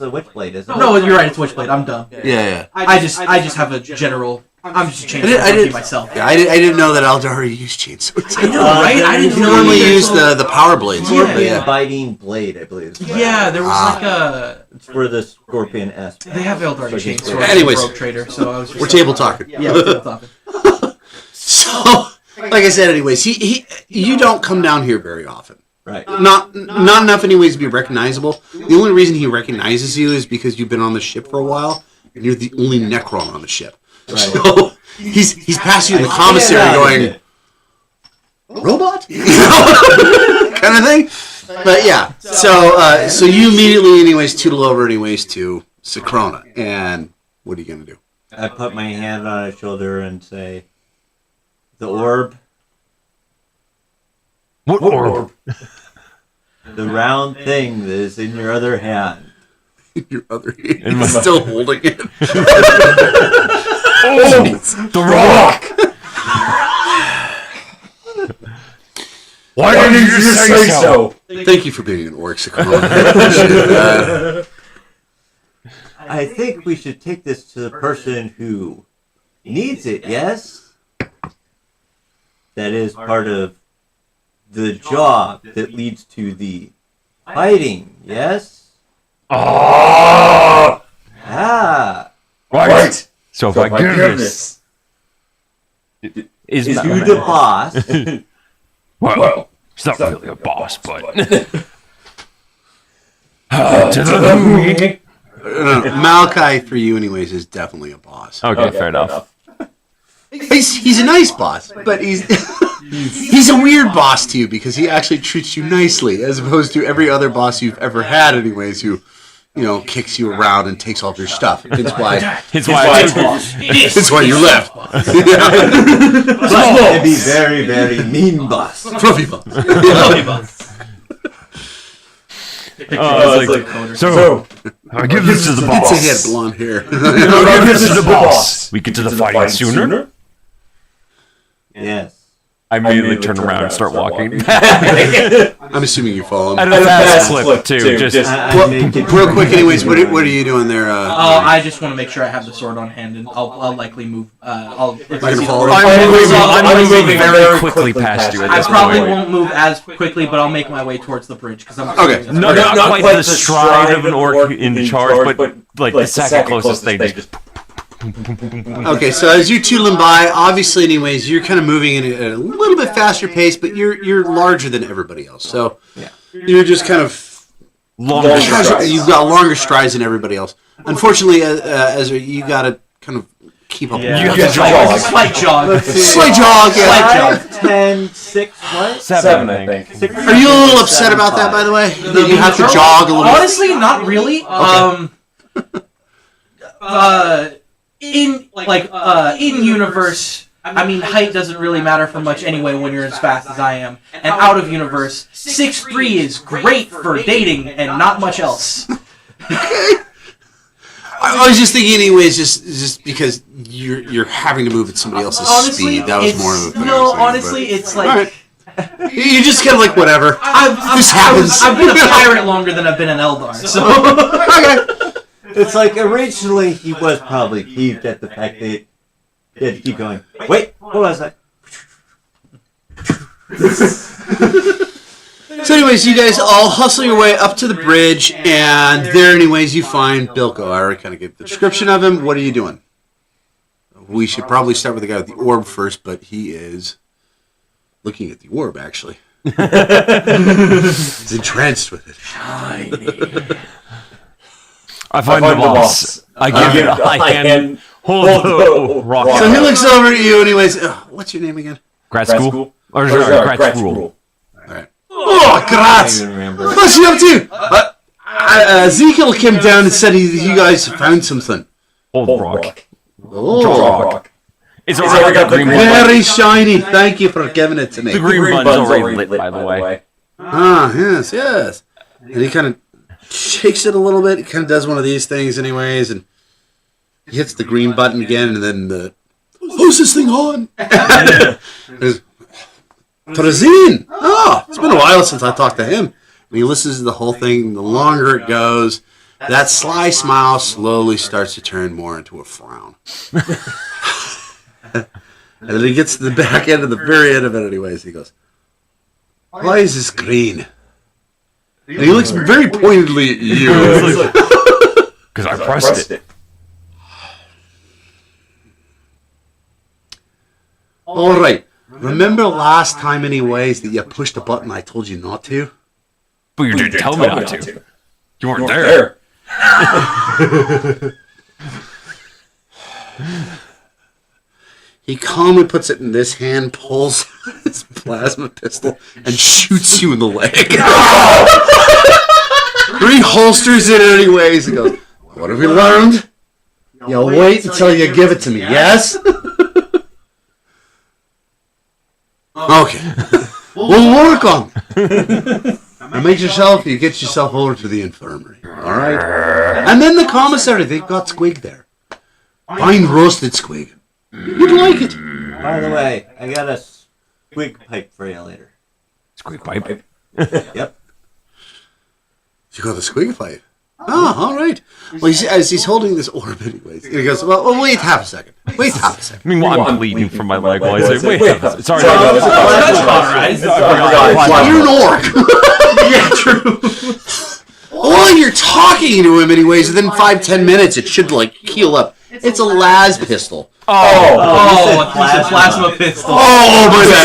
a witchblade, isn't it? No, you're right. It's Witchblade. I'm dumb. Yeah. I just have a general. I'm just a chainsaw I junkie did myself. Yeah, I didn't know that Eldari used chainswords. I know, right? I didn't know. Normally use the power blades. Scorpion biting blade, I believe. Yeah, there was like a. It's for the Scorpion S. They have Eldari chainswords. Anyways, Rogue Trader, so I was just we're table talking. Yeah, we're table talking. So, like I said, anyways, you don't come down here very often. Right. Not enough, anyways, to be recognizable. The only reason he recognizes you is because you've been on the ship for a while, and you're the only Necron on the ship. Right. So he's passed you in the commissary, going, robot, kind of thing. But yeah, so you immediately, anyways, tootle over, anyways, to Sacrona, and what are you gonna do? I put my hand on his shoulder and say, "The orb." What orb? The round thing that is in your other hand. Your other hand. He's still holding it. Oh, the rock! Why didn't you just say so? Thank you for being an orc, Sacrona. I appreciate that. I think we should take this to the person who needs it, yes? That is part of the job that leads to the fighting, yes? Oh! Ah! Right! So if I give this... Is to the boss... Well, he's not really a boss, but... to the... Maliki, for you anyways, is definitely a boss. Okay, fair enough. He's a nice boss, but he's a weird boss to you because he actually treats you nicely, as opposed to every other boss you've ever had anyways who, you know, kicks you around and takes all of your stuff. It's why you left. But be very, very mean boss. Fluffy boss. So, I give this to the boss. He had blonde hair. I give this to the boss. We get to the fighting sooner? Yes. I immediately turn around and start walking. I'm assuming you follow him. At a fast clip, too. Just real quick, anyways, what are you doing there? I just want to make sure I have the sword on hand, and I'll likely move. I'm moving very quickly past you at this point. I probably point. won't move as quickly, but I'll make my way towards the bridge because I'm. Okay. No, not quite the stride of an orc in charge, but like the second closest thing. Just Okay, so as you're tootling by, obviously, anyways, you're kind of moving at a little bit faster pace, but you're larger than everybody else. So you're just kind of longer strides. You've got longer strides than everybody else. Unfortunately, Ezra, you got to kind of keep up. Yeah. You have to jog. Slight jog. Slight jog, yeah. 5, 10, 6, what? 7, I think. 6, Are you a little upset about that, by the way? That you have to jog a little bit? Honestly, not really. In universe, I mean, height doesn't really matter for much anyway when you're as fast as I am. And out of universe, 6'3" is great for dating and not much else. I was just thinking, anyways, just because you're having to move at somebody else's speed. That was more of the thing. No, honestly, it's like. Right. You just kind of like, whatever. This happens. I've been a pirate longer than I've been an Eldar, so. Okay. It's like originally he was probably peeved at the fact that he had to keep going. Wait, what was that? So anyways, you guys all hustle your way up to the bridge, and there anyways you find Bilko. I already kind of gave the description of him. What are you doing? We should probably start with the guy with the orb first, but he is looking at the orb, actually. He's entranced with it. I find the boss. I give it. I hand hold the rock. So he looks over at you anyways. What's your name again? Grad school? Or grad school. Alright. Oh, Graz! What's he up to? Ezekiel came down and said you guys found something. Old rock. Oh. It's already got green button. Very shiny. Thank you for giving it to me. The green button's already lit, by the way. Ah, yes. And he kind of shakes it a little bit. He kind of does one of these things anyways, and he hits the green button again, and then who's this thing on? Trazine! Oh, it's been a while since I talked to him. And he listens to the whole thing. The longer it goes, that sly smile slowly starts to turn more into a frown. And then he gets to the back end of the very end of it anyways. He goes, why is this green? And he looks very pointedly at you. Because I pressed it. All right. Remember last time anyways that you pushed a button I told you not to? But you didn't tell me not to. You weren't there. He calmly puts it in this hand, pulls his plasma pistol, and shoots you in the leg. Reholsters it anyways and goes, what have we learned? You'll wait until you give it to me, yes? Okay. We'll work on it. And get yourself over to the infirmary, alright? And then the commissary, they've got squig there. Fine roasted squig. You'd like it. By the way, I got a squig pipe for you later. Squig pipe? Yep. You got the squig pipe? Oh, all right. Well, as he's holding this orb anyways, he goes, well, wait half a second. Wait half a second. Meanwhile, I'm bleeding from my leg while I say, wait half a second. Sorry. You're an orc. Yeah, true. While you're talking to him anyways, within 5-10 minutes, it should, heal up. It's a las pistol. Oh, a plasma pistol. Oh, my bad.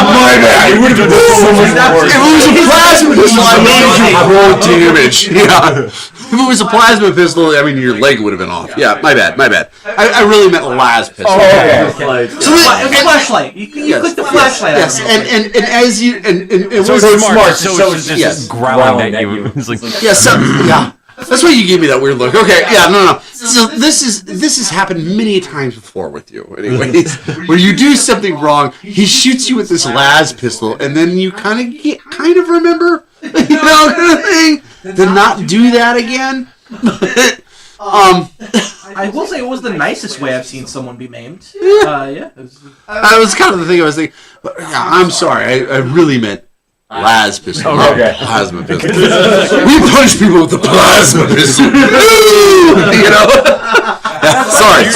My bad. It would have been so much worse. If it was a plasma pistol, I made you roll damage. Yeah. If it was a plasma pistol, I mean, your leg would have been off. Yeah, my bad. I really meant las pistol. Oh, okay. So it's a flashlight. You click the flashlight. Yes, and as you and it so was smart. So it's just growling at you. It's like yeah. That's why you gave me that weird look. Okay, yeah, no. So this has happened many times before with you, anyways. Where you do something wrong, he shoots you with this las pistol, and then you kind of remember, kind of thing, to not do that again. I will say it was the nicest way I've seen someone be maimed. Yeah. That was kind of the thing I was thinking. But, yeah, I'm sorry, I really meant las pistol, not plasma pistol. We punch people with the plasma pistol. Sorry.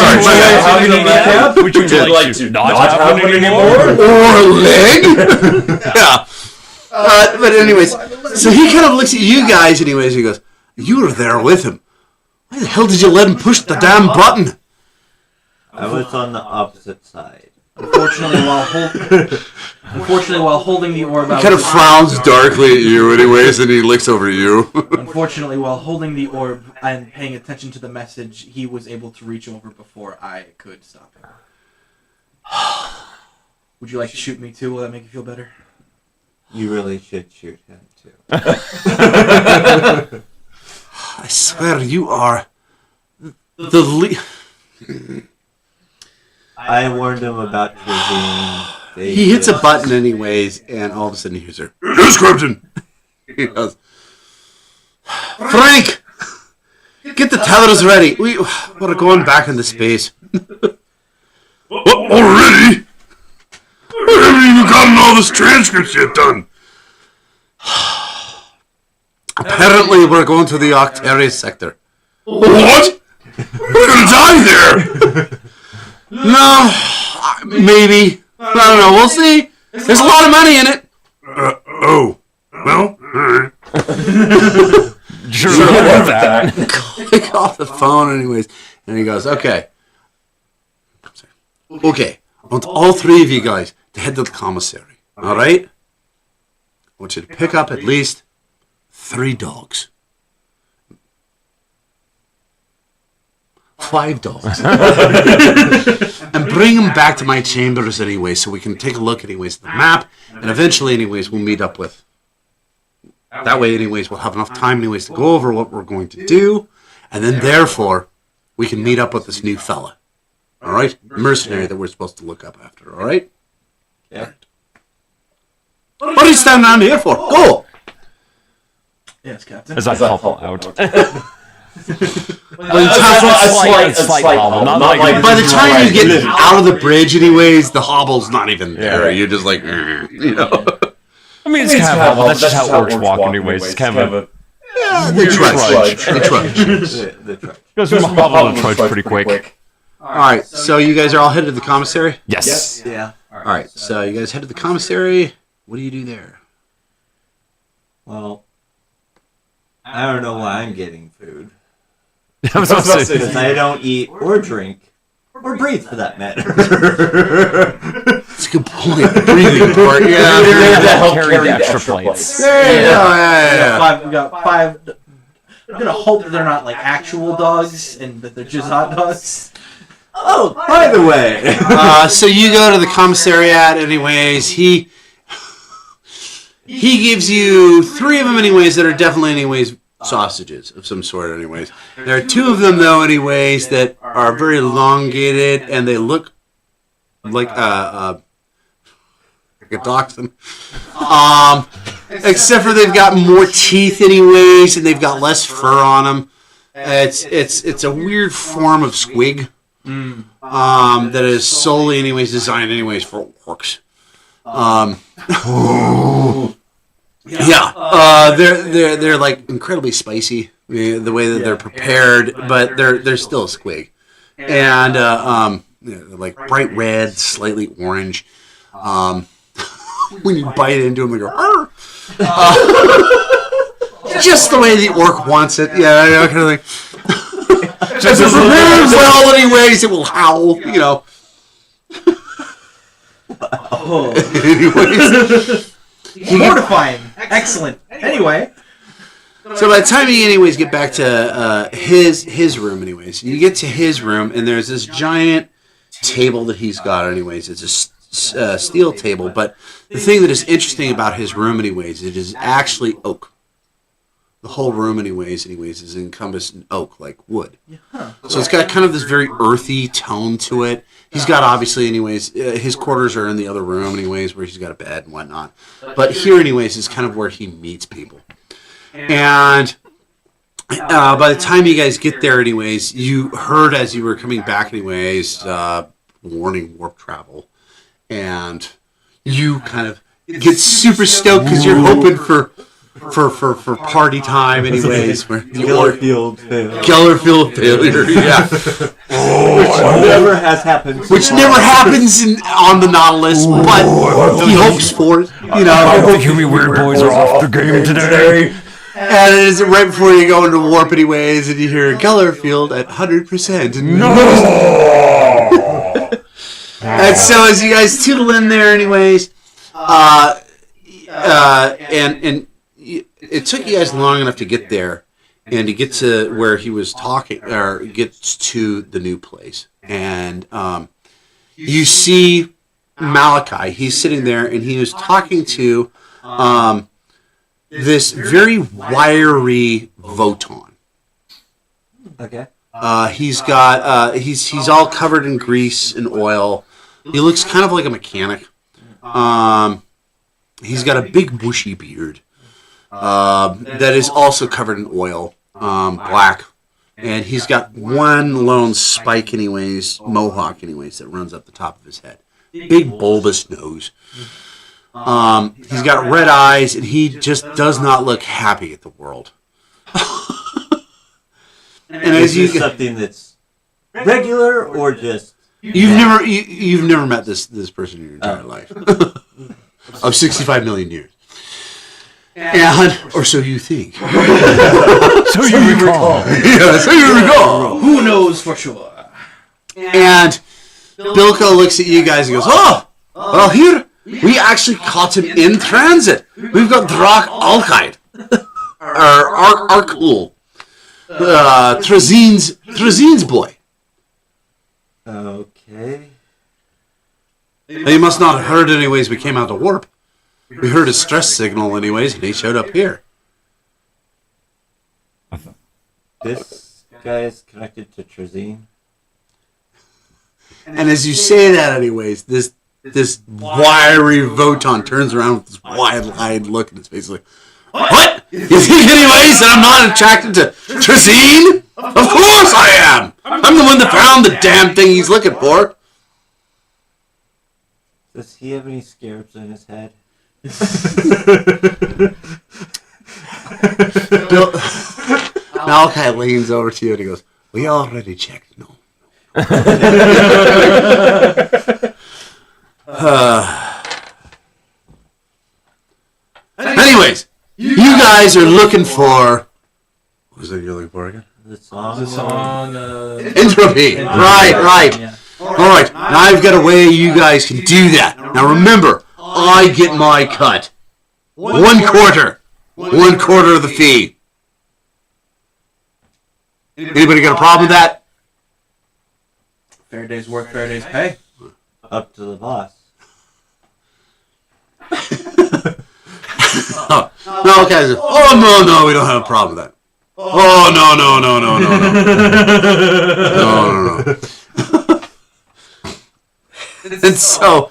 Would you like to not have one anymore? Or a leg? Yeah. But anyways, so he kind of looks at you guys anyways, and he goes, you were there with him. Why the hell did you let him push the damn button? I was on the opposite side. Unfortunately, while holding the orb, He kind of frowns darkly at you, anyways, and he looks over at you. Unfortunately, while holding the orb and paying attention to the message, he was able to reach over before I could stop him. Would you like to shoot me too? Will that make you feel better? You really should shoot him too. I swear you are the I warned him about Trevine. He hits a button anyways, and all of a sudden he hears her. Yes, Captain! He goes, Frank! Get the tethers ready. We're going back into space. Already? I haven't even gotten all this transcripts yet done. Apparently we're going to the Octarius sector. What? We're gonna die there! No, maybe. I don't know. We'll see. There's a lot of money in it. Oh. Well, alright. Sure about that. Click off the phone anyways. And he goes, okay. Okay. I want all three of you guys to head to the commissary. Alright? I want you to pick up at least 3 dogs. 5 dogs. And bring them back to my chambers anyway, so we can take a look anyways at the map, and eventually anyways we'll meet up with. That way anyways we'll have enough time anyways to go over what we're going to do, and then therefore we can meet up with this new fella. Alright? Mercenary that we're supposed to look up after, alright? Yeah. What are you standing around here for? Go! Yes, Captain. As I hobble out. By the time you get out of the bridge anyways, the hobble's not even there. You're just like, you know. I mean, it's kind of hobble. That's just how orcs walk anyways. It's kind of a They trudge. The truck. goes from hobble to trudge pretty quick. Alright, so you guys are all headed to the commissary? Yes. Yeah. Alright, so you guys head to the commissary. What do you do there? Well, I don't know why I'm getting food. I was about to say, Because I don't eat or drink or breathe for that matter. That's a good point. The breathing part, yeah. they help carry the extra plates. We got five. I'm gonna hope that they're not like actual dogs and that they're just hot dogs. Oh, by the way. So you go to the commissariat anyways. He gives you 3 of them anyways that are definitely anyways sausages of some sort anyways. There are 2 of them though anyways that are very elongated and they look like a dachshund. Except for they've got more teeth anyways and they've got less fur on them. It's a weird form of squig. That is solely anyways designed anyways for orcs. They're like incredibly spicy the way that they're prepared, but they're still a squig, and they're like bright red, slightly orange. When you bite into them, they go. Just the way the orc wants it, yeah, kind of like. If it's prepared well, anyways, it will howl, you know. Anyways. Mortifying. Excellent. Anyway. So by the time you anyways get back to his room anyways, you get to his room and there's this giant table that he's got anyways. It's a steel table, but the thing that is interesting about his room anyways, it is actually oak. The whole room anyways is encompassed in oak, like wood. So it's got kind of this very earthy tone to it. He's got obviously anyways, his quarters are in the other room anyways, where he's got a bed and whatnot. But here anyways is kind of where he meets people. And by the time you guys get there anyways, you heard as you were coming back anyways, warning warp travel. And you kind of get super stoked because you're hoping for party time anyways. Gellerfield failure. Gellerfield failure, yeah. Which never has happened. Which never happens on the Nautilus, but he hopes for it. You know, the Huey Weird Boys are off the game today. And it is right before you go into warp anyways, and you hear Gellerfield at 100%. No! And so as you guys tootle in there, anyways, and it took you guys long enough to get there, and to get to where he was talking, or gets to the new place, and you see Maliki. He's sitting there, and he was talking to this very wiry Voton. Okay. He's got he's all covered in grease and oil. He looks kind of like a mechanic. He's got a big bushy beard that is also covered in oil, black, and he's got one lone spike, anyways, mohawk, anyways, that runs up the top of his head. Big bulbous nose. He's got red eyes, and he just does not look happy at the world. And as you something that's regular or just you've never met this person in your entire life of 65 million years, and or so you think. So you recall. Yeah, so you recall. Who knows for sure? And Bilko looks at you guys and goes, "Oh, well, here we actually caught him in transit. We've got Drak Alkaid, our cool." Trazine's boy. Okay. Now, you must not have heard anyways. We came out to warp. We heard a stress signal anyways, and he showed up here. This guy is connected to Trazine. And as you say that anyways, this wiry Voton turns around with this wide-eyed look in his face like, "What? You think anyways that I'm not attracted to Trazine? Of course I am! I'm the one that found the damn thing he's looking for." Does he have any scarabs in his head? Maliki leans over to you and he goes, "We already checked, no." Anyways, you guys are looking for... What was it you're looking for again? The song. Entropy. Right. Yeah. Alright, now I've got a way you guys can do that. Now remember, I get my cut. 1/4. 1/4 of the fee. Anybody got a problem with that? Fair day's work, fair day's pay. Up to the boss. No, okay. Oh, no, we don't have a problem with that. Oh, no. No. And so,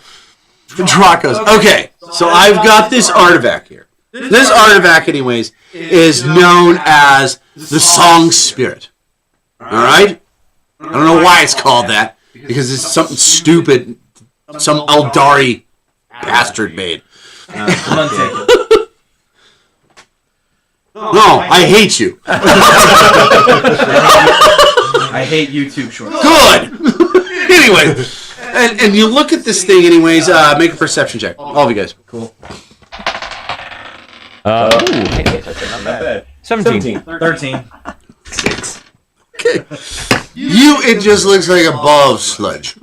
Drak goes, "Okay, so I've got this artifact here. This artifact, anyways, is known as the Song Spirit. Alright? I don't know why it's called that, because it's something stupid some Eldari bastard made. No, I hate you. I hate you too, Short. Good! Anyway, and you look at this thing anyways, make a perception check. All of you guys. Cool. 17. 13. 6. Okay. It just looks like a ball of sludge.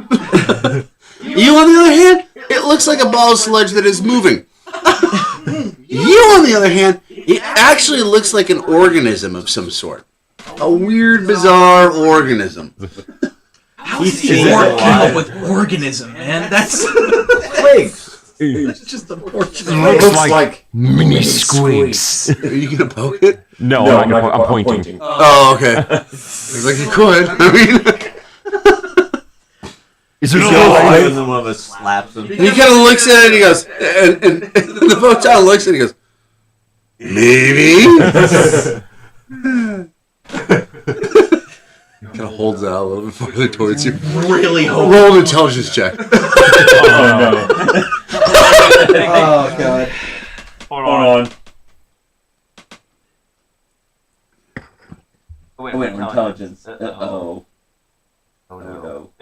You, on the other hand, it looks like a ball of sludge that is moving. You, on the other hand, it actually looks like an organism of some sort. A weird, bizarre organism. How is he come up with organism, man? That's Twigs. it's just unfortunate. Looks like mini squigs. Are you going to poke it? No, I'm pointing. Oh, okay. Looks like you could. I mean... Is it So alive? and then one of us slaps him. And he kind of looks at it and he goes, and the Voton looks at it and he goes, maybe? Kind of holds out a little bit farther towards you. Really hope. Roll an intelligence check. Oh no. Oh god. Hold on. Wait, Intelligence. Uh-oh. Oh no.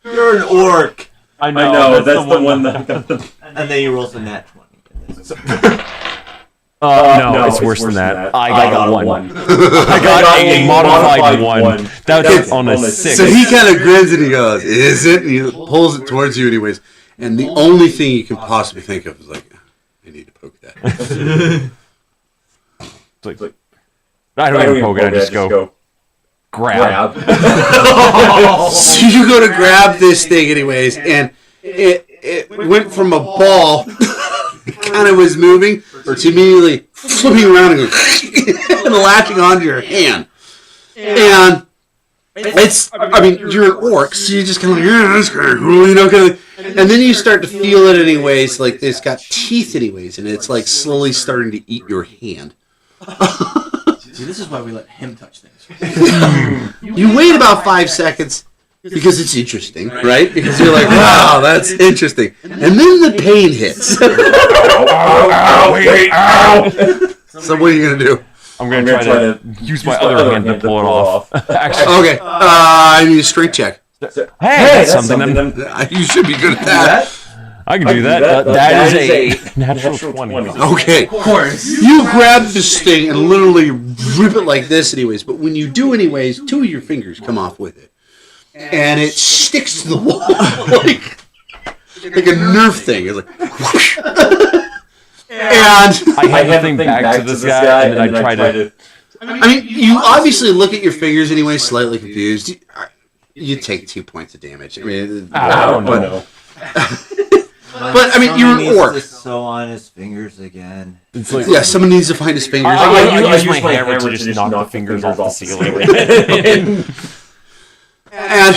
You're an orc. I know, that's the one that got the... And then you roll a nat 20. No, it's worse than that. I got a 1. I got a modified 1. That's on a 6. So he kind of grins and he goes, "Is it?" And he pulls it towards you anyways. And the only thing you can possibly think of is like, I need to poke that. It's like, I don't even poke it. I just go grab. So you go to grab this thing anyways, and it went from a ball, it kind of was moving, to immediately flipping around and, and latching onto your hand. And it's, I mean, you're an orc, so you just kind of like, yeah, that's kind of cool, you know, kind of. And then you start to feel it anyways, like it's got teeth anyways, and it's like slowly starting to eat your hand. See, this is why we let him touch things. You wait about 5 seconds because it's interesting, right? Because you're like, wow, that's interesting. And then the pain hits. So what are you going to do? I'm going to try to use my other hand to pull it off. Actually, Okay, I need a strength check. hey, that's something. You should be good at that. I can do that. That is a natural 20. Okay. Of course. You grab this thing and literally rip it like this anyways, but when you do anyways, 2 of your fingers come off with it. And it sticks to the wall like a Nerf thing. It's like, whoosh. And I hand the thing back to this guy, and then I try to... I mean, you obviously look at your fingers anyway, slightly confused. You take 2 points of damage. I mean, Oh, no. But I mean, you're an orc. To sew on his fingers again. It's like, Yeah, someone needs to find his fingers. I use my hammer to just knock the fingers off the ceiling. And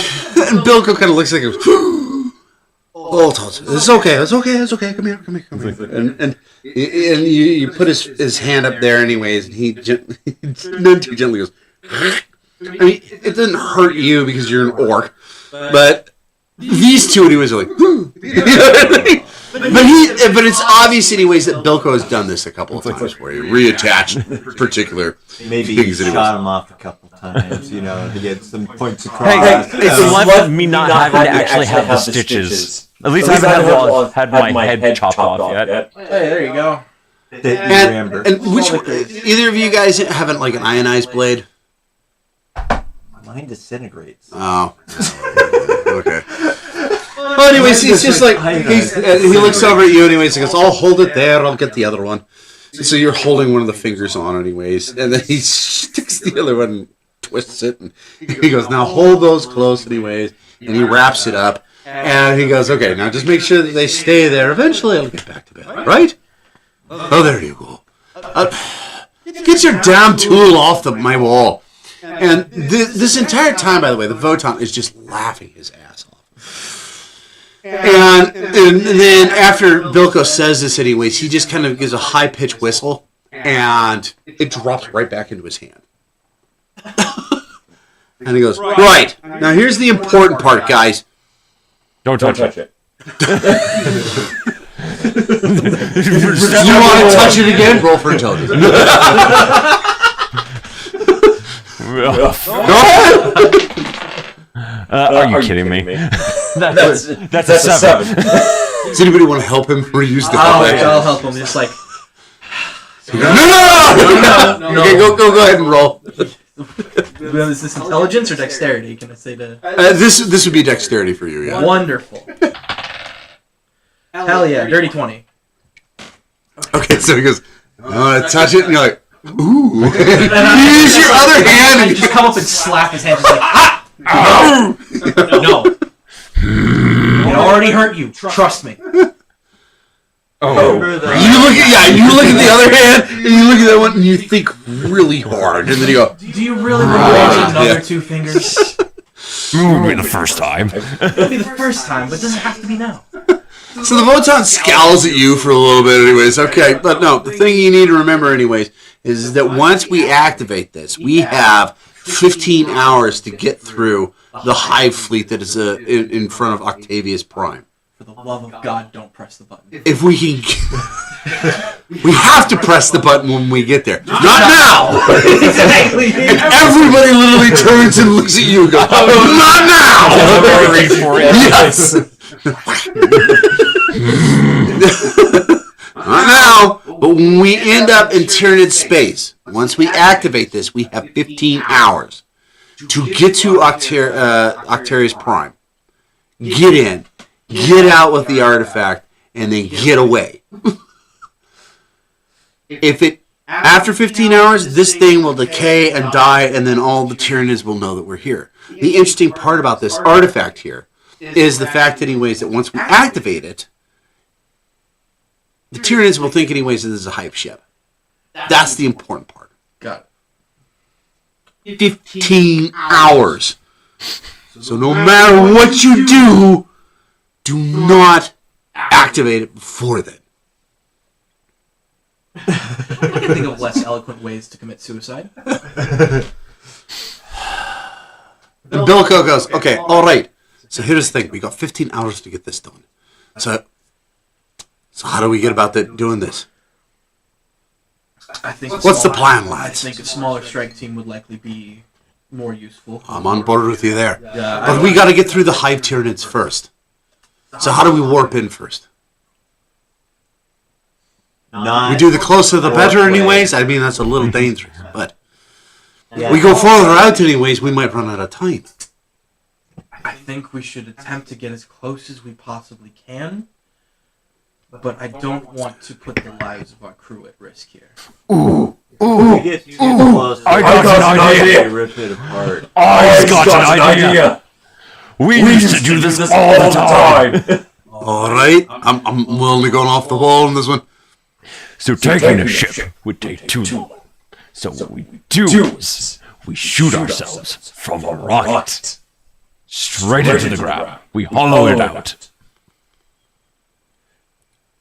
Bilko kind of looks like, oh, it's okay, it's okay, it's okay. Come here. And you put his hand up there anyways, and he none too gently goes. I mean, it doesn't hurt you because you're an orc, but these two anyways are like, but it's obvious anyways that Bilko has done this a couple of times where he reattached particular Maybe things he anyways. shot him off a couple times, you know, to get some points across. Hey, it's left me not having to actually have the stitches. At least I haven't had my head chopped off yet. Hey, there you go. And which either of you guys haven't like an ionized blade? Mine disintegrates. Oh, okay. Well, anyways, he's just like he looks over at you. Anyways, he goes, "I'll hold it there. I'll get the other one." So you're holding one of the fingers on, anyways, and then he sticks the other one, and twists it, and he goes, "Now hold those close, anyways." And he wraps it up, and he goes, "Okay, now just make sure that they stay there. Eventually, I'll get back to bed, right?" Oh, there you go. Get your damn tool off my wall. And this entire time, by the way, the Votan is just laughing his ass off. And then after Bilko says this anyways, he just kind of gives a high-pitched whistle, and it drops right back into his hand. And he goes, "Right, now here's the important part, guys. Don't touch it. You want to touch it again? Roll for intelligence." Are you kidding me? That's a 7. Does anybody want to help him reuse the I'll help him. Just like No! Okay, go ahead and roll. is this intelligence or dexterity? Can I say to? This would be dexterity for you, yeah. Wonderful. Hell yeah, dirty 20. Okay, so he goes, "I want to touch it," and you're like, "Ooh." You use your other hand I and just come up and slap his hand, just like ah! No. It already hurt you. Trust me. you look at the other hand, and you look at that one, and you think really hard, and then you go, Do you really want to raise another 2 fingers? It won't be the first time. It'll be the first time, but it doesn't have to be now. So the Votan scowls at you for a little bit anyways. Okay, but no, the thing you need to remember anyways is that once we activate this, we have 15 hours to get through the hive fleet that is in front of Octavius Prime. For the love of God, don't press the button. If we can... we have to press the button when we get there. Not now! Exactly. And everybody literally turns and looks at you and goes, "Not now!" Not now, but when we end up in Tyranid space, once we activate this, we have 15 hours to get to Octarius Prime. Get in, get out with the artifact, and then get away. After 15 hours, this thing will decay and die, and then all the Tyranids will know that we're here. The interesting part about this artifact here is the fact, anyways, that once we activate it, the Tyranids will think, anyways, that this is a hype ship. That's the important part. Got it. 15 hours. So no matter what you do, do not activate it before then. I can think of less eloquent ways to commit suicide. And Bilko goes, okay, all right. So here's the thing. We got 15 hours to get this done. So how do we get about doing this? I think. What's the plan, lads? I think a smaller strike team would likely be more useful. I'm on board with you there. Yeah, But we got to get through the Hive Tyranids first. So how do we warp in first? We do the closer the better anyways. I mean, that's a little dangerous. But we go farther out anyways, we might run out of time. I think we should attempt to get as close as we possibly can. But I don't want to put the lives of our crew at risk here. We get too close. I got an idea. Rip it apart. I got an idea. We used to do this all the time. All right, I'm only going off the wall on this one. So taking a ship would take too long. So what we do is we shoot ourselves from a rocket straight into the ground. We hollow it out.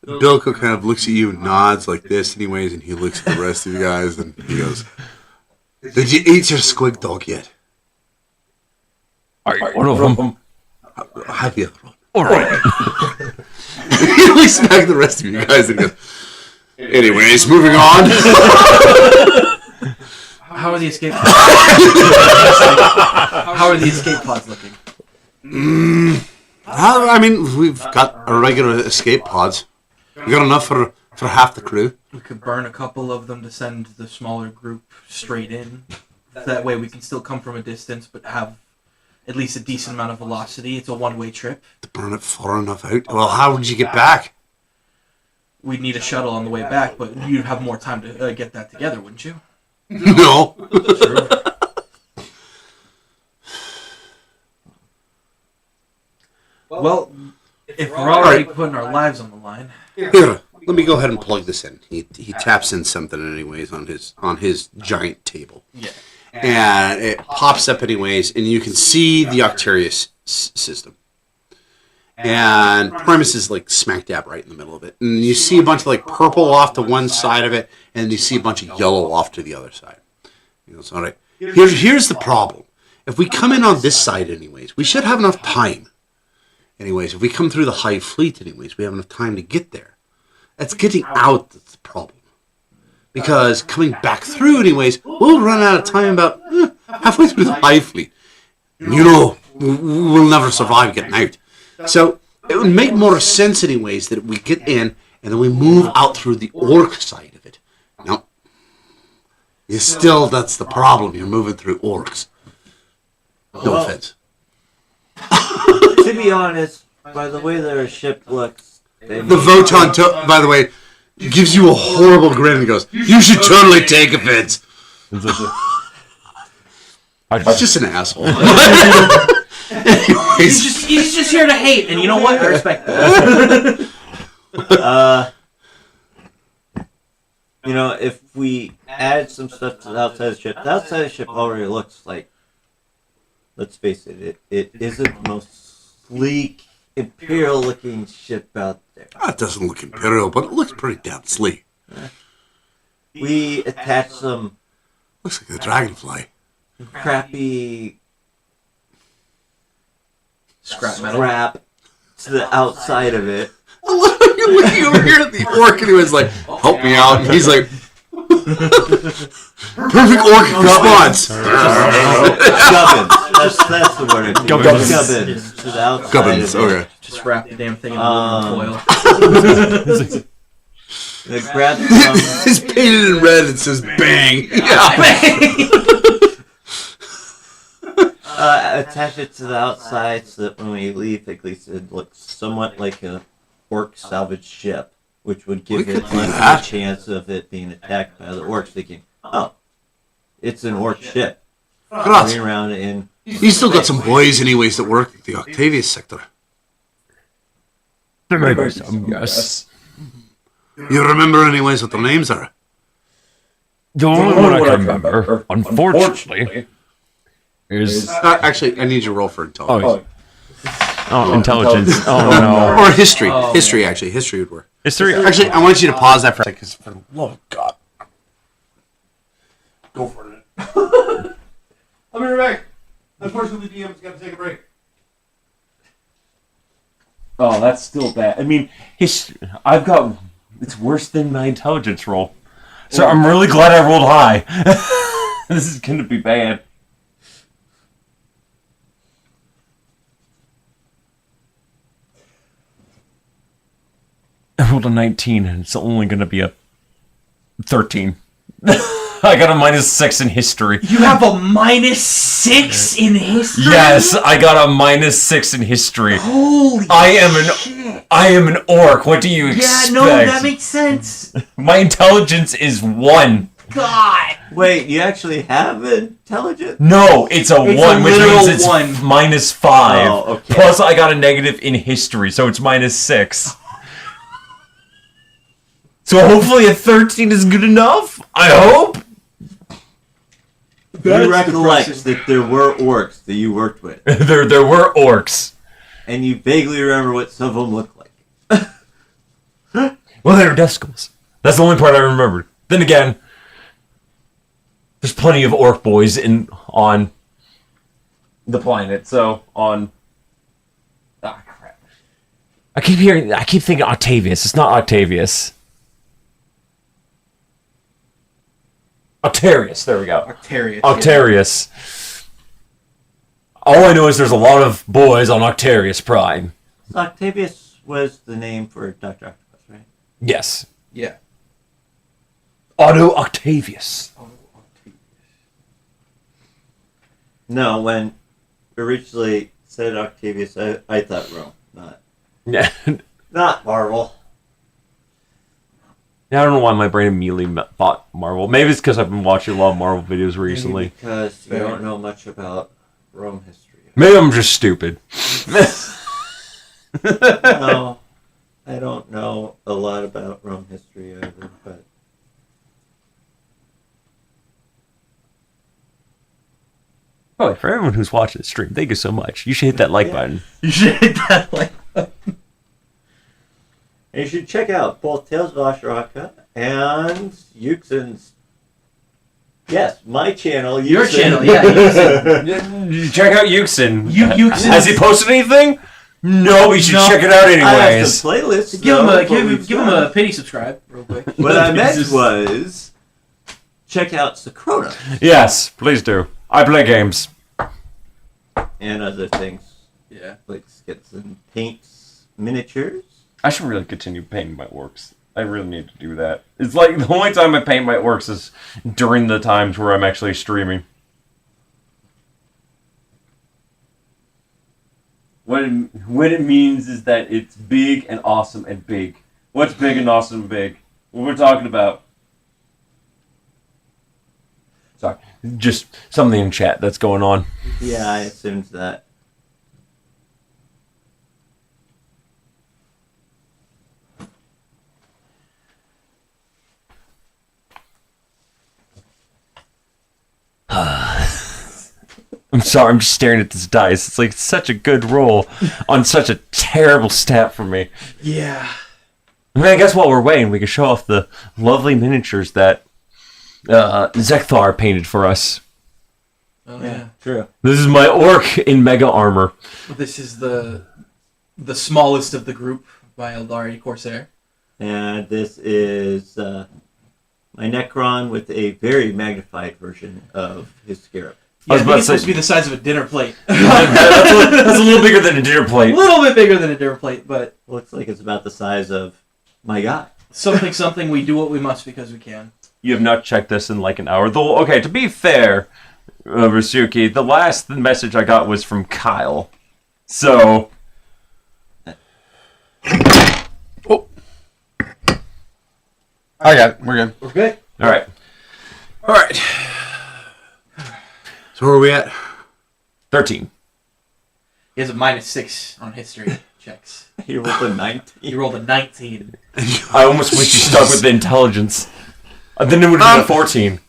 Bilko kind of looks at you and nods like this anyways, and he looks at the rest of you guys and he goes, did you eat your squig dog yet? All right, one of them. Have the other one. All right. He looks back at the rest of you guys and goes, anyways, moving on. How are the escape pods? How are the escape pods looking? I mean, we've got our regular escape pods. We got enough for half the crew. We could burn a couple of them to send the smaller group straight in. That way we can still come from a distance, but have at least a decent amount of velocity. It's a one-way trip. To burn it far enough out. Well, how would you get back? We'd need a shuttle on the way back, but you'd have more time to get that together, wouldn't you? No. True. Well, if we're already putting our lives on the line, Here, let me go ahead and plug this in. He taps in something anyways on his giant table. yeah. And it pops up anyways, and you can see the Octarius system. And Primus is like smack dab right in the middle of it. And you see a bunch of like purple off to one side of it, and you see a bunch of yellow off to the other side. He goes, all right, here's the problem. If we come in on this side anyways, we should have enough time. Anyways, if we come through the Hive fleet anyways, we have enough time to get there. It's getting out that's the problem. Because coming back through anyways, we'll run out of time about halfway through the Hive fleet. You know, we'll never survive getting out. So it would make more sense anyways that we get in and then we move out through the orc side of it. No. That's the problem. You're moving through orcs. No offense. To be honest, by the way their ship looks, The Voton, by the way, gives you a horrible grin and goes, you should totally take offense. He's just an asshole. Anyways. He's just here to hate, and you know what? I respect that. You know, if we add some stuff to the outside of the outside of the ship already looks like, let's face it, it isn't the most sleek, imperial-looking ship out there. It doesn't look imperial, but it looks pretty damn sleek. We attach some Looks like a dragonfly. crappy Scrap to the outside of it. You're looking over here at the orc, and he was like, help me out. And he's like, perfect orc response. Gubbins. That's the word. Gubbins. To the outside Gubbins, of it. okay. Just wrap the damn thing in aluminum foil. Grab some. It's painted in red. It says "bang." Attach it to the outside so that when we leave, at least it looks somewhat like a orc salvage ship, which would give We it could do less that. of a chance of it being attacked by the orcs. Thinking, oh, it's an orc ship running around in. You still got some boys, anyways, that work at the Octavius sector. There may be some, yes. You remember, anyways, what their names are? The only one I can remember, unfortunately, is... Actually, I need you to roll for intelligence. intelligence. Oh, no. Or history. History, actually. History would work. History? Actually, I want you to pause that for a second, because for the love of God. Go for it. I'll be right back. Unfortunately, the DM's got to take a break. Oh, that's still bad. I mean, I've got... It's worse than my intelligence roll. So I'm really glad I rolled high. This is going to be bad. I rolled a 19, and it's only going to be a 13. I got a -6 in history. You have a -6 in history? Yes, I got a -6 in history. Holy I am an orc. What do you expect? Yeah, no, that makes sense. My intelligence is 1. God. Wait, you actually have intelligence? No, it's a 1, which literal means it's one. -5. Oh, okay. Plus, I got a negative in history, so it's -6. So hopefully a 13 is good enough. I hope. You recollect that there were orcs that you worked with, there were orcs. and you vaguely remember what some of them looked like. Well, they were death skulls. That's the only part I remembered. Then again, there's plenty of orc boys on the planet. So on. Ah, crap. I keep thinking Octavius. It's not Octavius. Octarius. There we go. Octarius. Octarius. All I know is there's a lot of boys on Octarius Prime. So Octavius was the name for Dr. Octopus, right? Yes. Yeah. Otto Octavius. No, when originally said Octavius, I thought Rome, Yeah. not Marvel. I don't know why my brain immediately thought Marvel. Maybe it's because I've been watching a lot of Marvel videos recently. Maybe because you don't know much about Rome history. Maybe I'm just stupid. No, I don't know a lot about Rome history either, but... Oh, for everyone who's watching the stream, thank you so much. You should hit that like button. You should hit that like button. And you should check out both Tales of Ashraka and Yuxin's. Yes, my channel. Your Yuxin. channel, yeah. Yuxin. Check out Yuxin. Yuxin. Has he posted anything? No, we should check it out I have anyways. the playlist. Give him though, a but we've give him got- a pity subscribe real quick. What I meant was check out Sacrona Yes, please do. I play games. and other things Yeah. like skits and paints, miniatures. I should really continue painting my orcs. I really need to do that. It's like the only time I paint my orcs is during the times where I'm actually streaming. What it means is that it's big and awesome and big. What's big and awesome and big? What we're talking about. Sorry, just something in chat that's going on. Yeah, I assumed that. I'm sorry, I'm just staring at this dice. It's like such a good roll on such a terrible stat for me. Yeah. I mean, I guess while we're waiting, we can show off the lovely miniatures that Zekthar painted for us. Oh yeah. True. This is my orc in mega armor. This is the smallest of the group by Eldari Corsair. And this is my Necron with a very magnified version of his scarab. Yeah, I was think about it's to supposed say- to be the size of a dinner plate. That's a little bigger than a dinner A plate. little bit bigger than a dinner plate, but Looks like it's about the size of my guy. Something. We do what we must because we can. You have not checked this in like an hour. Though, okay, to be fair, Rasuki, the last message I got was from Kyle. So... Oh. I got it. We're good. We're good. All right. All right. So where are we at? 13. He has a -6 on history checks. He rolled a 19. He rolled a 19. I almost wish you stuck with the intelligence. Then it would have been a 14.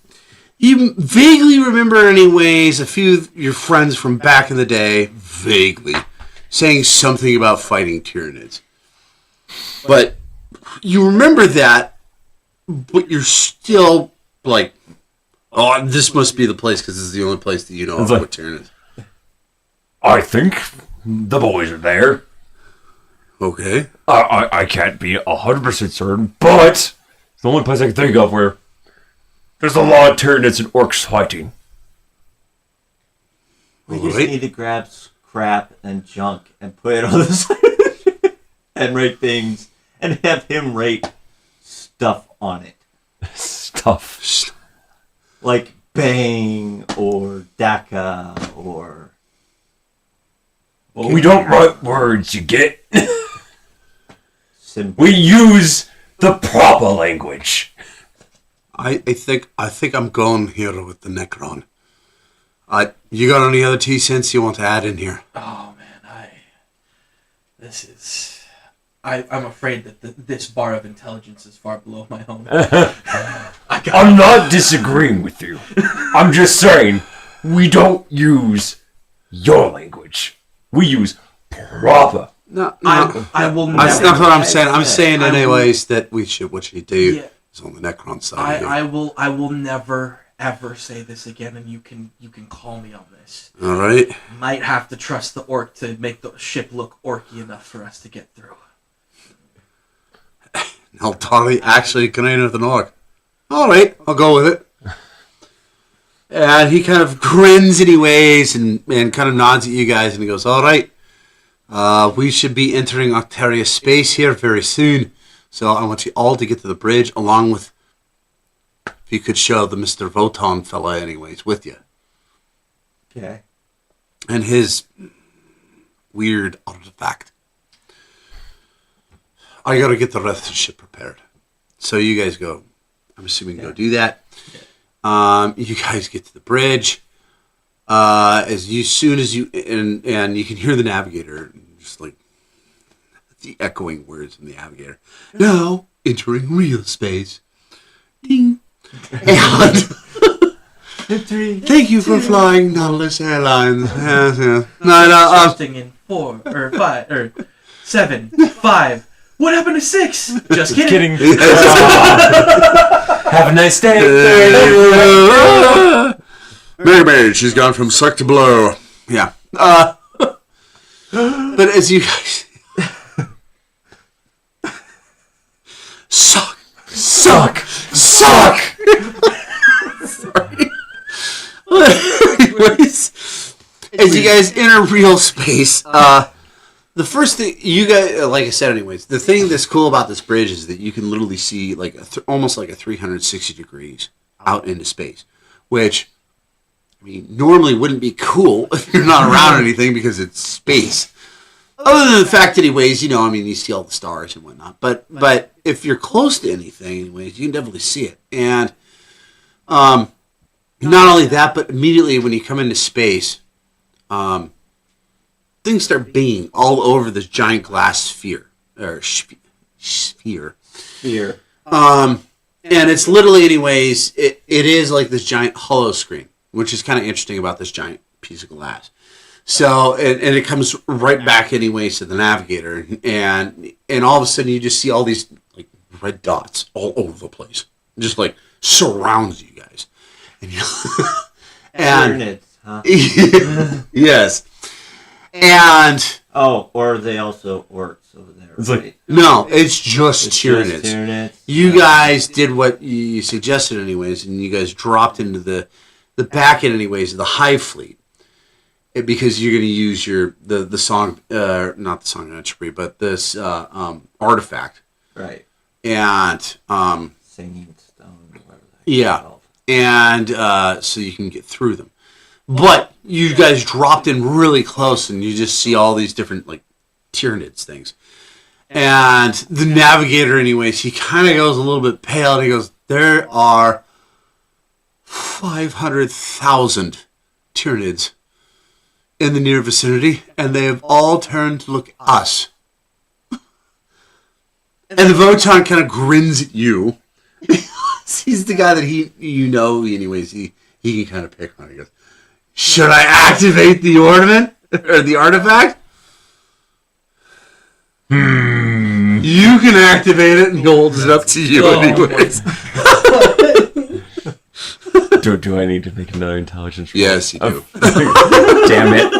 You vaguely remember, anyways, a few of your friends from back in the day, vaguely, saying something about fighting Tyranids. But you remember that, but you're still like, oh, this must be the place because this is the only place that you know of like, with Tyranids. I think the boys are there. Okay. I can't be 100% certain, but It's the only place I can think of where... there's a lot of Tyranids and orcs fighting. We just Alright. need to grab scrap and junk and put it on the side of the ship and rate things and have him rate stuff on it. Stuff. Like Bang or Daka or... We don't write words, you get? Simple. We use the proper language. I think I'm going here with the Necron. You got any other 2 cents you want to add in here? Oh man, I'm afraid that this bar of intelligence is far below my own. I'm not disagreeing with you. I'm just saying, we don't use your language. We use proper. No, I will never. That's not what I'm saying. I'm saying I will- anyways that what you do Yeah. is on the Necron side. I will never ever say this again, and you can call me on this. All right. Might have to trust the orc to make the ship look orky enough for us to get through. I'll totally actually connect with an orc. All right, I'll go with it. And he kind of grins anyways and kind of nods at you guys and he goes, all right, we should be entering Octaria space here very soon. So I want you all to get to the bridge along with, if you could show the Mr. Voton fella anyways with you. Okay. And his weird artifact. I got to get the rest of the ship prepared. So you guys go, I'm assuming go do that. You guys get to the bridge. Soon as you and you can hear the navigator, just like the echoing words from the navigator. Now entering real space. Ding. And thank you for flying Nautilus Airlines. Yes, yes. Trusting in 4 or 5 or 7, 5. What happened to 6? Just kidding. Have a nice day. Maybe she's gone from suck to blow. Yeah. But as you guys suck. Sorry. Anyways, as you guys enter real space, the first thing you guys, like I said, anyways, the thing that's cool about this bridge is that you can literally see like almost like a 360 degrees out into space, which I mean normally wouldn't be cool if you're not around anything because it's space. Other than the fact, anyways, you see all the stars and whatnot. But if you're close to anything, anyways, you can definitely see it. And not only that, but immediately when you come into space, things start being all over this giant glass sphere. Sphere. And it's literally, anyways, it is like this giant hollow screen, which is kind of interesting about this giant piece of glass. So, and it comes right back anyways to the navigator, and all of a sudden you just see all these like red dots all over the place, just like surrounds you guys. And huh? yes, and or are they also orcs over there? It's like- right? no, it's just Tyranids. Tyranids. You guys did what you suggested anyways, and you guys dropped into the back end anyways of the hive fleet. Because you're going to use the song, not the song entry, but this artifact, Right. and Singing stone. Whatever that yeah, called. and so you can get through them. But you guys dropped in really close, and you just see all these different like Tyranids things. And the navigator, anyways, he kind of goes a little bit pale, and he goes, "There are 500,000 Tyranids in the near vicinity, and they have all turned to look at us." And the Voton kind of grins at you. He's the guy that anyways, he can kind of pick on. He goes, "Should I activate the ornament or the artifact?" You can activate it, and he holds it up to you, anyways. Do I need to make another intelligence roll? Yes, you do. Damn it.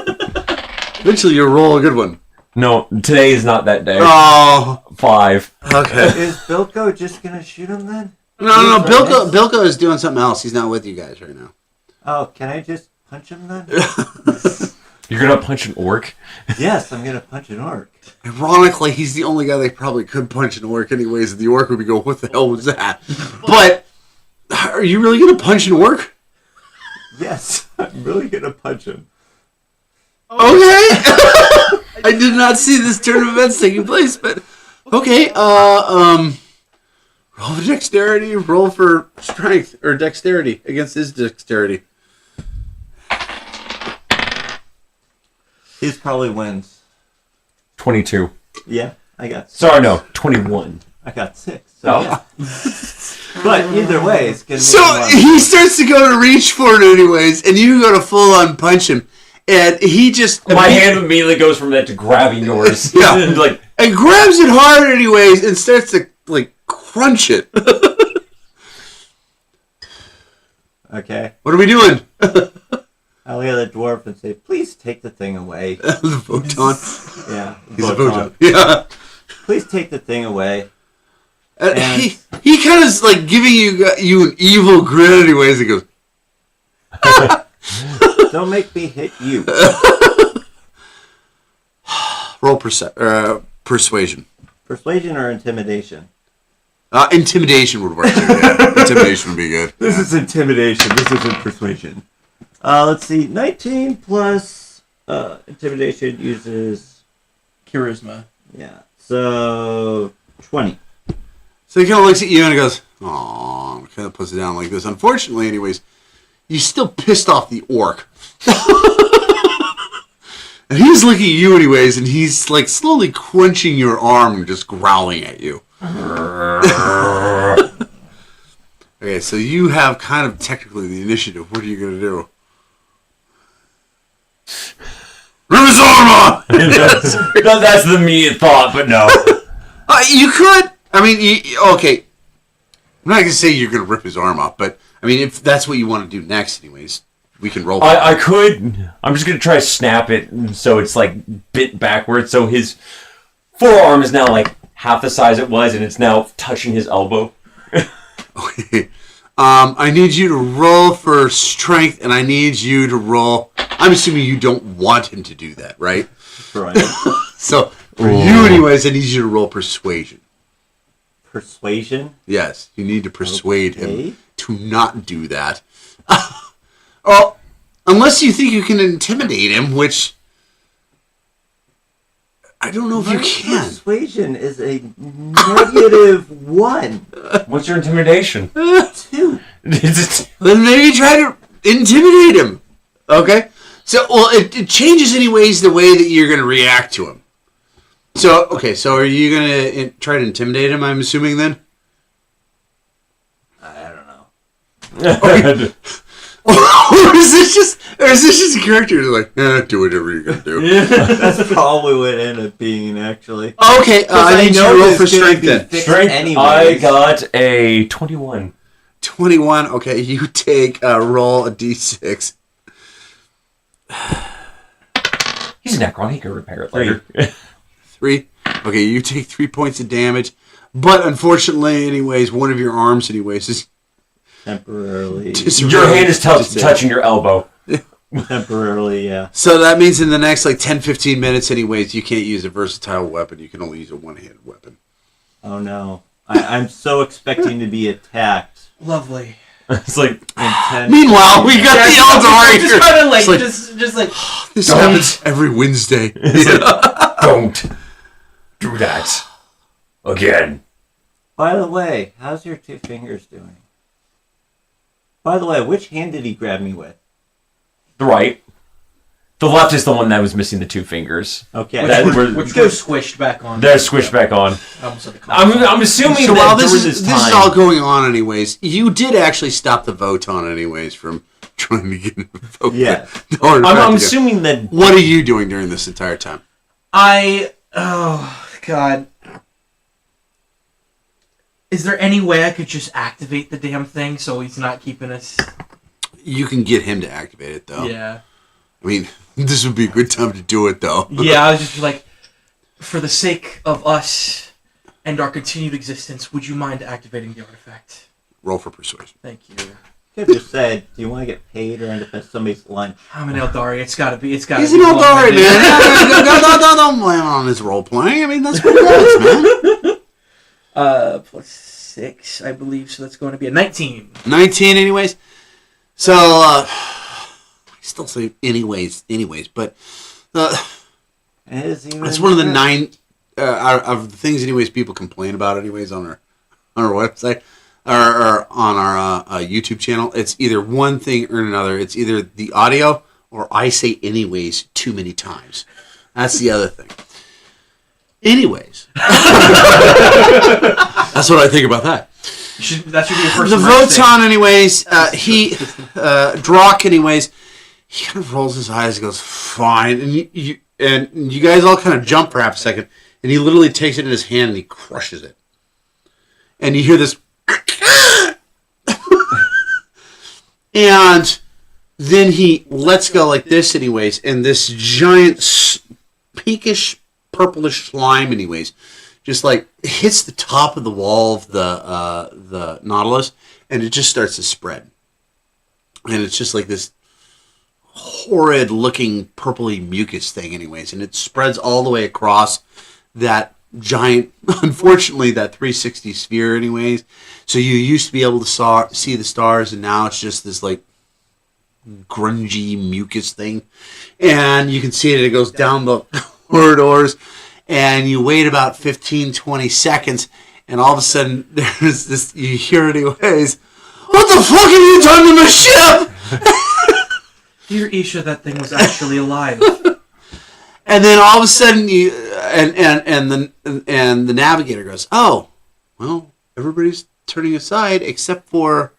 Eventually, you'll roll a good one. No, today is not that day. Oh, 5. okay. Is Bilko just gonna shoot him then? No. Bilko is doing something else. He's not with you guys right now. Oh, can I just punch him then? You're gonna punch an orc? Yes, I'm gonna punch an orc. Ironically, he's the only guy that probably could punch an orc anyways, and the orc would be going, "What the hell was that?" But, are you really going to punch an orc? Yes, I'm really gonna punch him. Okay. I did not see this turn of events taking place, but okay. Roll for dexterity. Roll for strength or dexterity against his dexterity. He probably wins. 22. Yeah, I got. Sorry, no, 21. I got 6. So yeah. But either way, it's gonna. So he starts to go to reach for it anyways, and you go to full on punch him, and he just My hand immediately goes from that to grabbing yours. Yeah. Like, and grabs it hard anyways, and starts to like crunch it. Okay. What are we doing? I'll look at the dwarf and say, "Please take the thing away." The Voton. Yeah. He's a Voton. Yeah. Please take the thing away. And And- he kind of is like giving you an evil grin anyways. He goes, Don't make me hit you. roll persuasion. Persuasion or intimidation? Intimidation would work too. Yeah. Intimidation would be good. This is intimidation. This isn't persuasion. Let's see. 19 plus intimidation uses... Charisma. Yeah. So, 20. So he kind of looks at you and he goes, "Aw," kind of puts it down like this. Unfortunately, anyways, you still pissed off the orc. And he's looking at you anyways, and he's like slowly crunching your arm and just growling at you. Okay, so you have kind of technically the initiative. What are you going to do? Rip his arm off! that's the immediate thought, but no. You could. I mean, okay. I'm not going to say you're going to rip his arm off, but I mean, if that's what you want to do next, anyways, we can roll. I could. I'm just gonna try to snap it so it's like bit backwards. So his forearm is now like half the size it was, and it's now touching his elbow. Okay. I need you to roll for strength, and I need you to roll. I'm assuming you don't want him to do that, right? Right. So for you, anyways, I need you to roll persuasion. Persuasion? Yes, you need to persuade Okay. him to not do that. Oh, unless you think you can intimidate him, which I don't know if you My can. persuasion is a -1. What's your intimidation? 2. Then maybe try to intimidate him. Okay? So, well, it changes anyways the way that you're going to react to him. So, okay, so are you going to try to intimidate him, I'm assuming, then? I don't know. or is this just a character who's like, do whatever you're going to do? That's probably what it ended up being, actually. Okay, I need you to roll for strength then. Strength. Anyways. I got a 21. 21, okay, you take, roll a d6. He's a Necron. He can repair it later. 3. Okay, you take 3 points of damage, but unfortunately, anyways, one of your arms, anyways, is Temporarily. Your hand is touching your elbow. Temporarily, yeah. So that means in the next, 10-15 minutes, anyways, you can't use a versatile weapon. You can only use a one-handed weapon. Oh, no. I'm so expecting to be attacked. Lovely. It's like, Meanwhile, we got the Eldar Just here. kind of like, It's just like. This happens every Wednesday. don't do that again. By the way, how's your two fingers doing? By the way, which hand did he grab me with? The right. The left is the one that was missing the two fingers. Okay. Which were squished back on. They're squished back on. I'm assuming So that while during this is time, all going on, anyways, you did actually stop the Voton, anyways, from trying to get a vote. Yeah. I'm assuming that. What are you doing during this entire time? Oh God. Is there any way I could just activate the damn thing so he's not keeping us? You can get him to activate it, though. Yeah. I mean, this would be a good time to do it, though. Yeah, I was just like, for the sake of us and our continued existence, would you mind activating the artifact? Roll for persuasion. Thank you. Could have just said, do you want to get paid or end up at somebody's lunch? I'm an Eldari. It's gotta be. He's an Eldari, man. Don't blame on his role playing. I mean, that's what it is, man. Plus 6, I believe. So that's going to be a 19. 19, anyways. So, I still say anyways, but that's one of the 9 of the things, anyways, people complain about, anyways, on our website or on our YouTube channel. It's either one thing or another. It's either the audio or I say anyways too many times. That's the other thing. Anyways, that's what I think about that. That should be your first. The Voton, anyways, Drock, anyways, he kind of rolls his eyes and goes, fine. And you guys all kind of jump for half a second. And he literally takes it in his hand and he crushes it. And you hear this. And then he lets go like this, anyways. And this giant pinkish, purplish slime, anyways, just like hits the top of the wall of the Nautilus, and it just starts to spread. And it's just like this horrid looking purpley mucus thing, anyways, and it spreads all the way across that giant, unfortunately, that 360 sphere, anyways. So you used to be able to see the stars, and now it's just this like grungy mucus thing, and you can see it goes down the corridors, and you wait about 15-20 seconds, and all of a sudden there's this, you hear it anyways, what the fuck have you done to my ship? Dear Isha, that thing was actually alive. And then all of a sudden the navigator goes, oh, well, everybody's turning aside except for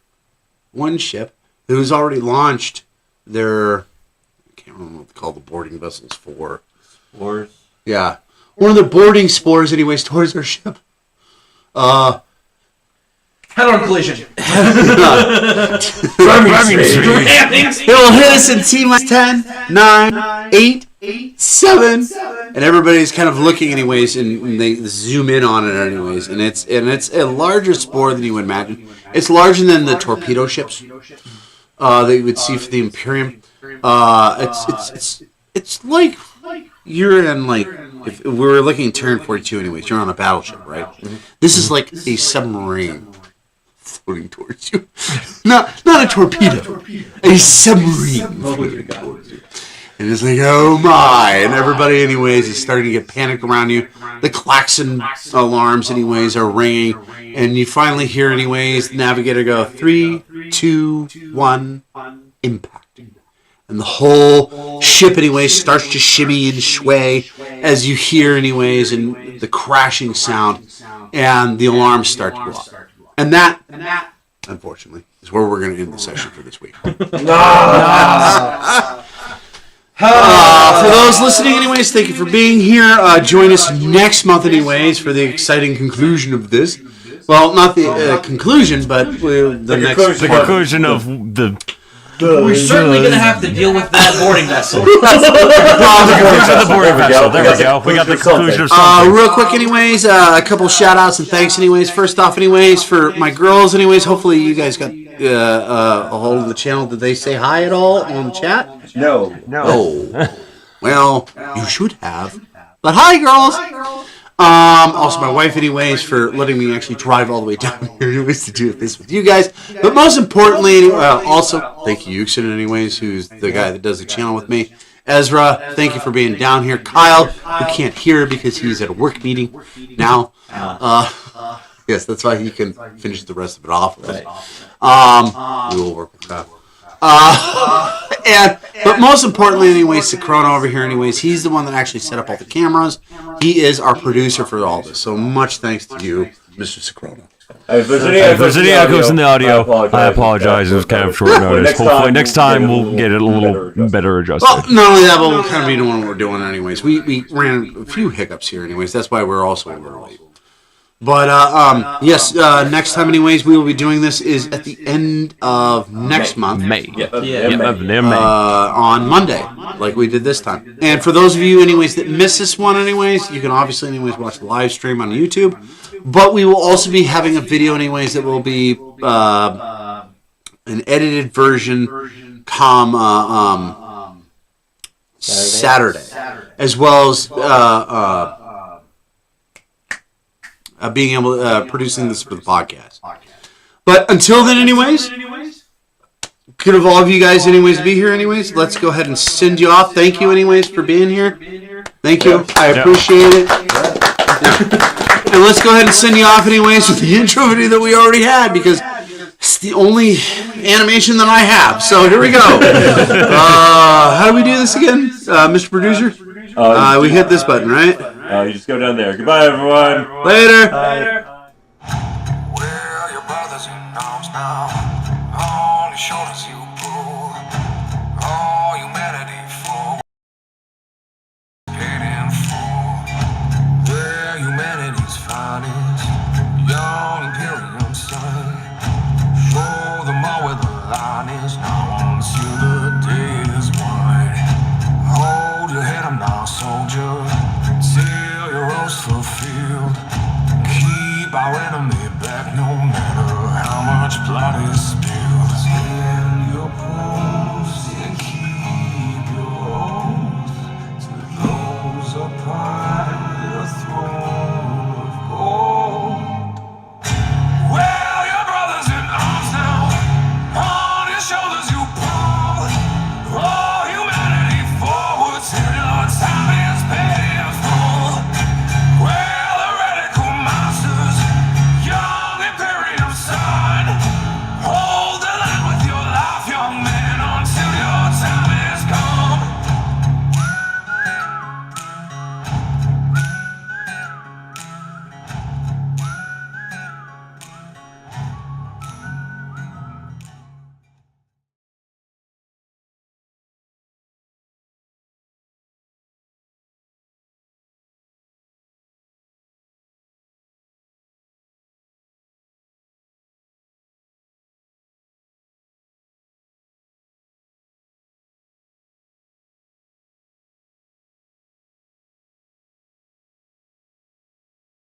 one ship who's already launched their, I can't remember what they call the boarding vessels for. Spores? Yeah. One of the boarding spores, anyways, towards our ship. Head-on collision. It'll hit us in T-minus 10, 9, 8, 7, and everybody's kind of looking anyways, and they zoom in on it anyways, and it's a larger spore than you would imagine. It's larger than the torpedo ships that you would see for the Imperium. It's like you're in, like, if we were looking at Terran 42 anyways, you're on a battleship, right? This is like a submarine floating towards you. Not a torpedo. A submarine floating towards you. And it's like, oh my. And everybody, anyways, is starting to get panicked around you. The klaxon alarms, anyways, are ringing. And you finally hear, anyways, the navigator go, 3, 2, 1, impact. And the whole ship, anyways, starts to shimmy and sway as you hear, anyways, and the crashing sound. And the alarms start to go off. And that, unfortunately, is where we're going to end the session for this week. For those listening, anyways, thank you for being here. Join us next month, anyways, for the exciting conclusion of this. Well, not the conclusion, but the conclusion of the... We're certainly going to have to deal with that boarding vessel. The boarding vessel. There we go. We got the conclusion of something. Real quick, anyways, a couple shout outs and thanks, anyways. First off, anyways, for my girls, anyways, hopefully you guys got a hold of the channel. Did they say hi at all on the chat? No. Oh. Well, you should have. But hi, girls. Also, my wife, anyways, for letting me actually drive all the way down here, anyways, to do this with you guys. But most importantly, also, thank you, Yuxin, anyways, who's the guy that does the channel with me. Ezra, thank you for being down here. Kyle, who can't hear because he's at a work meeting now. Yes, that's why he can finish the rest of it off with us. We will work with that. But most importantly, anyways, Sacrona over here, anyways, he's the one that actually set up all the cameras. He is our producer for all this. So much thanks to you, Mr. Sacrona. If there's any echoes in the audio, I apologize. It was kind of short notice. Hopefully, next time we'll get it a little better adjusted. Well, not only that, but we'll kind of be doing what we're doing anyways. We ran a few hiccups here anyways. That's why we're also a little late. But, yes, next time anyways we will be doing this is at the end of next month. May. On Monday, like we did this time. And for those of you anyways that miss this one anyways, you can obviously anyways watch the live stream on YouTube. But we will also be having a video anyways that will be an edited version Saturday. As well as being able to producing this for the podcast. But until then anyways, good of all of you guys anyways to be here anyways. Let's go ahead and send you off. Thank you anyways for being here. Thank you. I appreciate it. And let's go ahead and send you off anyways with the intro video that we already had because it's the only animation that I have. So here we go. How do we do this again, Mr. Producer? We hit this button, right? You just go down there. Goodbye, everyone. Later. Well, your brother's in arms now. On his shoulders you pull. All humanity for paid in full. Well, humanity's finest. Young Imperium son. Show them all where the line is. Now until the day is won. Hold your head up now, soldier. Till your role's fulfilled. Keep our enemy back no matter how much blood is spilled.